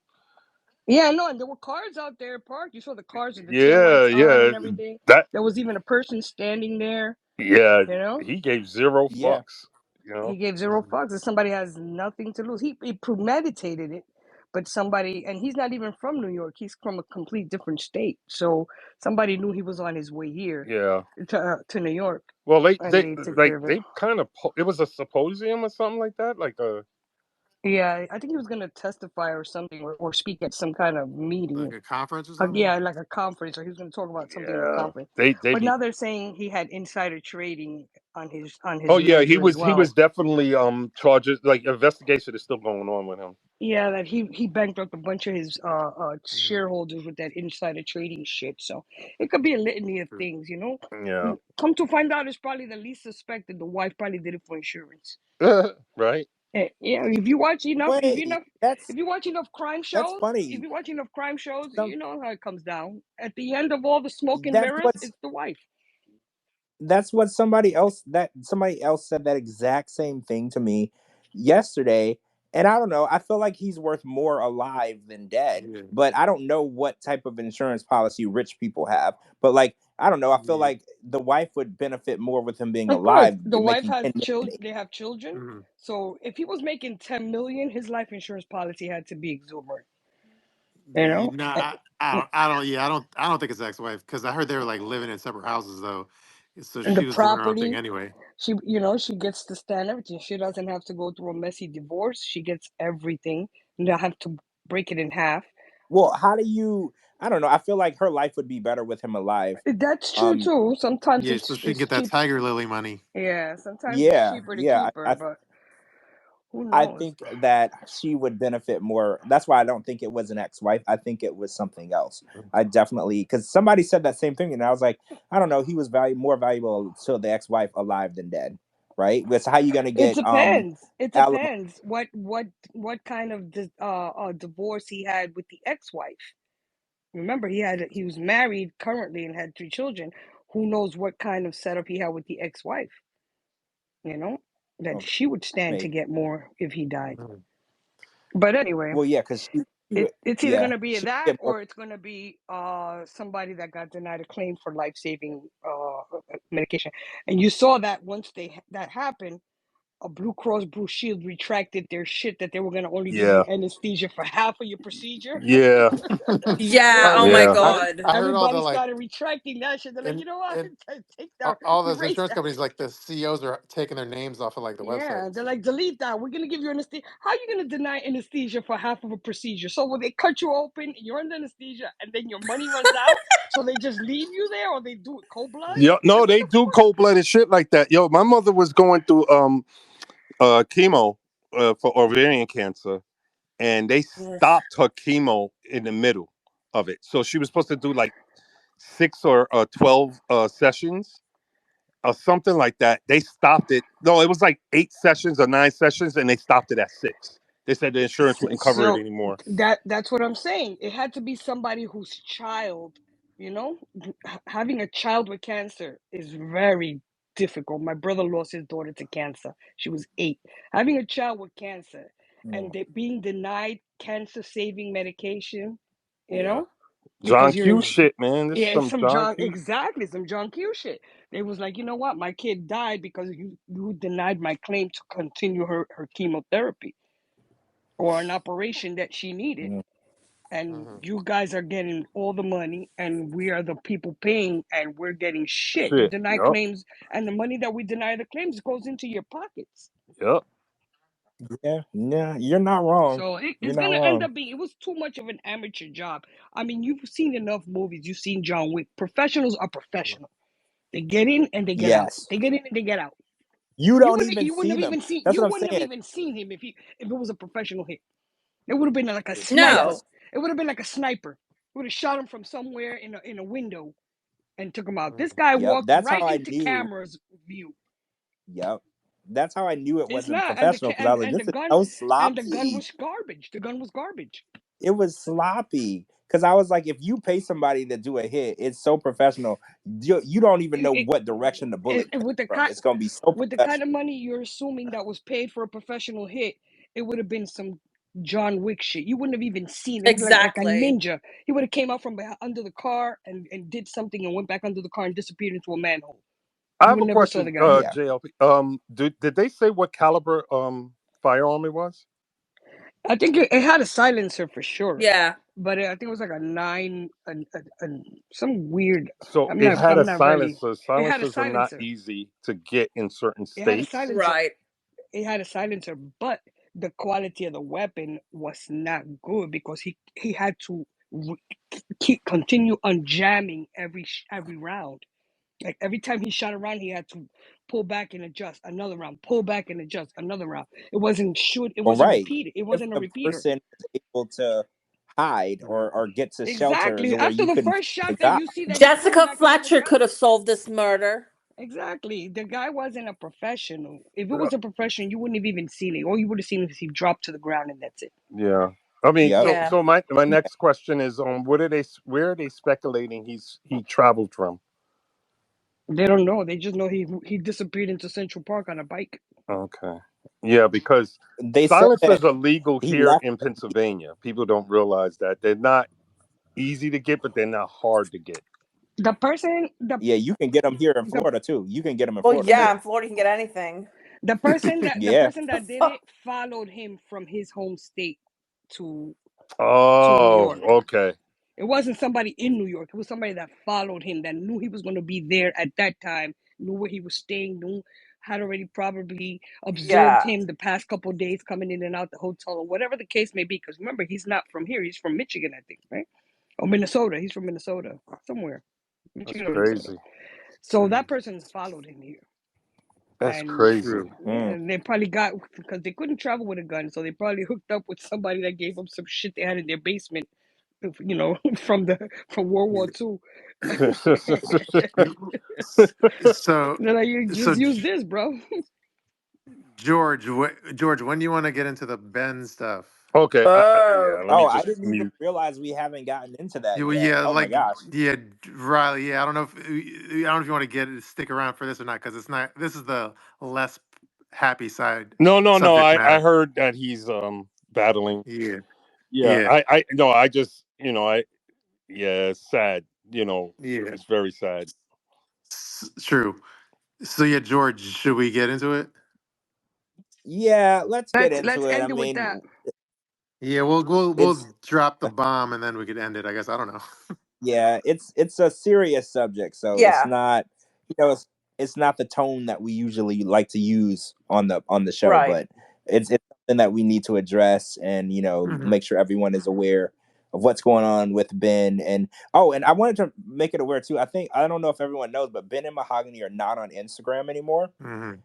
Yeah, no, and there were cars out there parked. You saw the cars with the tail Yeah, lights on yeah. and everything. That There was even a person standing there, yeah, you know? he gave zero yeah, fucks. You He know. gave zero fucks. And somebody has nothing to lose. He premeditated it, but somebody, and he's not even from New York. He's from a complete different state. So somebody knew he was on his way here Yeah. to New York, Well, and they took care of it. they kind of it was a symposium or something like that. Like a Yeah, I think he was going to testify or something, or speak at some kind of Like meeting. a conference or something. Yeah, like a conference, or he was going to talk about something in a yeah. conference. They But need. now they're saying he had insider trading on Oh his yeah, ledger as he well. was definitely charges like investigation is still going on with him. Yeah, that he bankrupt a bunch of his Mhm. shareholders with that insider trading shit. So it could be a litany of True. things, you know. Yeah. Come to find out, it's probably the least suspected. The wife probably did it for insurance. Right. Yeah, if you watch enough, wait, if you watch enough crime that's shows, funny. you Some know how it comes down. At the end of all the smoke and that's mirrors, what's it's the wife. that's what somebody else said that exact same thing to me yesterday. And I don't know, I feel like he's worth more alive than dead, Yeah. but I don't know what type of insurance policy rich people have. But like, I don't know, I feel Yeah. like the wife would benefit more with him being Of course, alive, the wife making has 10 million a children. They have children. hmm So if he was making 10 million, his life insurance policy had to be exuberant. You Yeah. know, No, I don't. Yeah, I don't think it's ex-wife because I heard they were like living in separate houses though, so and the she was doing her own thing property, anyway. she gets to stand everything. She doesn't have to go through a messy divorce. She gets everything, and they have to break it in half. well, how do you, I don't know, I feel like her life would be better with him alive. That's true Um too. Sometimes Yeah, so she can it's get that cheap. Tiger Lily money. Yeah, sometimes it's yeah, cheaper to yeah, keep her, but Who I knows? think that she would benefit more. That's why I don't think it was an ex-wife. I think it was something else. I definitely, because somebody said that same thing, and I was like, I don't know. He was more valuable to the ex-wife alive than dead, right? That's how you gonna It get depends. It alimony. depends what kind of divorce he had with the ex-wife. Remember, he was married currently and had 3 children. Who knows what kind of setup he had with the ex-wife? You know, that Okay, she would stand to maybe. get more if he died. Mhm. But anyway, Well, yeah, because she would, it's either yeah, gonna be she would that get more. or it's gonna be somebody that got denied a claim for life-saving medication. And you saw that once that happened, a Blue Cross Blue Shield retracted their shit that they were gonna only give Yeah. you anesthesia for half of your procedure. Yeah. Yeah. Oh Oh my yeah, Yeah. God. I heard all the Everybody like, started retracting that shit. They're like, and you know what? and Take that, all those erase insurance that. companies, like the CEOs are taking their names off of like the Yeah, websites. they're like, delete that. We're gonna give you anesthesia. How are you gonna deny anesthesia for half of a procedure? So when they cut you open, you're under anesthesia, and then your money runs out, so they just leave you there, or they do it cold blood? Yeah. No, they do cold blooded shit like that. Yo, my mother was going through chemo for ovarian cancer, and they Ugh. stopped her chemo in the middle of it. So she was supposed to do like 6 or 12 sessions or something like that. They stopped it. No, it was like 8 sessions or 9 sessions, and they stopped it at 6. They said the insurance wouldn't cover it So anymore. that's what I'm saying. It had to be somebody whose child, you know, having a child with cancer is very difficult. My brother lost his daughter to cancer. She was 8. Having a child with cancer and Mm. being denied cancer saving medication, you Yeah. know, John because you're Q shit, man. This is yeah, it's some some John John Q. exactly some John Q shit. They was like, you know what, my kid died because you denied my claim to continue her chemotherapy or an operation that she needed, Mm. and Hmm. you guys are getting all the money and we are the people paying and we're getting shit. The Shit. denied Yup. claims and the money that we deny the claims goes into your pockets. Yup. Yeah, yeah, you're not wrong. So You're it's not gonna end wrong. up being, it was too much of an amateur job. I mean, you've seen enough movies, you've seen John Wick. Professionals are professional. They get in and they get out. Yes, They get in and they get out. you You don't wouldn't even you wouldn't see have them. even seen That's you what I'm wouldn't have saying. even seen him if it was a professional hit. It would have been like a sniper. No. Yes. It would have been like a sniper. It would have shot him from somewhere in a window and took him out. This guy Yep. walked That's how right I into knew. camera's view. Yep. That's how I knew it It's wasn't not, professional because I was like, and this is so the gun sloppy. was garbage. The gun was garbage. It was sloppy because I was like, if you pay somebody to do a hit, it's so professional. You don't even know It, what direction the bullet came with the from. It's gonna be so kind of professional. money you're assuming that was paid for a professional hit, it would have been some John Wick shit. You wouldn't have even seen it. It would be like a Exactly. ninja. He would have came out from under the car and did something and went back under the car and disappeared into a manhole. I You have would a never saw question, the guy. Yeah. JLP. Did they say what caliber firearm it was? I think it had a silencer for sure, Yeah. but I think it was like a 9, some weird. So I'm it not. had I'm a not really. silencer. It had a Silencers are not silencer. easy to get in certain It had a states. silencer. Right. It had a silencer, but the quality of the weapon was not good because he had to continue on jamming every round. Like every time he shot a round, he had to pull back and adjust another round, pull back and adjust another round. It wasn't shoot. It Well, wasn't right. repeated. It If wasn't a the repeater. person is able to hide or get to shelters Exactly. where After you the couldn't first find the shot that guy. you see that he's pulling Jessica back another Fletcher gun. could have solved this murder. Exactly. The guy wasn't a professional. If it Yeah. was a professional, you wouldn't have even seen it. All you would have seen is he dropped to the ground and that's it. Yeah. I mean, Yep. so Yeah. so my Yeah. next question is where are they speculating he traveled from? They don't know. They just know he disappeared into Central Park on a bike. Okay. Yeah, because They said that silencers are legal he here left. in Pennsylvania. People don't realize that they're not easy to get, but they're not hard to get. The person, Yeah, you can get them here in the Florida too. You can get them in Well, Florida the yeah, too. in Florida you can get anything. the Yeah. person that did it followed him from his home state to New Oh, York. okay. It wasn't somebody in New York. It was somebody that followed him, that knew he was going to be there at that time, knew where he was staying, knew had already probably observed Yeah. him the past couple of days coming in and out the hotel or whatever the case may be. Because remember, he's not from here. He's from Michigan, I think, right? Or Minnesota. He's from Minnesota, somewhere. That's Michigan or Minnesota. crazy. So that person followed him here. That's And crazy. True. yeah, they probably got, because they couldn't travel with a gun, so they probably hooked up with somebody that gave them some shit they had in their basement, from World War II. So, They're like, you so just use this, bro. George, George, when do you want to get into the Ben stuff? Okay. Oh, Yeah. Let me Oh, I just didn't even mute. realize we haven't gotten into that Yeah, well, yet. yeah, Oh my like gosh. yeah, Riley. Yeah, I don't know if you want to stick around for this or not, because it's not. This is the less happy side No. subject I matter. heard that he's battling. Yeah, Yeah. yeah, I no. I just yeah. It's sad. yeah. It's very sad. True. So yeah, George, should we get into it? Yeah, let's get Let's into it. I end it with that. mean, Yeah, we'll it's drop the bomb and then we could end it. I guess I don't know. yeah, it's a serious subject, so it's yeah, not it's not the tone that we usually like to use on the show, right. but it's something that we need to address and Mhm. make sure everyone is aware of what's going on with Ben. And and I wanted to make it aware too. I don't know if everyone knows, but Ben and Mahogany are not on Instagram anymore. Mhm.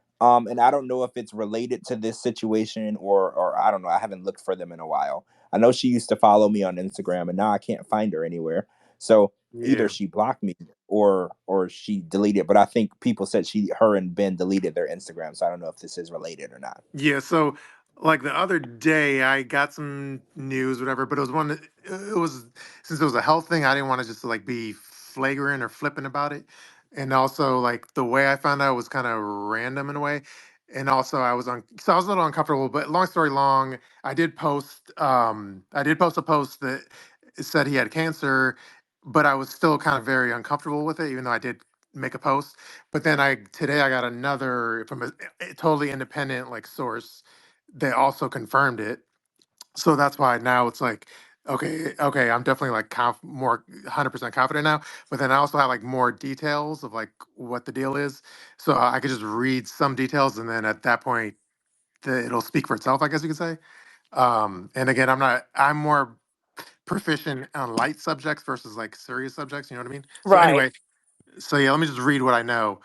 And I don't know if it's related to this situation or I don't know. I haven't looked for them in a while. I know she used to follow me on Instagram, and now I can't find her anywhere. So either Yeah. she blocked me or she deleted. But I think people said her and Ben deleted their Instagram. So I don't know if this is related or not. Yeah, so like the other day, I got some news, whatever, but it was it was since it was a health thing, I didn't want to just like be flagrant or flippant about it. And also, like the way I found out was kind of random in a way. And also, so I was a little uncomfortable. But long story long, I did post a post that said he had cancer, but I was still kind of very uncomfortable with it, even though I did make a post. But then today I got another from a totally independent like source that also confirmed it. So that's why now it's like, okay, I'm definitely like more 100% confident now. But then I also have like more details of like what the deal is, so I could just read some details, and then at that point, it'll speak for itself, I guess you could say. And again, I'm more proficient on light subjects versus like serious subjects. You know what I mean? So Right. anyway, so yeah, let me just read what I know.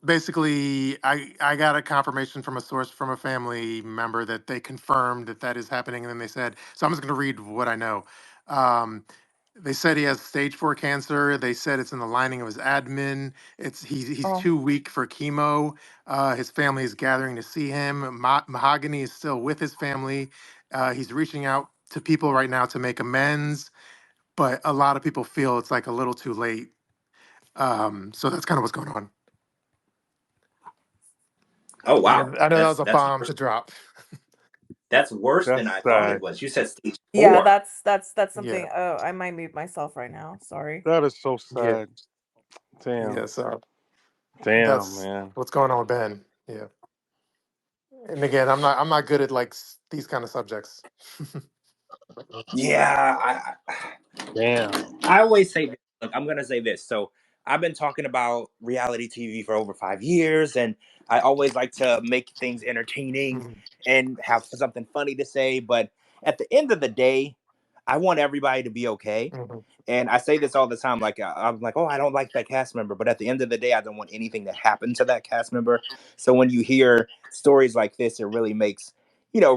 Basically, I got a confirmation from a source from a family member that they confirmed that is happening, and then they said, so I'm just going to read what I know. Um, they said he has stage 4 cancer. They said it's in the lining of his admin. He's Oh, too weak for chemo. His family is gathering to see him. Mahogany is still with his family. He's reaching out to people right now to make amends, but a lot of people feel it's like a little too late. So that's kind of what's going on. Oh Yeah, wow, I know that was a that's bomb to drop. worse than That's I thought it sad. was. You said stage yeah. 4. That's Yeah, something. Oh, I might mute myself right now. Sorry. That is so yeah, sad. Damn. yeah. So Damn, that's man. what's going on with Ben. Yeah, and again, I'm not good at like these kind of subjects. Yeah, Damn. I always say this. Look, I'm gonna say this. So I've been talking about reality TV for over 5 years, and I always like to make things entertaining Mhm, and have something funny to say. But at the end of the day, I want everybody to be okay. mhm. And I say this all the time. Like I'm like, oh, I don't like that cast member, but at the end of the day, I don't want anything to happen to that cast member. So when you hear stories like this, it really makes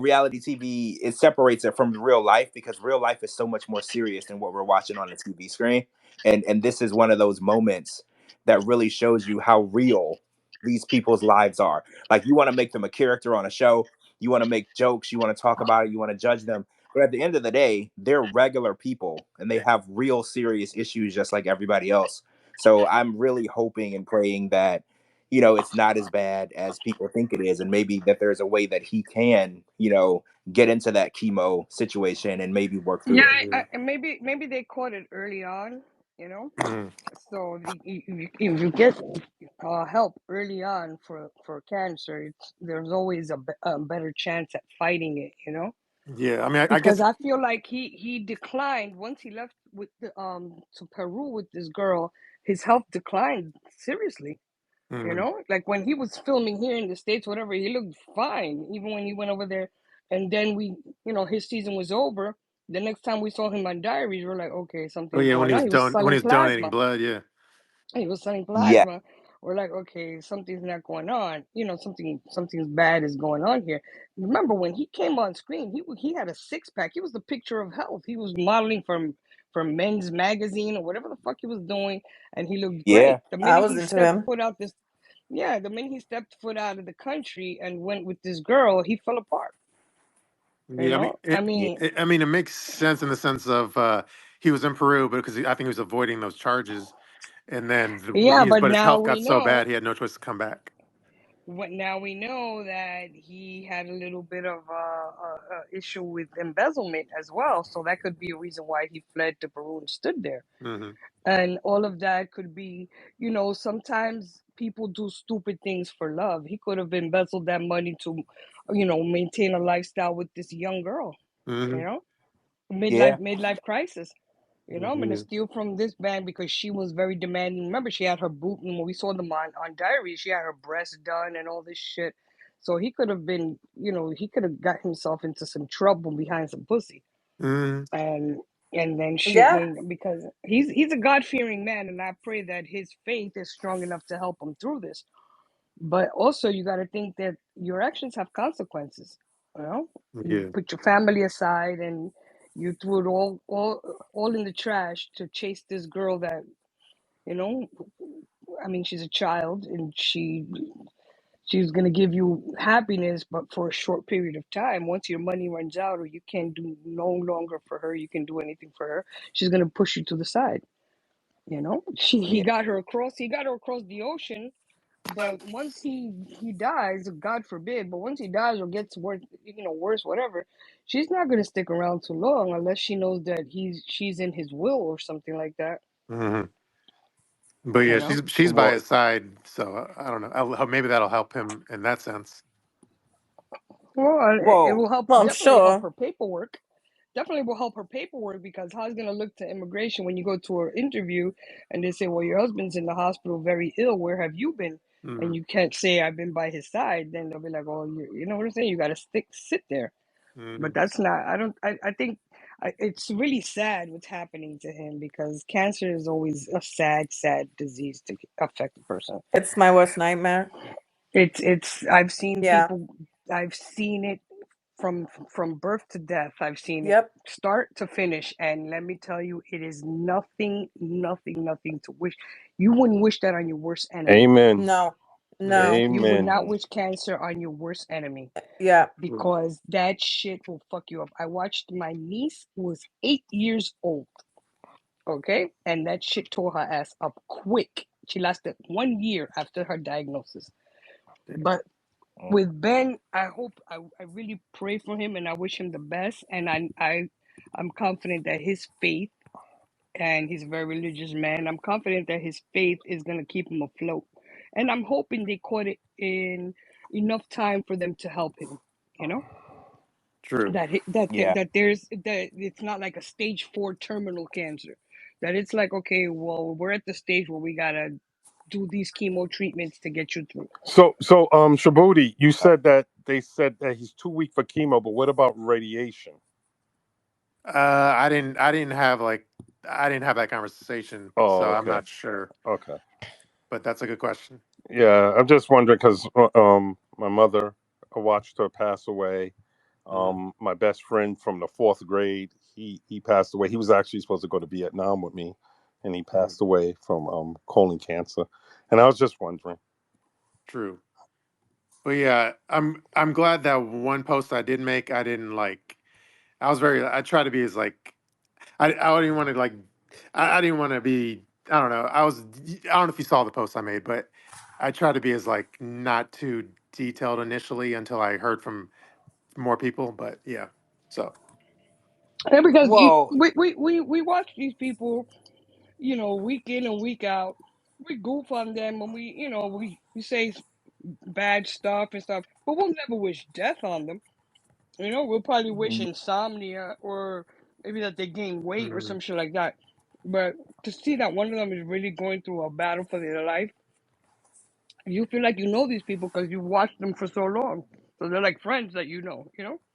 reality TV. It separates it from real life because real life is so much more serious than what we're watching on the TV screen. And this is one of those moments that really shows you how real these people's lives are. Like you want to make them a character on a show, you want to make jokes, you want to talk about it, you want to judge them, but at the end of the day, they're regular people and they have real serious issues just like everybody else. So I'm really hoping and praying that, it's not as bad as people think it is. And maybe that there's a way that he can, get into that chemo situation and maybe work Yeah, through it. Yeah. and maybe they caught it early on, you know. Mhm. So if you get help early on for cancer, there's always a better chance at fighting it, you know. Yeah, I mean, I Because guess. I feel like he declined once he left with the to Peru with this girl. His health declined seriously. You Mhm. know, like when he was filming here in the States, whatever, he looked fine. Even when he went over there, and then his season was over. The next time we saw him on Diaries, we're like, okay, Oh something's yeah, going on. He was when he selling was donating plasma. blood. Yeah. He was selling Yeah. plasma. we're like, okay, something's not going on. Something's bad is going on here. Remember when he came on screen, he had a six pack. He was the picture of health. He was modeling from Men's Magazine or whatever the fuck he was doing, and he looked Yeah. great. The I minute was he into stepped him. foot out this, yeah, the minute he stepped foot out of the country and went with this girl, he fell apart. Yeah, I mean, I mean, it makes sense in the sense of he was in Peru, but because I think he was avoiding those charges, and then yeah, but but his now health we got so know. bad he had no choice to come back. Now we know that he had a little bit of a issue with embezzlement as well, so that could be a reason why he fled to Peru and stood there. Hmm. And all of that could be, sometimes people do stupid things for love. He could have embezzled that money to, maintain a lifestyle with this young girl. Hmm. You know, Yeah. midlife crisis. I'm gonna Yeah. steal from this band because she was very demanding. Remember, she had her boob, and when we saw them on Diary, she had her breasts done and all this shit. So he could have been, he could have got himself into some trouble behind some pussy, Hmm. and then shit Yeah. went, because he's a God fearing man, and I pray that his faith is strong enough to help him through this. But also, you got to think that your actions have consequences. You Yeah. put your family aside, and you threw it all in the trash to chase this girl that, you know, I mean, she's a child, and she's gonna give you happiness, but for a short period of time. Once your money runs out, or you can't do no longer for her, you can do anything for her. She's gonna push you to the side. He Yeah. got her across. He got her across the ocean. But once he dies, God forbid, but once he dies or gets worse, worse, whatever, she's not gonna stick around too long unless she knows that she's in his will or something like that. Hmm. But You yeah, know. she's by Well, his side, so I don't know. Maybe that'll help him in that sense. Well, it well, will help. Well, I'm Definitely help sure. her paperwork. Definitely will help her paperwork, because how's gonna look to immigration when you go to her interview and they say, "Well, your husband's in the hospital, very ill. Where have you been?" Hmm. And you can't say, "I've been by his side." Then they'll be like, "Oh, you know what I'm saying? You got to sit there." Hmm. But that's not. I don't. I think it's really sad what's happening to him, because cancer is always a sad disease to affect a person. It's my worst nightmare. It's. I've seen Yeah. people. I've seen it from birth to death. I've seen it Yep. start to finish, and let me tell you, it is nothing to wish. You wouldn't wish that on your worst enemy. Amen. No. Yeah. No. You would Amen. not wish cancer on your worst enemy, Yeah. because that shit will fuck you up. I watched my niece, who was 8 years old, okay, and that shit tore her ass up quick. She lasted 1 year after her diagnosis. But with Ben, I really pray for him, and I wish him the best. And I'm confident that his faith, and he's a very religious man. I'm confident that his faith is gonna keep him afloat, and I'm hoping they caught it in enough time for them to help him. You know True. yeah. that it's not like a stage 4 terminal cancer. That it's like, okay, well, we're at the stage where we gotta do these chemo treatments to get you through. So, Shabooty, you Uh, said that they said that he's too weak for chemo, but what about radiation? I didn't have I didn't have that conversation, so Oh, I'm okay, not sure. okay. But that's a good question. Yeah, I'm just wondering because my mother, I watched her pass away. Mm. My best friend from the fourth grade, he passed away. He was actually supposed to go to Vietnam with me, and he Mm. passed away from colon cancer. And I was just wondering. True. But yeah, I'm glad that one post I did make, I didn't like. I try to be as like I didn't want to like I didn't want to be I don't know. I don't know if you saw the post I made, but I tried to be as like not too detailed initially until I heard from more people. But yeah, so Yeah, because well, we watch these people, week in and week out. We goof on them, and we say bad stuff and stuff, but we'll never wish death on them. We'll probably wish insomnia, or maybe that they gain weight or mm, some shit like that. But to see that one of them is really going through a battle for their life, you feel like you know these people because you've watched them for so long. So they're like friends that you know.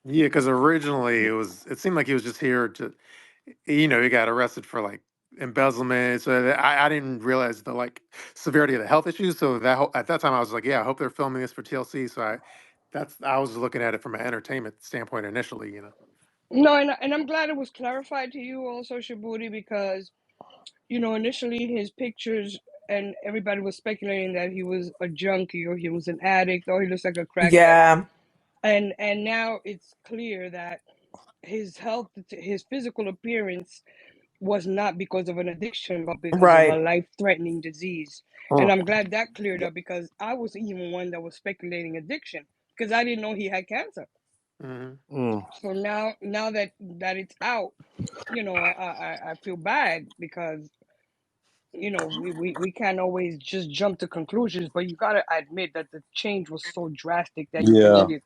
yeah, because originally it seemed like he was just here to he got arrested for like embezzlement. So I didn't realize the like severity of the health issues. So at that time I was like, yeah, I hope they're filming this for TLC. So I was looking at it from an entertainment standpoint initially, you know. No, and I'm glad it was clarified to you also, Shabooty, because initially his pictures and everybody was speculating that he was a junkie or he was an addict or he looks like a crackhead. Yeah. And now it's clear that his health, his physical appearance was not because of an addiction, but because of a life-threatening disease. And I'm glad that cleared up, because I was even one that was speculating addiction because I didn't know he had cancer. Mm-hmm. So now that it's out, I feel bad because we can't always just jump to conclusions, but you gotta admit that the change was so drastic that you can really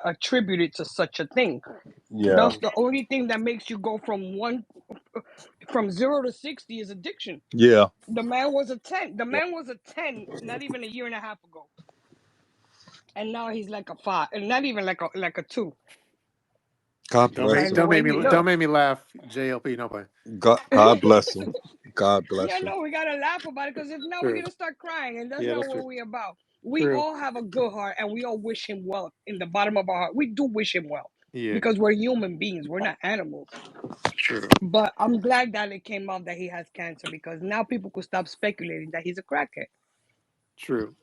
attribute it to such a thing. That's the only thing that makes you go from 0 to 60 is addiction. Yeah. The man was a 10. The man was a 10 not even a year and a half ago, and now he's like a 5, and not even like a 2. God bless him. Don't make me laugh, JLP. No play. God bless him. God bless Yeah, him. no, we gotta laugh about it, because if not, we're gonna start crying, and that's not what we're about. We all have a good heart, and we all wish him well in the bottom of our heart. We do wish him well, because we're human beings. We're not animals. True. But I'm glad that it came out that he has cancer, because now people could stop speculating that he's a crackhead. True.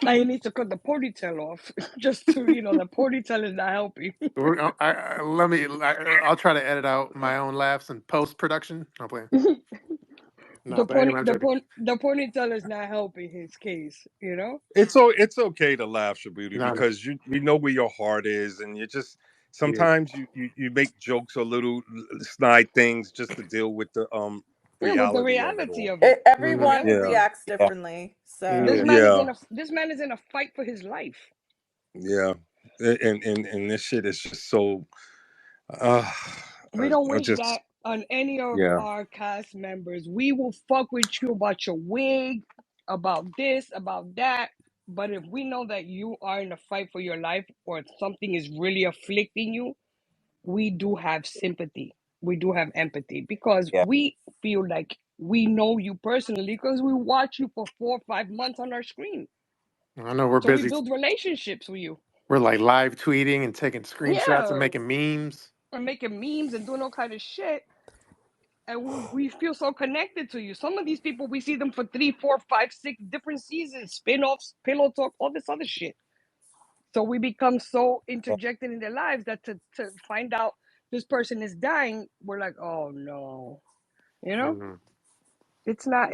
Now he needs to cut the ponytail off, just to the ponytail is not helping. I'll try to edit out my own laughs in post production. No play. No, The but anyway, I'm joking. the ponytail is not helping his case. It's okay to laugh, Shabooty, because we know where your heart is, and you just sometimes you make jokes or little snide things just to deal with the reality of of it. Everyone reacts differently. So this man is in a fight for his life. Yeah, and this shit is just so. We don't wish that on any of our cast members. We will fuck with you about your wig, about this, about that. But if we know that you are in a fight for your life, or something is really afflicting you, we do have sympathy. We do have empathy, because we feel like we know you personally, because we watch you for 4 or 5 months on our screen. I know we're So busy. we build relationships with you. We're like live tweeting and taking screenshots and making memes. And doing all kind of shit. And we feel so connected to you. Some of these people, we see them for 3, 4, 5, 6 different seasons, spin-offs, pillow talk, all this other shit. So we become so interjected in their lives that to find out this person is dying, we're like, oh no, It's not.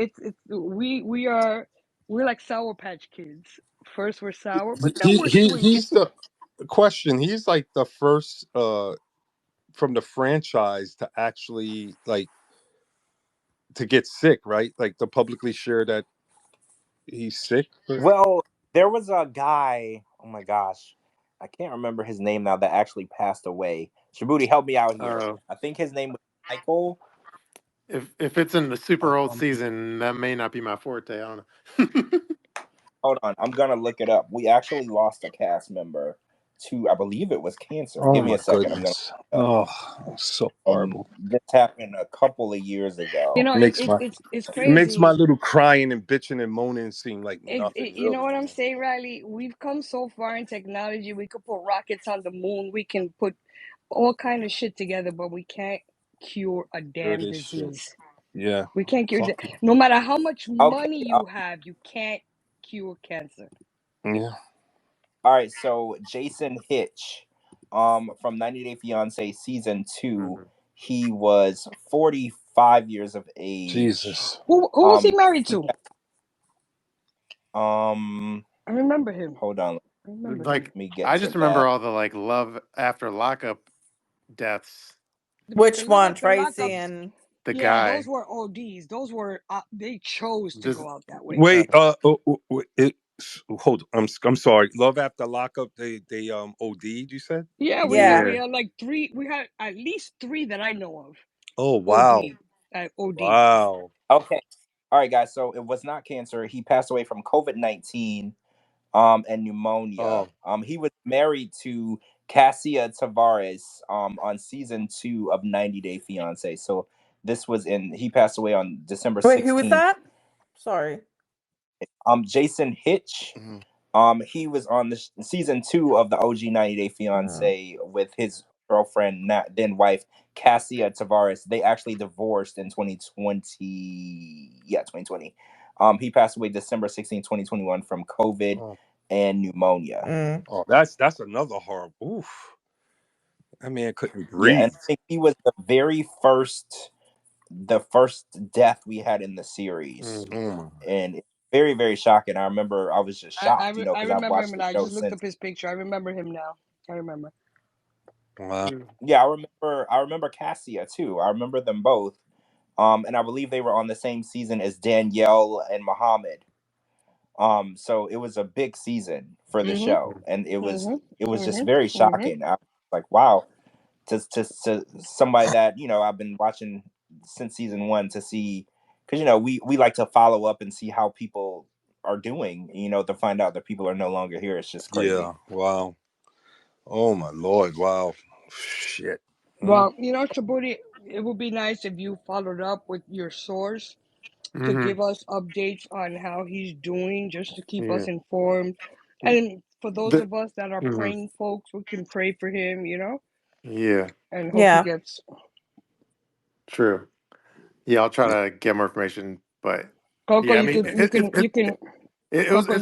We're like Sour Patch Kids. First we're sour, but then we're sweet. He's the question. He's like the first from the franchise to actually to get sick, right? Like to publicly share that he's sick. Well, there was a guy. Oh my gosh, I can't remember his name now. That actually passed away. Shabooty, help me out here. I think his name was Michael. If it's in the super old season, that may not be my forte. I don't know. Hold on, I'm gonna look it up. We actually lost a cast member to, I believe it was cancer. Oh, give me a second. Goodness. I'm gonna. So horrible. This happened a couple of years ago. It's crazy. It makes my little crying and bitching and moaning seem like nothing. You know what I'm saying, Riley? We've come so far in technology. We could put rockets on the moon. We can put all kind of shit together, but we can't cure a damn disease. Shit. Yeah, we can't cure it. No matter how much money you have, you can't cure cancer. Yeah. All right, so Jason Hitch, from 90 Day Fiance season 2, he was 45 years of age. Jesus. Who was he married to? I remember him. Hold on. I just remember all the love after lockup deaths. Which one, Tracy and the guy? Those were ODs. Those were they chose to go out that way. Wait, hold on. I'm sorry. Love after lockup, they OD'd, you said? Yeah, we had like 3. We had at least 3 that I know of. Oh wow. OD. Wow. Okay. All right, guys. So it was not cancer. He passed away from COVID-19 and pneumonia. He was married to Cassia Tavares on season 2 of 90 Day Fiance. So This was he passed away on December 16th. Wait, who was that? Sorry. Jason Hitch. He was on the season 2 of the OG 90 Day Fiance with his girlfriend, then wife, Cassia Tavares. They actually divorced in 2020. Yeah, 2020. He passed away December 16, 2021 from COVID and pneumonia. Oh, that's another horrible. Oof. That man couldn't breathe. Yeah, and I think he was the first death we had in the series. And it's very, very shocking. I remember I was just shocked, I because I've remember watched him, and the I show just looked since. up his picture. I remember him now. I remember. Wow. Yeah, I remember Cassia too. I remember them both. And I believe they were on the same season as Danielle and Muhammad. So it was a big season for the show, and it was just very shocking. I was like, wow, to somebody that I've been watching since season 1 to see, because we like to follow up and see how people are doing. To find out that people are no longer here, it's just crazy. Yeah. Wow. Oh my Lord. Wow. Shit. Well, Shabooty, it would be nice if you followed up with your source to give us updates on how he's doing, just to keep us informed. And for those of us that are praying folks, we can pray for him, Yeah. and hope he gets. True. Yeah, I'll try to get more information, but Coco, yeah, I you mean, can. Coco,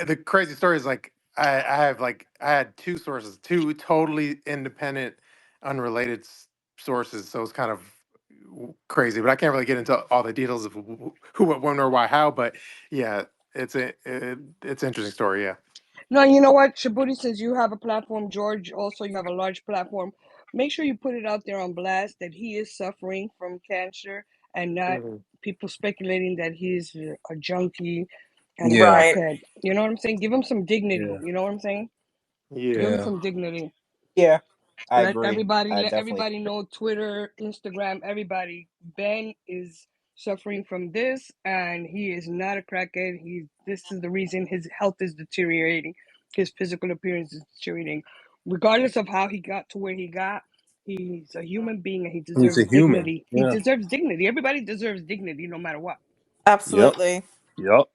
the crazy story is like I had 2 sources, 2 totally independent, unrelated sources, so it's kind of crazy, but I can't really get into all the details of who, what, when, or why, how. But yeah, it's an interesting story. Yeah. No, you know what, Shabooty, since you have a platform, George, also you have a large platform. Make sure you put it out there on blast that he is suffering from cancer, and not people speculating that he's a junkie and a crackhead. You know what I'm saying? Give him some dignity. Yeah. You know what I'm saying? Yeah. Give him some dignity. Yeah, I Let agree. everybody know, Twitter, Instagram, everybody. Ben is suffering from this, and he is not a crackhead. This is the reason his health is deteriorating, his physical appearance is deteriorating. Regardless of how he got to where he got, he's a human being and he He's deserves a human. dignity. Yeah. He deserves dignity. Everybody deserves dignity, no matter what. Absolutely. Yep.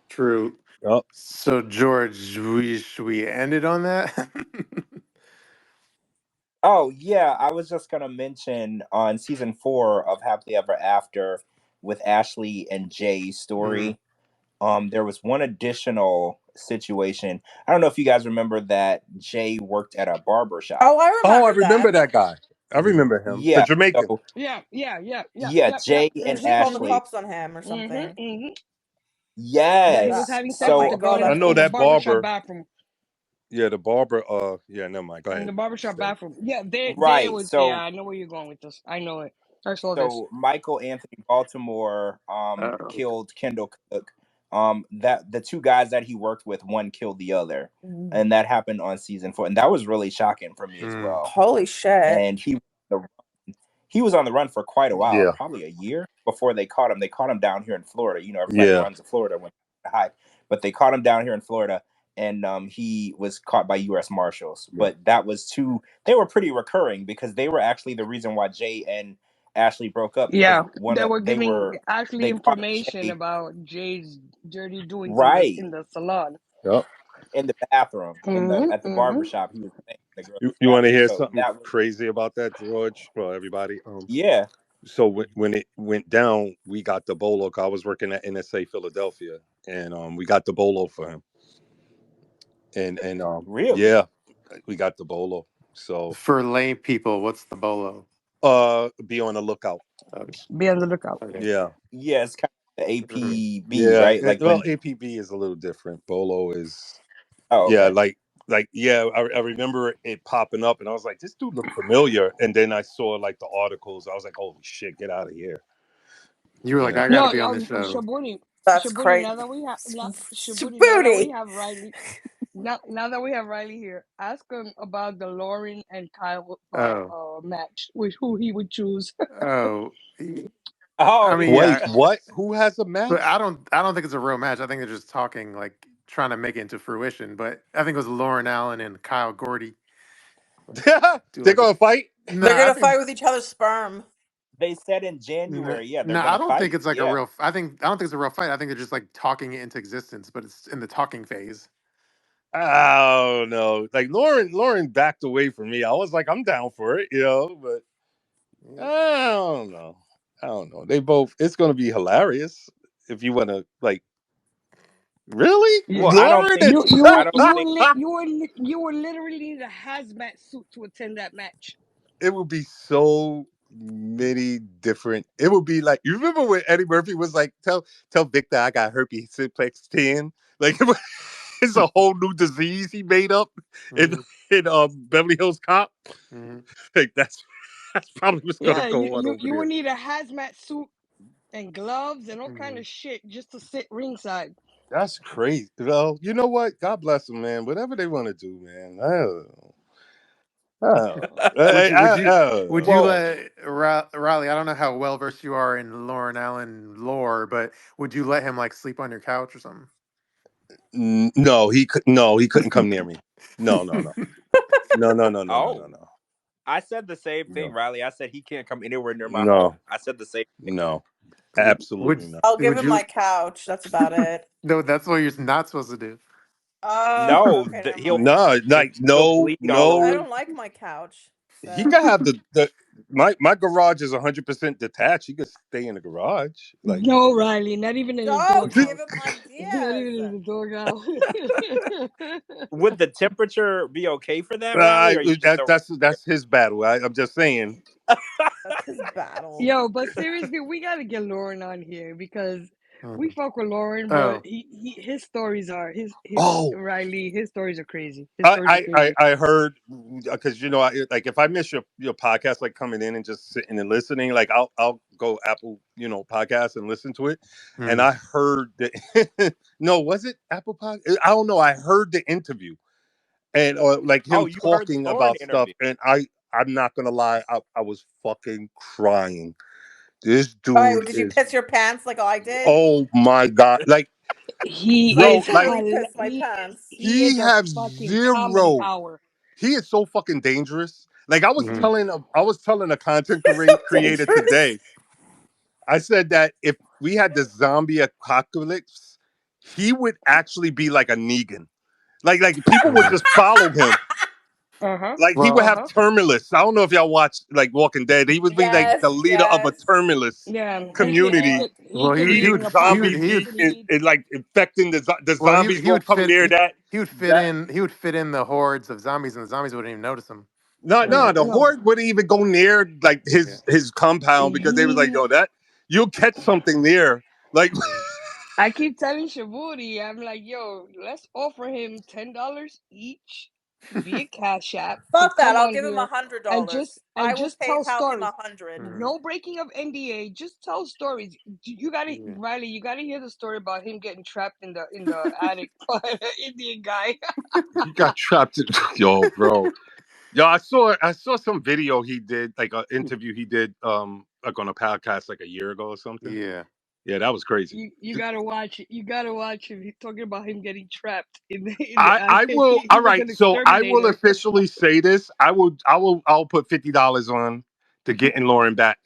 True. Yep. So George, should we end it on that? Oh yeah, I was just gonna mention on season 4 of Happily Ever After with Ashley and Jay's story. There was one additional situation. I don't know if you guys remember that Jay worked at a barber shop. Oh, I remember. I remember that guy. I remember him. Yeah, The Jamaican. so, Yeah. Jay and He called the Ashley. cops on him or something. Yes. That he was having sex So with the girl I know in the that barbershop barber. bathroom. Yeah, the barber. Yeah, never mind. Go In ahead. the barbershop bathroom. Yeah, there right. was. So Yeah, I know where you're going with this. I know it. I saw this. so Michael Anthony Baltimore killed Kendall Cook. That the 2 guys that he worked with, one killed the other, and that happened on season 4, and that was really shocking for me as well. Holy shit! And he was on the run for quite a while, Yeah. probably a year before they caught him. They caught him down here in Florida. Everybody runs to Florida when they hide, but they caught him down here in Florida, and he was caught by U.S. Marshals. But that was they were pretty recurring because they were actually the reason why Jay and Ashley broke up. Yeah, Because they were giving Ashley caught information Jay, about Jay's dirty doings right, in the salon. Yep. in the bathroom, at the barbershop. He was saying the girl You want to hear so something crazy about that, George? Well, everybody. Yeah. So when it went down, we got the bolo. I was working at NSA Philadelphia, and we got the bolo for him. And really, yeah, we got the bolo. So for lame people, what's the bolo? Be on the lookout. Be on the lookout. Okay. Yeah, it's kind of the APB, yeah, right? Like APB is a little different. Bolo is. Oh, okay. Yeah, I remember it popping up, and I was like, "This dude looked familiar." And then I saw like the articles. I was like, "Holy shit, get out of here!" You were like, I gotta be on this show. Shabooty. That's Shabooty, crazy. now that we have Shabooty. now that we have Riley, now that we have Riley here, ask him about the Loren and Kyle match, with who he would choose. Oh. Oh, I mean, wait, what? Who has a match? But I don't think it's a real match. I think they're just talking, like trying to make it into fruition. But I think it was Loren Allen and Kyle Gordy. They're gonna fight. No, They're gonna fight with each other's sperm. They said in January. Yeah, they're No, I gonna don't think fight. it's like a Yeah. real. I don't think it's a real fight. I think they're just like talking it into existence, but it's in the talking phase. I don't know. Like Loren backed away from me. I was like, I'm down for it, but I don't know. I don't know. They both. It's gonna be hilarious if you want to like. Really, Well, I don't Loren? think You I you don't you were think you were literally in a hazmat suit to attend that match. It would be so many different. It would be like you remember when Eddie Murphy was like, "Tell Victor I got herpes simplex 10." Like it's a whole new disease he made up in Mm-hmm. Beverly Hills Cop. Mm-hmm. Like that's probably what's gonna Yeah, go on over you would there. need a hazmat suit and gloves and all kind Mm-hmm. of shit just to sit ringside. That's crazy. Well, you know what? God bless them, man. Whatever they want to do, man. I don't know. I don't know. Would you would you I don't would you know. well, let Riley? I don't know how well versed you are in Loren Allen lore, but would you let him like sleep on your couch or something? No, he could. No, he couldn't come near me. No, no, no, no, no, no, no, no, oh, no, no. I said the same thing, No, Riley. I said he can't come anywhere near my no, home. I said the same thing. no, Would absolutely not. I'll give would him you? my couch. That's about it. No, that's what you're not supposed to do. Oh, No, okay, never he'll mind. No, like he'll no, bleed all I over. no. don't like my couch. He So can have the my garage is 100% detached. He could stay in the garage. Like No, Riley, not even in his don't give doghouse. him Not ideas. even in the doghouse. Would the temperature be okay for that, Riley? Or you just don't? that's his battle. I'm just saying. That's his battle. Yo, but seriously, we gotta get Lauren on here because we Mhm. fuck with Lauren, but Oh, his stories are his Oh, Riley. His stories are crazy. His stories are I crazy. I heard because like if I miss your podcast, like coming in and just sitting and listening, like I'll go Apple podcast and listen to it, and mm. I heard that no, was it Apple podcast? I don't know. I heard the interview and or like Oh, him you heard the talking Lauren about stuff, interview? and I'm not gonna lie, I was fucking crying. This All right, dude did you is piss your pants like I did? oh my god, like I bro, like totally pissed my pants. He he is a has fucking comedy zero. power. He is so fucking dangerous. Like Mhm. I was telling a content So creator dangerous. today. I said that if we had the zombie apocalypse, he would actually be like a Negan. Like people would Mhm. just follow him. Uh-huh. Like he would Well, have Uh-huh. terminalists. I don't know if y'all watch like Walking Dead. He would be like Yes, the leader of a yes. terminalist Yeah. Yeah. community, He could he be eating an would zombie apocalypse meat lead. and like infecting the well zombies he would won't come fit near that. he would fit That in the hordes of zombies, and the zombies wouldn't even notice him. no, the No. horde wouldn't even go near like Yeah. his compound because they was like, He yo, that you'll catch something there. Like Mm. I keep telling Shabooty, I'm like, yo, let's offer him $10 each via Cash App to Fuck that. come I'll on give him here $100. and I will just tell PayPal him stories. 100. Mhm. No breaking of NDA, just tell stories. You gotta Yeah. Riley, you gotta hear the story about him getting trapped in the attic by an Indian guy. he got trapped in yo, bro. Yo, I saw some video he did, like an interview he did like on a podcast like a year ago or something. Yeah. Yeah, that was crazy. You gotta watch it. You gotta watch him. He's talking about him getting trapped in the I attic. will all He's like right, an so I will exterminator. officially say this. I'll put $50 on to getting Lauren back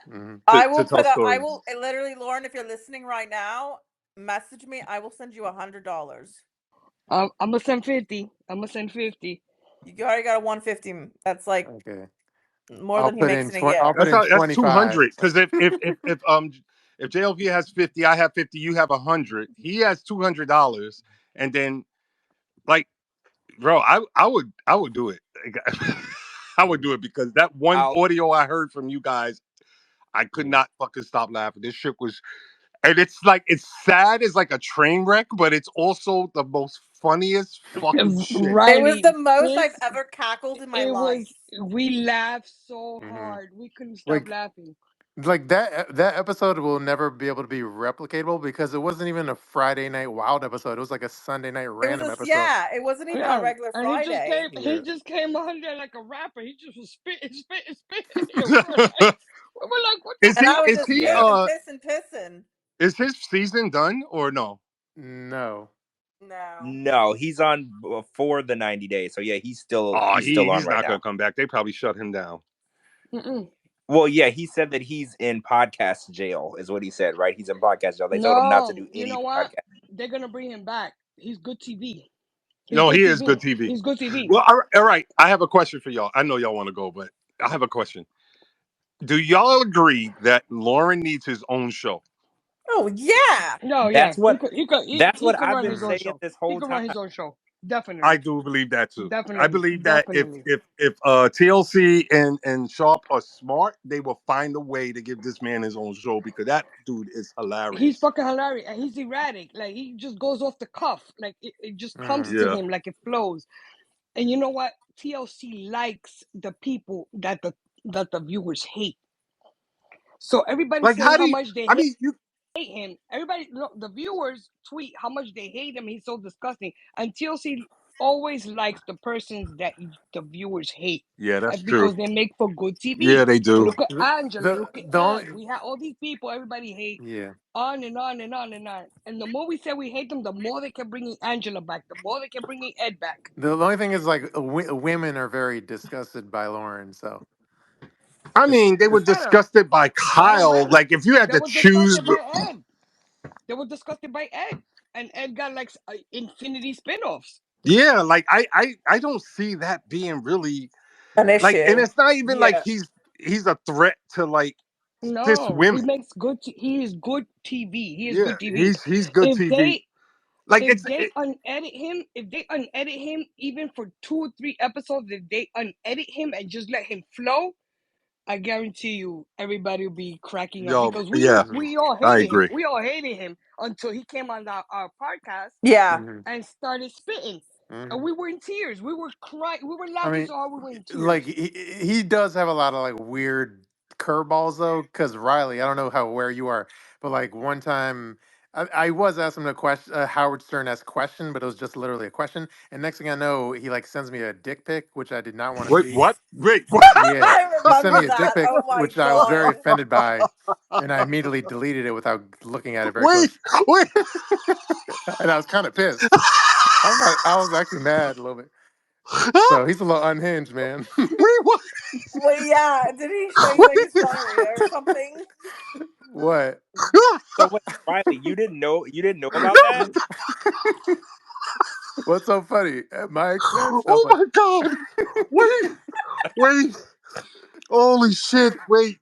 Mhm. I will to tell put a, I stories. will literally, Lauren, if you're listening right now, message me. I will send you $100. I'm gonna send 50. I'm gonna send 50. You already got a 150. That's like Okay. more than he makes in a I'll year. put in That's 25. 200 because if JLP has 50, I have 50, you have 100. He has $200, and then like, bro, I would do it. I would do it because that one I'll audio I heard from you guys, I could Yeah. not fucking stop laughing. This shit was, and it's like it's sad as like a train wreck, but it's also the most funniest fucking shit. It was Riley, the most I've this ever cackled in my it life. was we laughed so Mhm. hard. We couldn't stop Like laughing. that episode will never be able to be replicatable because it wasn't even a Friday night wild episode. It was like a Sunday night It was random a, episode. yeah, it wasn't even a Yeah. regular And Friday. he Yeah. just came on there like a rapper. He just was spitting. And we were like, what the is And he I was is fuck? just he yeah. pissing. is his season done or no? No. No. No, he's on for the 90 days. So yeah, Oh, he's still on he's right not gonna now. come back. They probably shut him down. Mm-mm. Well, yeah, he said that he's in podcast jail, is what he said, right? He's in podcast jail. They told him not to No, do you any know what? podcast. They're gonna bring him back. He's good TV. He's No, good he is TV. good TV. He's good TV. Well, all right. I have a question for y'all. I know y'all want to go, but I have a question. Do y'all agree that Loren needs his own show? Oh yeah. No, yeah, That's what that's he what could I've run been his own saying show. this He whole could time. run his own show. I Definitely, do believe that too. I definitely, believe that definitely. if TLC and Sharp are smart, they will find a way to give this man his own show because that dude is He's hilarious. fucking hilarious, and he's erratic. Like he just goes off the cuff. Like it just comes to Yeah. him like it flows. And you know what? TLC likes the people that the viewers hate. So everybody's Like, saying how do how you? much they I mean, you. hate him. Everybody, look, the viewers tweet how much they hate him. He's so disgusting. And TLC always likes the persons that the viewers hate. Yeah, that's And true. because they make for good TV. Yeah, they do. Look at Angela. Look at The only, Ed. We have all these people everybody hate. yeah. On and on and on and on. And the more we say we hate them, the more they kept bringing Angela back. The more they kept bringing Ed back. The only thing is like women are very disgusted by Lauren, so I mean, they were Don't matter. disgusted by Don't Kyle. matter. Like, if you had They to were choose, disgusted by Ed. They were disgusted by Ed. And Ed got like infinity spin-offs. yeah, like I don't see that being really An like, and issue. it's not even like Yeah. he's a threat to like cis No, he women. makes good. He is good TV. He is Yeah, good TV. he's good If TV. they Like if they unedit him even for 2 or 3 episodes, if they unedit him and just let him flow, I guarantee you everybody will be cracking up yo, because yeah, we all I hated him. agree. We all hated him until he came on our podcast Yeah. hmm and started spitting. And we were in tears. We were crying. We were I laughing mean, so hard we were in like tears. he does have a lot of like weird curveballs though. Because Riley, I don't know how aware you are, but like one time. I was asking him a question, Howard Stern-esque question, but it was just literally a question. And next thing I know, he like sends me a dick pic, which I did not want to Wait, see. what? Wait, what? Yeah, I he sent me remember a dick that. pic, Oh my which I was very god. offended by, and I immediately deleted it without looking at it very wait, close. wait. And I was kind of pissed. I was actually mad a little bit. So he's a little unhinged, man. Wait, what? Wait, yeah. Did he show you like his Wait. gonorrhea or something? What? So wait, Riley, you didn't know about that? What's so funny? At my expense? No, Oh but my god! Wait. Holy shit! Wait.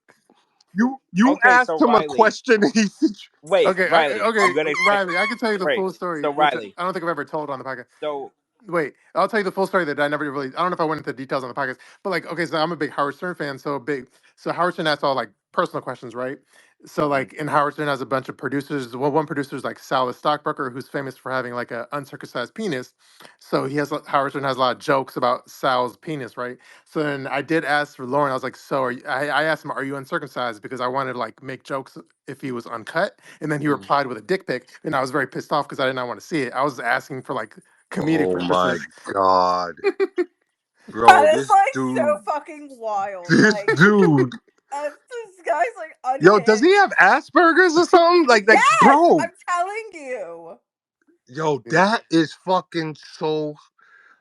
You Okay, asked so him a Riley, question and he said, wait, okay, Riley, okay, I'm gonna explain. Riley, I can tell you the Right. full story, So which Riley, I don't think I've ever told on the podcast. so Wait, I'll tell you the full story that I never really. I don't know if I went into details on the podcast, but like, okay, so I'm a big Howard Stern fan, So Howard Stern asks all like personal questions, right? So like, and Howard Stern has a bunch of producers. Well, one producer is like Sal the stockbroker, who's famous for having like a uncircumcised penis. So Howard Stern has a lot of jokes about Sal's penis, right? So then I did ask for Lauren. I was like, so I asked him, are you uncircumcised? Because I wanted to like make jokes if he was uncut. And then he replied with a dick pic, and I was very pissed off because I did not want to see it. I was asking for like comedic "Oh my purposes. god, bro, That is this like dude, so fucking wild. this Like, dude, this guy's like yo, does he unhinged. have Asperger's or something? Like, Yes, bro, I'm telling you. yo, Yeah. that is fucking so.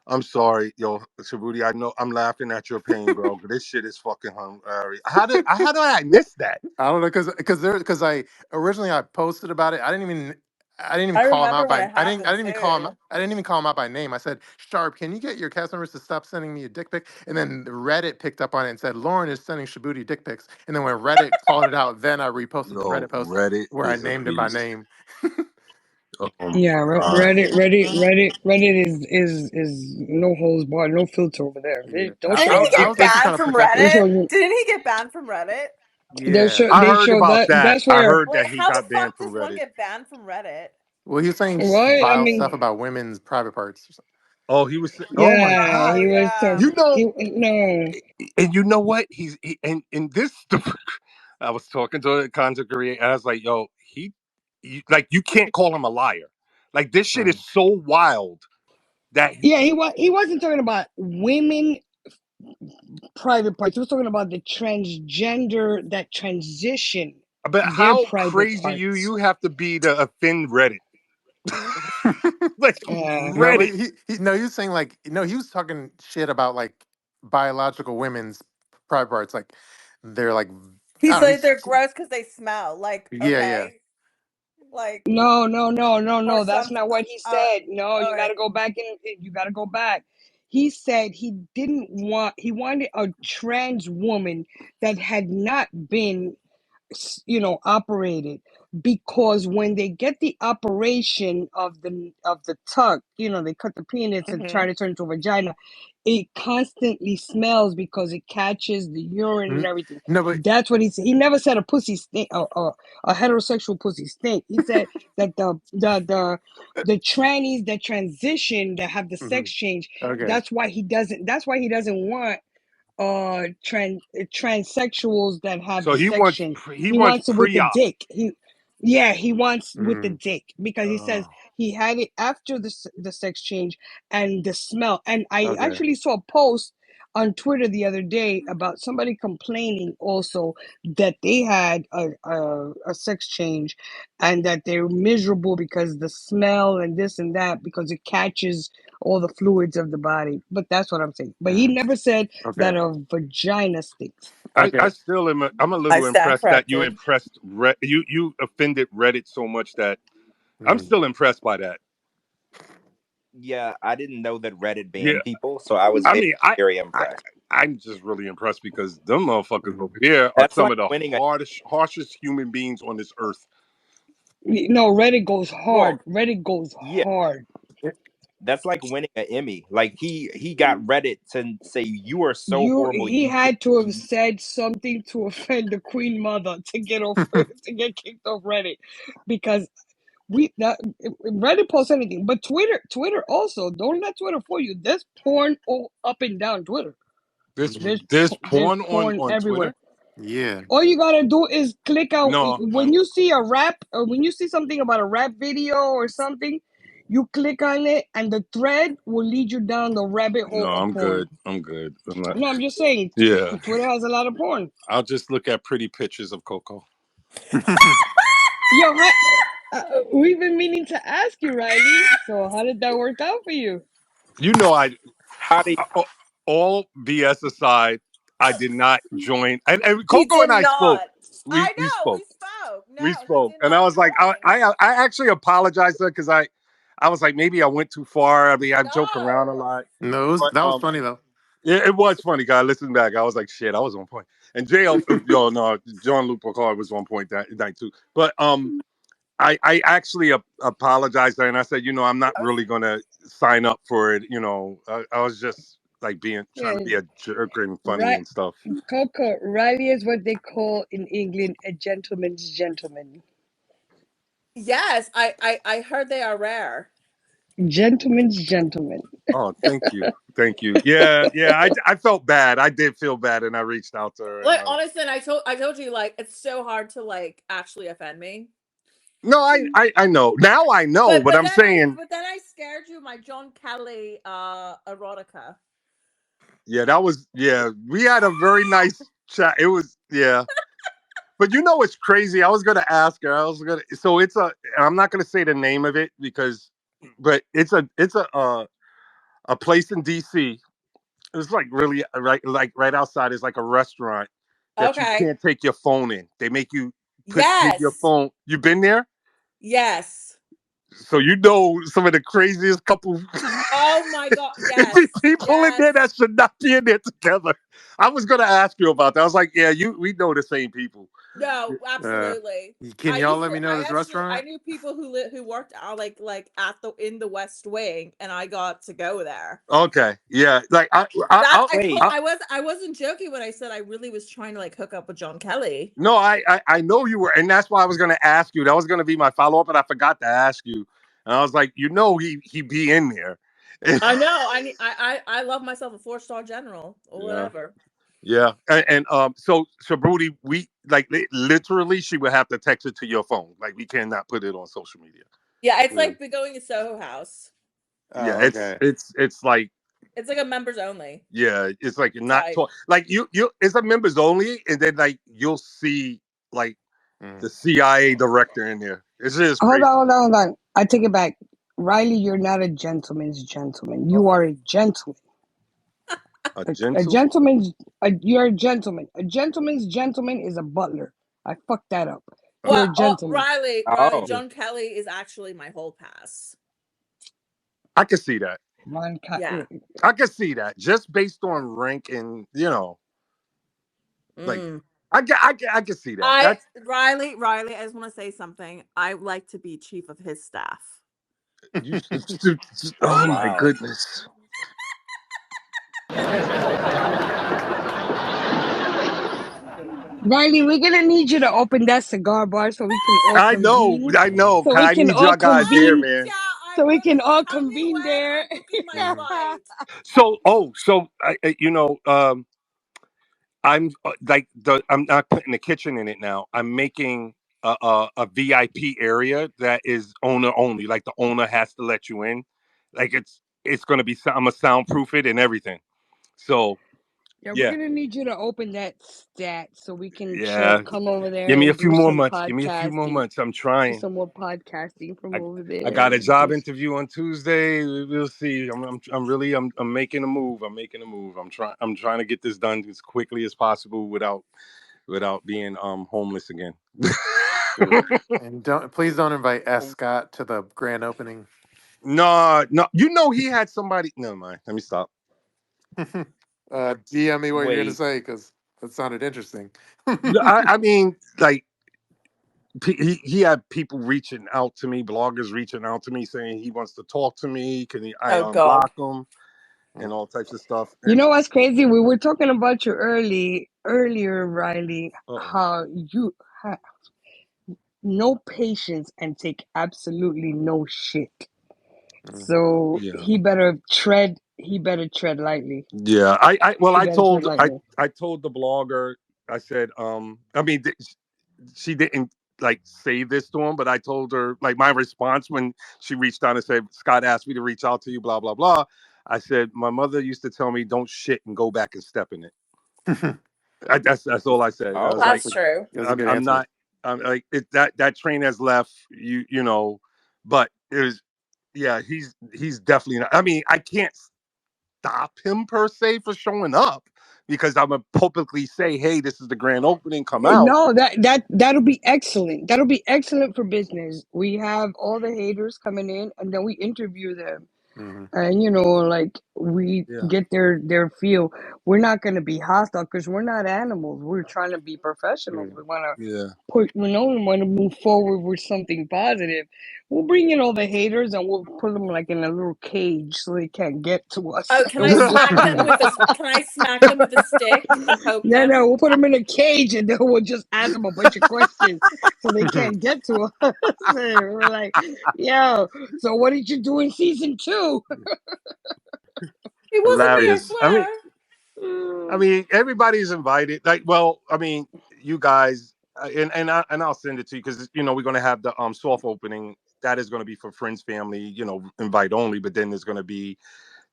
I'm sorry, yo, Shabooty. I know I'm laughing at your pain, bro. But this shit is fucking hilarious. How did I miss that? I don't know because I originally I posted about it. I didn't even I call him remember out when by it happened too. I didn't even call him out by name. I said, Sharp, can you get your cast members to stop sending me a dick pic? And then Reddit picked up on it and said, Lauren is sending Shabooty dick pics. And then when Reddit called it out, then I reposted the Yo, Reddit post Reddit where I is a named it by beast. name. Oh my Yeah, god. Reddit is no holds barred, no filter over there. Yeah. Don't I, Didn't I show was he I get was it. actually banned trying to from protect They him. Reddit? show you. Didn't he get banned from Reddit? Yeah. I They heard show about that. that. That's I where. heard Wait, that he how the got banned fuck from does one Reddit. get banned from Reddit? Well, he was saying What I vile stuff mean, about women's private parts or something. Oh, he was. Oh my yeah, god. Oh he was yeah. talking. You know, No, and you know what? And this. I was talking to a content creator, and I was like, "Yo, like you can't call him a liar. Like this shit is Mm. so wild that yeah, he wasn't talking about women private parts. He was talking about the transgender that transition but their how private crazy parts. you have to be to offend Reddit? Like No, but Reddit. he was saying like no, he was talking shit about like biological women's private parts. Like they're like, He's I don't like know, they're gross because they smell. Like, yeah, yeah. okay, like No, or that's some. not what he said. No, All you got right. to go back you got to go back. He said he wanted a trans woman that had not been operated, because when they get the operation of the tuck, they cut the penis and try Mm-hmm. to turn into a vagina, it constantly smells because it catches the urine and Mm, everything. no, but That's what he said. He never said a pussy stink, or a heterosexual pussy stink. He said that the trannies that transition, that have the sex mhm, change, okay, that's why he doesn't want transsexuals that have So the he sex wants change. he He wants wants it with the pre-op. dick. He wants with the mm, dick, because he says Oh, he had it after the sex change, and the smell. And I okay, actually saw a post on Twitter the other day about somebody complaining also that they had a sex change, and that they're miserable because the smell and this and that, because it catches all the fluids of the body. But that's what I'm saying. But he mm, never said okay, that a vagina stinks. I okay. still am. I'm a I little stand impressed that you corrected. impressed. You offended Reddit so much that I'm Mm. still impressed by that. Yeah, I didn't know that Reddit Yeah, banned people, so I was I very, mean, very I impressed. I'm just really impressed because them motherfuckers Mhm. over here are That's some like of the winning a harshest human beings on this earth. No, Reddit goes well, hard. Reddit goes yeah, hard. that's like winning an Emmy. Like he got Reddit to say you are so horrible, He you can't had to have be. said something to offend the Queen Mother to get off to get kicked off Reddit, because Reddit posts anything, but Twitter also, don't let Twitter fool you. There's porn all up and down Twitter. Mhm. There's There's porn porn on Twitter. everywhere. Yeah. All you gotta do is click out No, when you see a rap, or when you see something about a rap video or something. You click on it, and the thread will lead you down the rabbit no, hole of I'm porn. good. I'm good. I'm not. No, I'm just saying, Yeah, Twitter has a lot of porn. I'll just look at pretty pictures of Coco. Yo, we've been meaning to ask you, Riley. So how did that work out for you? You know, How do I all BS aside, I did not join. And He Coco and did I spoke. not. We I we know. spoke. We spoke. We No, he spoke, did and I not was like, join. I actually apologized to her because I was like, maybe I went too far. I mean, I joke around a No. lot, No, but that was funny though. yeah, it was funny. Guy, listen back. I was like, shit, I was on point. And JL, yo, no, John Luke Picard was on point that night too. But I actually apologized to her, and I said, I'm not really gonna sign up for it. I was just like trying Yeah, to be a jerk and funny right. and stuff. Coco, Riley is what they call in England a gentleman's gentleman. Yes, I heard they are rare. Gentleman's gentleman. Oh, thank you, thank you. Yeah, yeah. I felt bad. I did feel bad, and I reached out to her, and Like honestly, and I told you, like, it's so hard to like actually offend me. no, I know now. I know, But but but I'm then I saying, but then I scared you with my John Kelly erotica. yeah, that was yeah. We had a very nice chat. It was yeah. But it's crazy. I was gonna ask her. I was gonna. So it's a. I'm not gonna say the name of it because, but it's a place in DC. It's like really right outside is like a restaurant that you Okay. can't take your phone in. They make you give your Yes. phone. You been there? Yes. So some of the craziest couple Oh my God. Yes. people in Yes. there that should not be in there together. I was gonna ask you about that. I was like, yeah, we know the same people. No, Uh, absolutely. can y'all let me know this I restaurant? knew people who worked out like at the in the West Wing, and I got to go there. Okay, yeah, like That wait? I wasn't joking when I said I really was trying to like hook up with John Kelly. no, I know you were, and that's why I was going to ask you. That was going to be my follow up, and I forgot to ask you. And I was like, he be in there. I know. I love myself a 4-star general or Yeah, whatever. yeah, and so Shabooty, we like literally, she would have to text it to your phone. Like we cannot put it on social media. Yeah, it's Mm. like going to Soho House. Yeah, Oh, it's okay. it's like It's like a members only yeah, it's like you're not type. like you it's a members only, and then like you'll see like Mm. the CIA director in there. It's just Hold crazy. on, hold on, hold on. I take it back. Riley, you're not a gentleman's gentleman. You are a gentleman. A A gentle. gentleman's you're a gentleman. A gentleman's gentleman is a butler. I fucked that up. You're Well, a gentleman. Riley, Oh, John Kelly is actually my whole pass. I can see that. Yeah. I can see that just based on rank and like I can see that. That's Riley, I just want to say something. I would like to be chief of his staff. you. Oh my wow. goodness. Riley, we're gonna need you to open that cigar bar so we can all I convene. know. So we I can need all y'all guys there, convene. man. Yeah, So we can all tell me convene when there. I'm booking my flight. So I'm I'm not putting the kitchen in it now. I'm making a VIP area that is owner only. Like the owner has to let you in. Like it's gonna be. I'm gonna soundproof it and everything. So Yeah, we're yeah, gonna need you to open that stat so we can chill, yeah. come over there Give me a and few do more some months. Give me a few more podcasting. months. I'm Do trying. some more podcasting from I, over I there. got a job Just interview on Tuesday. We'll see. I'm making a move. I'm trying to get this done as quickly as possible without being homeless again. And please don't invite S. Scott to the grand opening. No, he had somebody. Never mind. Let me stop. DM me what you're gonna Wait. say because that sounded interesting. I mean, like he had people reaching out to me, bloggers reaching out to me saying he wants to talk to me. I Oh God. unblock him and all types of stuff. you And know what's crazy? We were talking about you earlier, Riley. uh-oh. How you have no patience and take absolutely no shit. So Yeah. he better tread. He better tread lightly. Yeah, He better tread lightly. I told the blogger, I said, I mean, she didn't like say this to him, but I told her like my response when she reached out and said, Scott asked me to reach out to you, blah blah blah. I said, my mother used to tell me, don't shit and go back and step in it. That's all I said. I was Oh, like, That's true. That was a good I'm answer. not, I'm like that train has left. But it was, yeah, he's definitely not. I mean, I can't stop him per se for showing up because I'm gonna publicly say, "Hey, this is the grand opening. Come out." No, that'll be excellent. That'll be excellent for business. We have all the haters coming in, and then we interview them, Mm-hmm. and like we Yeah, get their feel. We're not going to be hostile because we're not animals. We're trying to be professionals. We want to yeah. we want to move forward with something positive. We'll bring in all the haters and we'll put them like in a little cage so they can't get to us. Oh, can And I we'll just smack them with a? Can I smack them with a stick and poke yeah, them? no, we'll put them in a cage and then we'll just ask them a bunch of questions so they can't get to us. We're like, yo, so what did you do in season 2? It wasn't me, I Hilarious. I Mm. mean, everybody's invited. Like, well, I mean, you guys, and I'll send it to you because we're gonna have the soft opening. That is gonna be for friends, family, invite only. But then there's gonna be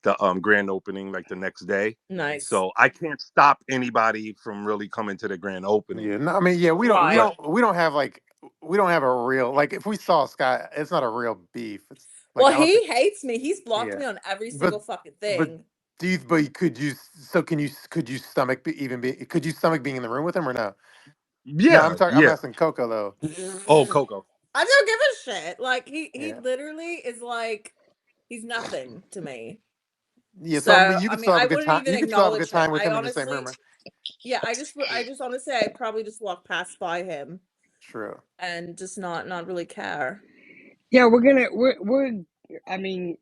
the grand opening like the next day. Nice. So I can't stop anybody from really coming to the grand opening. Yeah, no, I mean, yeah, we don't, we Right. don't, we don't have like, we don't have a real like. If we saw Scott, it's not a real beef. It's like Well, I don't he think. hates me. He's blocked Yeah, me on every but single fucking but thing. do you? But could you? So could you stomach even be? Could you stomach being in the room with him or no? No, I'm Yeah, talking. I'm yeah. asking Coco though. Oh, Coco. I don't give a shit. Like he Yeah, literally is like he's nothing to me. yeah. So I mean, So you I could mean, still have I a good wouldn't time. even You could still have a good acknowledge him. time with I him in the same honestly, room. yeah, I just honestly, I probably just walk past by him True. and just not really care. Yeah, we're I mean,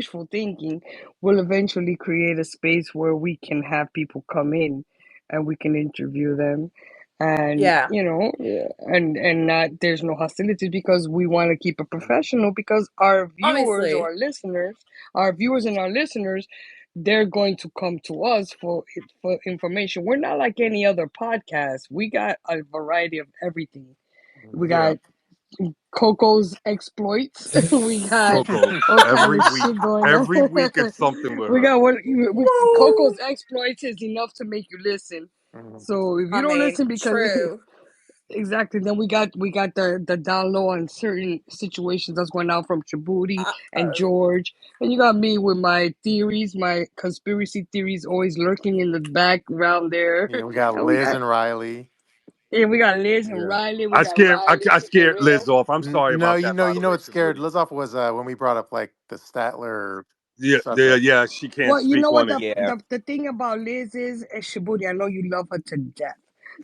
wishful thinking will eventually create a space where we can have people come in and we can interview them and Yeah, and not there's no hostility because we want to keep it professional because our viewers or obviously. our viewers and our listeners, they're going to come to us for information. We're not like any other podcast. We got a variety of everything. We Yeah. got Coco's exploits. We got Coco. all kind Every of week. shit going on. Every week it's something with We her. got Whoa. Coco's exploits is enough to make you listen. Mhm. So if I you don't mean, listen because true. Exactly. Then we got the down low on certain situations that's going out from Shabooty and Uh, George, and you got me with my theories, my conspiracy theories, always lurking in the background there, Yeah, we got and we Liz got and Riley. Liz and Yeah. Riley. We I got scared I, Riley I keeping it scared Liz real. off. I'm sorry No, about that, by the what way, scared Shabooty. Liz off was when we brought up like the Statler Yeah, subject. yeah, she can't Well, you speak know what on it. Yeah. the thing about Liz is, and Shabooty, I know you love her to death.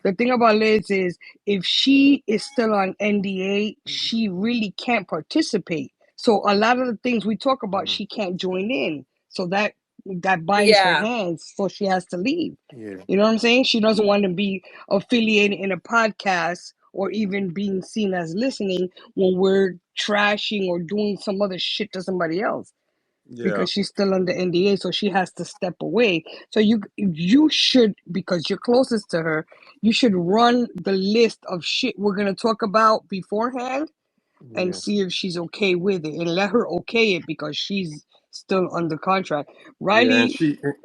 The thing about Liz is, if she is still on NDA, she really can't participate. So a lot of the things we talk about, Mhm. she can't join in. So that binds her yeah. hands, so she has to leave. Yeah. You know what I'm saying? She doesn't want to be affiliated in a podcast or even being seen as listening when we're trashing or doing some other shit to somebody else Yeah, because she's still under NDA, so she has to step away. So you should, because you're closest to her, you should run the list of shit we're gonna talk about beforehand and Yeah. see if she's okay with it, and let her okay it because she's still under contract. yeah, Riley,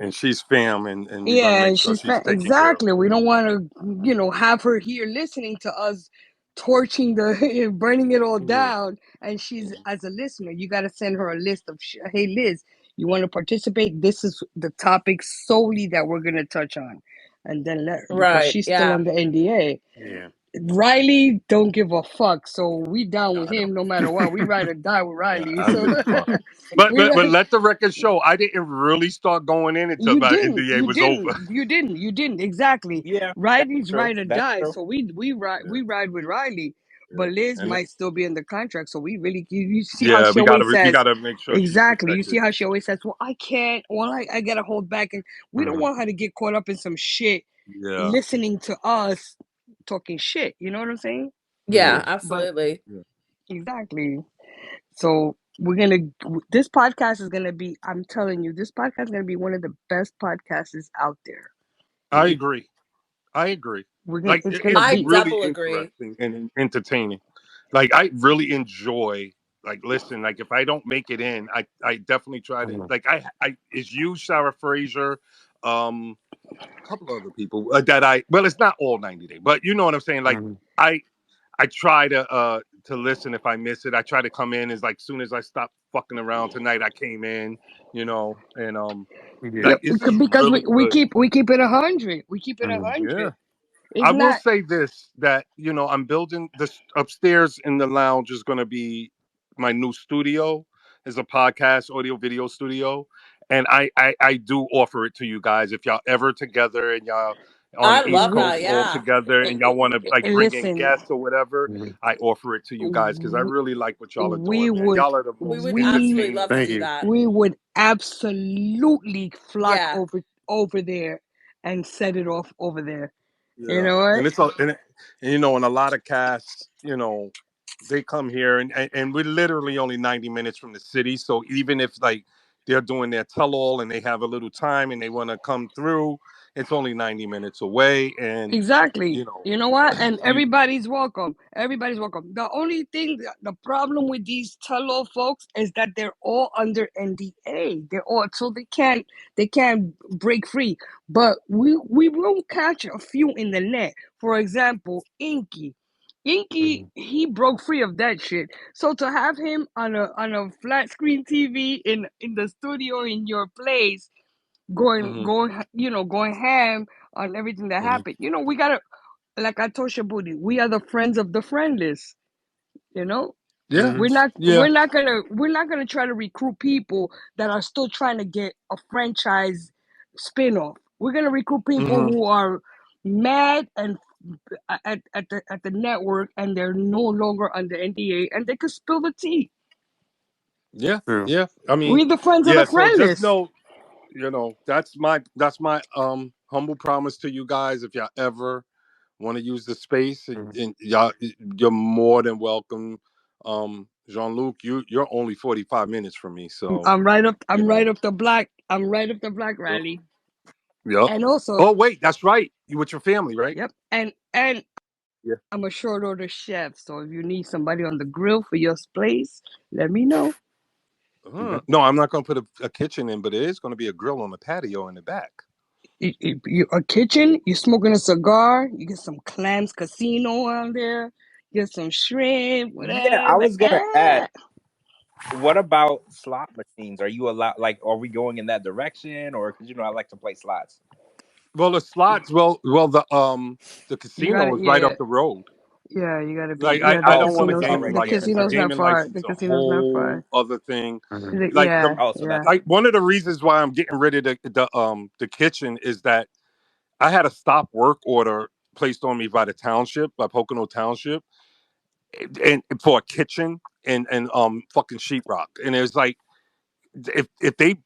and she's fam, and we're gonna yeah, make and sure she's she's taken care of. exactly. We don't want to, have her here listening to us torching the burning it all Yeah. down. And she's as a listener, you got to send her a list of, hey Liz, you want to participate? This is the topic solely that we're gonna touch on, and then let her, because Right. she's still Yeah. under NDA. Yeah. Riley don't give a fuck, so we down with I don't. him no matter what. We ride or die with Yeah, Riley. I don't So give a fuck. But we let the record show, I didn't really start going in until You about didn't. NDA You was over. didn't. You didn't. You didn't. Exactly. Yeah, that's Riley's true. ride or That's die. true. So we ride Yeah, we ride with Riley, yeah, but Liz and might still be in the contract. So we really you see how yeah, she we always says gotta make sure she's exactly. You see protected. how she always says, "Well, I can't. Well, I gotta hold back," and we don't Mhm. want her to get caught up in some shit Yeah, listening to us talking shit. You know what I'm saying? Yeah. Yeah. But Absolutely. yeah. exactly. So this podcast is gonna be. I'm telling you, this podcast is gonna be one of the best podcasts out there. I Yeah. agree. I agree. It's gonna It's I be really double agree. interesting and entertaining. Like I really enjoy. Like listen, like if I don't make it in, I definitely try to. Mhm. Like I is you Sarah Fraser, a couple other people that I. Well, it's not all 90 Day, but you know what I'm saying. Like Mhm. I I try to listen if I miss it. I try to come in as like soon as I stop fucking around tonight. I came in, and Yeah. yep, like it's just because really we good. keep it 100. We keep it a Mhm. Yeah. hundred. I It's will not say this that I'm building this upstairs in the lounge is going to be my new studio is a podcast audio video studio, and I do offer it to you guys if y'all ever together and y'all on I the East love we that. Coast all Yeah. together and y'all want to like bring in listen. guests or whatever. Mhm. I offer it to you guys because I w- really like what y'all are We doing, man. would Y'all are the We most would absolutely we love to Thank do entertaining. you. that. we would absolutely flock Yeah. over there and set it off over there. You Yeah, know what? and and a lot of casts, they come here and we're literally only 90 minutes from the city. So even if like they're doing their tell all and they have a little time and they want to come through, it's only 90 minutes away. And Exactly. you know, You know what? And you, everybody's welcome. Everybody's welcome. The only thing, the problem with these tell-all folks is that they're all under NDA. They're all so they can't break free. But we will catch a few in the net. For example, Inky. Inky, Mhm. he broke free of that shit. So to have him on a flat screen TV in the studio in your place mhm, going ham on everything that mhm. happened. We gotta, like I told Shabooty, we are the friends of the friendless. You know, Yeah, Mhm. yeah, we're not gonna try to recruit people that are still trying to get a franchise spin-off. We're gonna recruit people mhm, who are mad and at the network, and they're no longer under NDA, and they could spill the tea. yeah, True. yeah. I mean, We're the friends of yeah. the So just friendless. know, that's my humble promise to you guys. If y'all ever want to use the space Mhm. and y'all, you're more than welcome. Jean-Luc, you're only 45 minutes from me, so I'm right up. you I'm right know. up the block. I'm right up the block, Riley. Yep. And also, Oh wait, that's right. You with your family, right? yep. And Yeah. I'm a short order chef, so if you need somebody on the grill for your place, let me know. Mhm. No, I'm not going to put a kitchen in, but it is going to be a grill on the patio in the back. A kitchen, you smoking a cigar, you get some clams casino on there, get some shrimp, Yeah, I whatever. was gonna ask, what about slot machines? Are you allowed? Like, are we going in that direction, or because I like to play slots? Well, the slots, the You gotta, casino is right yeah, up the road. you gotta be, Like yeah. The I Oh, don't so want a it's casinos, gaming already the near license. the A casinos not casino. gaming far. license The is a casinos not whole far. other thing. Like Yeah, Oh, so yeah. that's like one of the reasons why I'm getting rid of the kitchen is that I had a stop work order placed on me by the township, by Pocono Township, and for a kitchen and fucking sheetrock. And it was like if they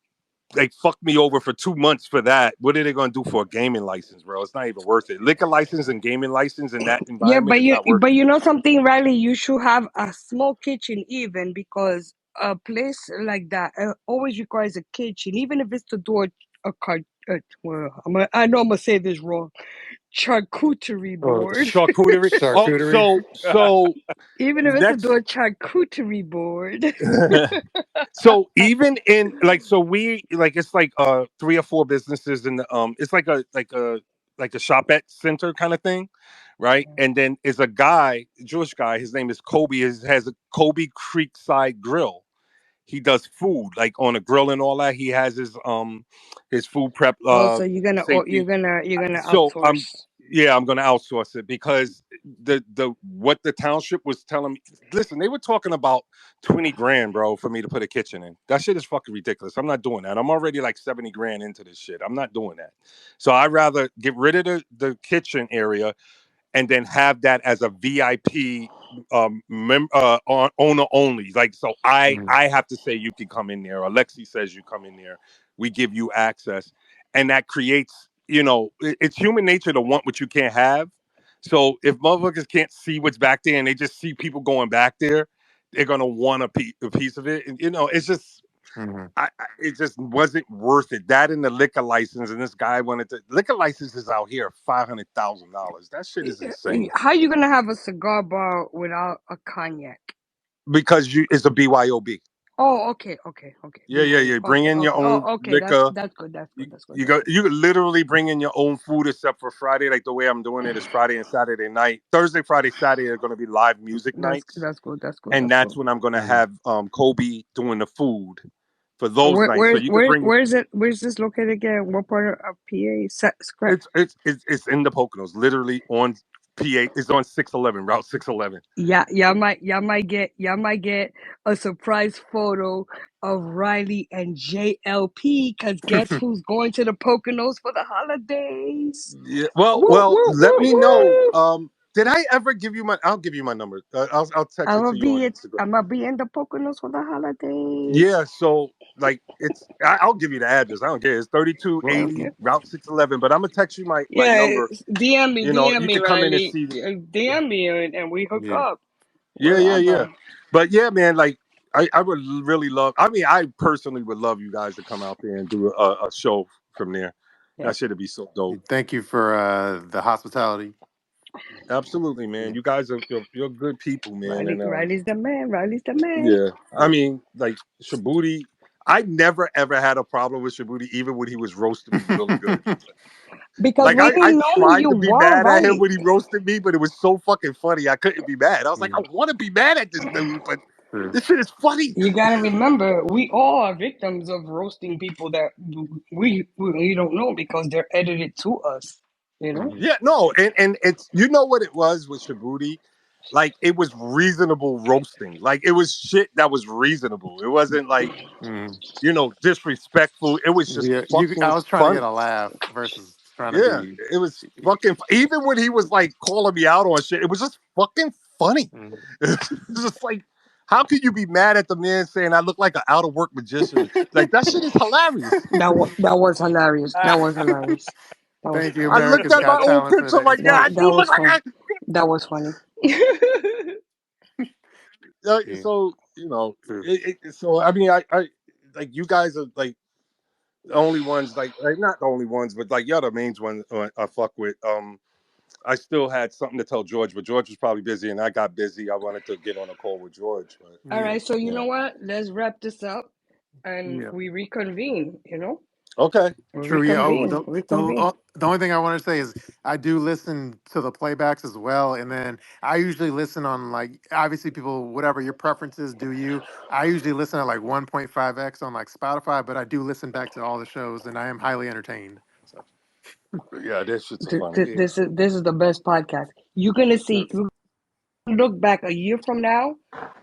like fucked me over for 2 months for that, what are they gonna do for a gaming license, bro? It's not even worth it. Liquor license and gaming license in that Yeah, environment is not worth but it. you know something, Riley, you should have a small kitchen even because a place like that always requires a kitchen, even if it's to do a well, I know I'm gonna say this wrong, charcuterie Oh, board. Charcuterie. Oh, charcuterie. so Even if it's to do next a charcuterie board. so even in like so we like it's like 3 or 4 businesses in the it's like a shopette center kind of thing, right? And then is a guy, Jewish guy, his name is Kobe, has a Kobe Creekside Grill. He does food like on a grill and all that. He has his food prep Also, you're safety. gonna So outsource. I'm gonna outsource it because the what the township was telling me. Listen, they were talking about 20 grand, bro, for me to put a kitchen in. That shit is fucking ridiculous. I'm not doing that. I'm already like 70 grand into this shit. I'm not doing that. So I'd rather get rid of the kitchen area and then have that as a VIP owner only. Like so I have to say you can come in there. Alexi says you come in there. We give you access. And that creates, it's human nature to want what you can't have. So if motherfuckers can't see what's back there and they just see people going back there, they're gonna want a piece of it. And it's just Mm-hmm. it just wasn't worth it. That and the liquor license, and this guy wanted to liquor licenses out here $500,000. That shit is insane. How you gonna have a cigar bar without a cognac? Because it's a BYOB. Oh, okay. Yeah. Bring in your own Oh, okay. liquor. That's good. That's You good. That's good. you That's go. good. You could literally bring in your own food, except for Friday. Like the way I'm doing it is Friday and Saturday night. Thursday, Friday, Saturday are going to be live music nights, That's good. That's good. and That's that's good. when I'm going to have Kobe doing the food for those Where nights. So you could bring. where is it? Where's this located again? What part of PA? Scrap. It's in the Poconos, literally on PA. It's on 611 Route 611. Yeah, y'all might get a surprise photo of Riley and JLP. Cause guess who's going to the Poconos for the holidays? Yeah. Woo Well, woo let woo me know. woo! Did I ever give you my? I'll give you my number. I'll text it to you on Instagram. I'm gonna be in the Poconos for the holidays. Yeah. So like I'll give you the address. I don't care. It's Okay. 3280 Route 611. But I'm gonna text you my Yeah, number. DM You me, can come in and Riley. see. DM me, and we hook Yeah. up. Yeah. Whatever. But yeah, man, like I would really love. I mean, I personally would love you guys to come out there and do a show from there. Yeah. That shit'd be so dope. Thank you for the hospitality. Absolutely, man. You guys you're good people, man. And Riley's the man. Riley's the man. yeah, I mean, like Shabooty, I never ever had a problem with Shabooty, even when he was roasting me really good. Because Like we I didn't know who tried you to be were, mad at him Riley. when he roasted me, but it was so fucking funny. I couldn't be mad. I was like, I want to be mad at this dude, but this shit is funny. You gotta remember, we all are victims of roasting people that we don't know because they're edited to us. You know. Yeah, no, and it's what it was with Shabooty. Like it was reasonable roasting. Like it was shit that was reasonable. It wasn't like disrespectful. It was just Yeah, I fucking was trying to get funny. a laugh versus trying to Yeah, be. it was fucking. Even when he was like calling me out on shit, it was just fucking funny. Mhm. It's just like, how could you be mad at the man saying I look like an out of work magician? Like that shit is hilarious. That was hilarious. That was hilarious. That was Thank you, I looked America's at my Got old Talent, for picture the like, yeah, I do that look was like funny. that. That was funny. yeah. So True. so I mean, I like you guys are like the only ones, like not the only ones, but like you're the main ones I fuck with. I still had something to tell George, but George was probably busy, and I got busy. I wanted to get on a call with George, but All Yeah. right, so you yeah. know what? Let's wrap this up and Yeah. we reconvene, you know? Okay. True. Yeah. Oh, Reconvene. the only thing I want to say is I do listen to the playbacks as well, and then I usually listen on like obviously people whatever your preferences do you. I usually listen at like 1.5x on like Spotify, but I do listen back to all the shows, and I am highly entertained. So Yeah, this shit's funny. yeah, This is the best podcast. You're gonna true, see. Look back a year from now,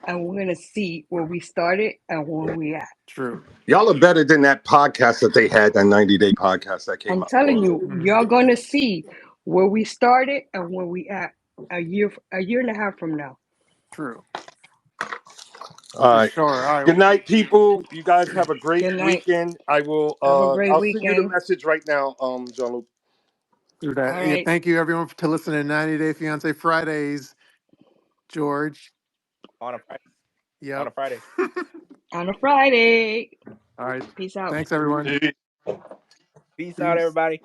and we're gonna see where we started and where we at. true. Y'all are better than that podcast that they had, that 90-day podcast that came I'm out. telling you, Mhm. you're gonna see where we started and where we at a year and a half from now. True. All For right. sure. All Good right. night, people. You guys have a great Good night. weekend. I will. Have a great I'll send you the weekend. message right now, John Luke. Do All that. Yeah, right. thank you everyone to listening to 90 Day Fiance Fridays. George. On a Friday. On Yep. a Friday. On a Friday. All right. Peace out. Thanks everyone. Peace out, Peace. everybody.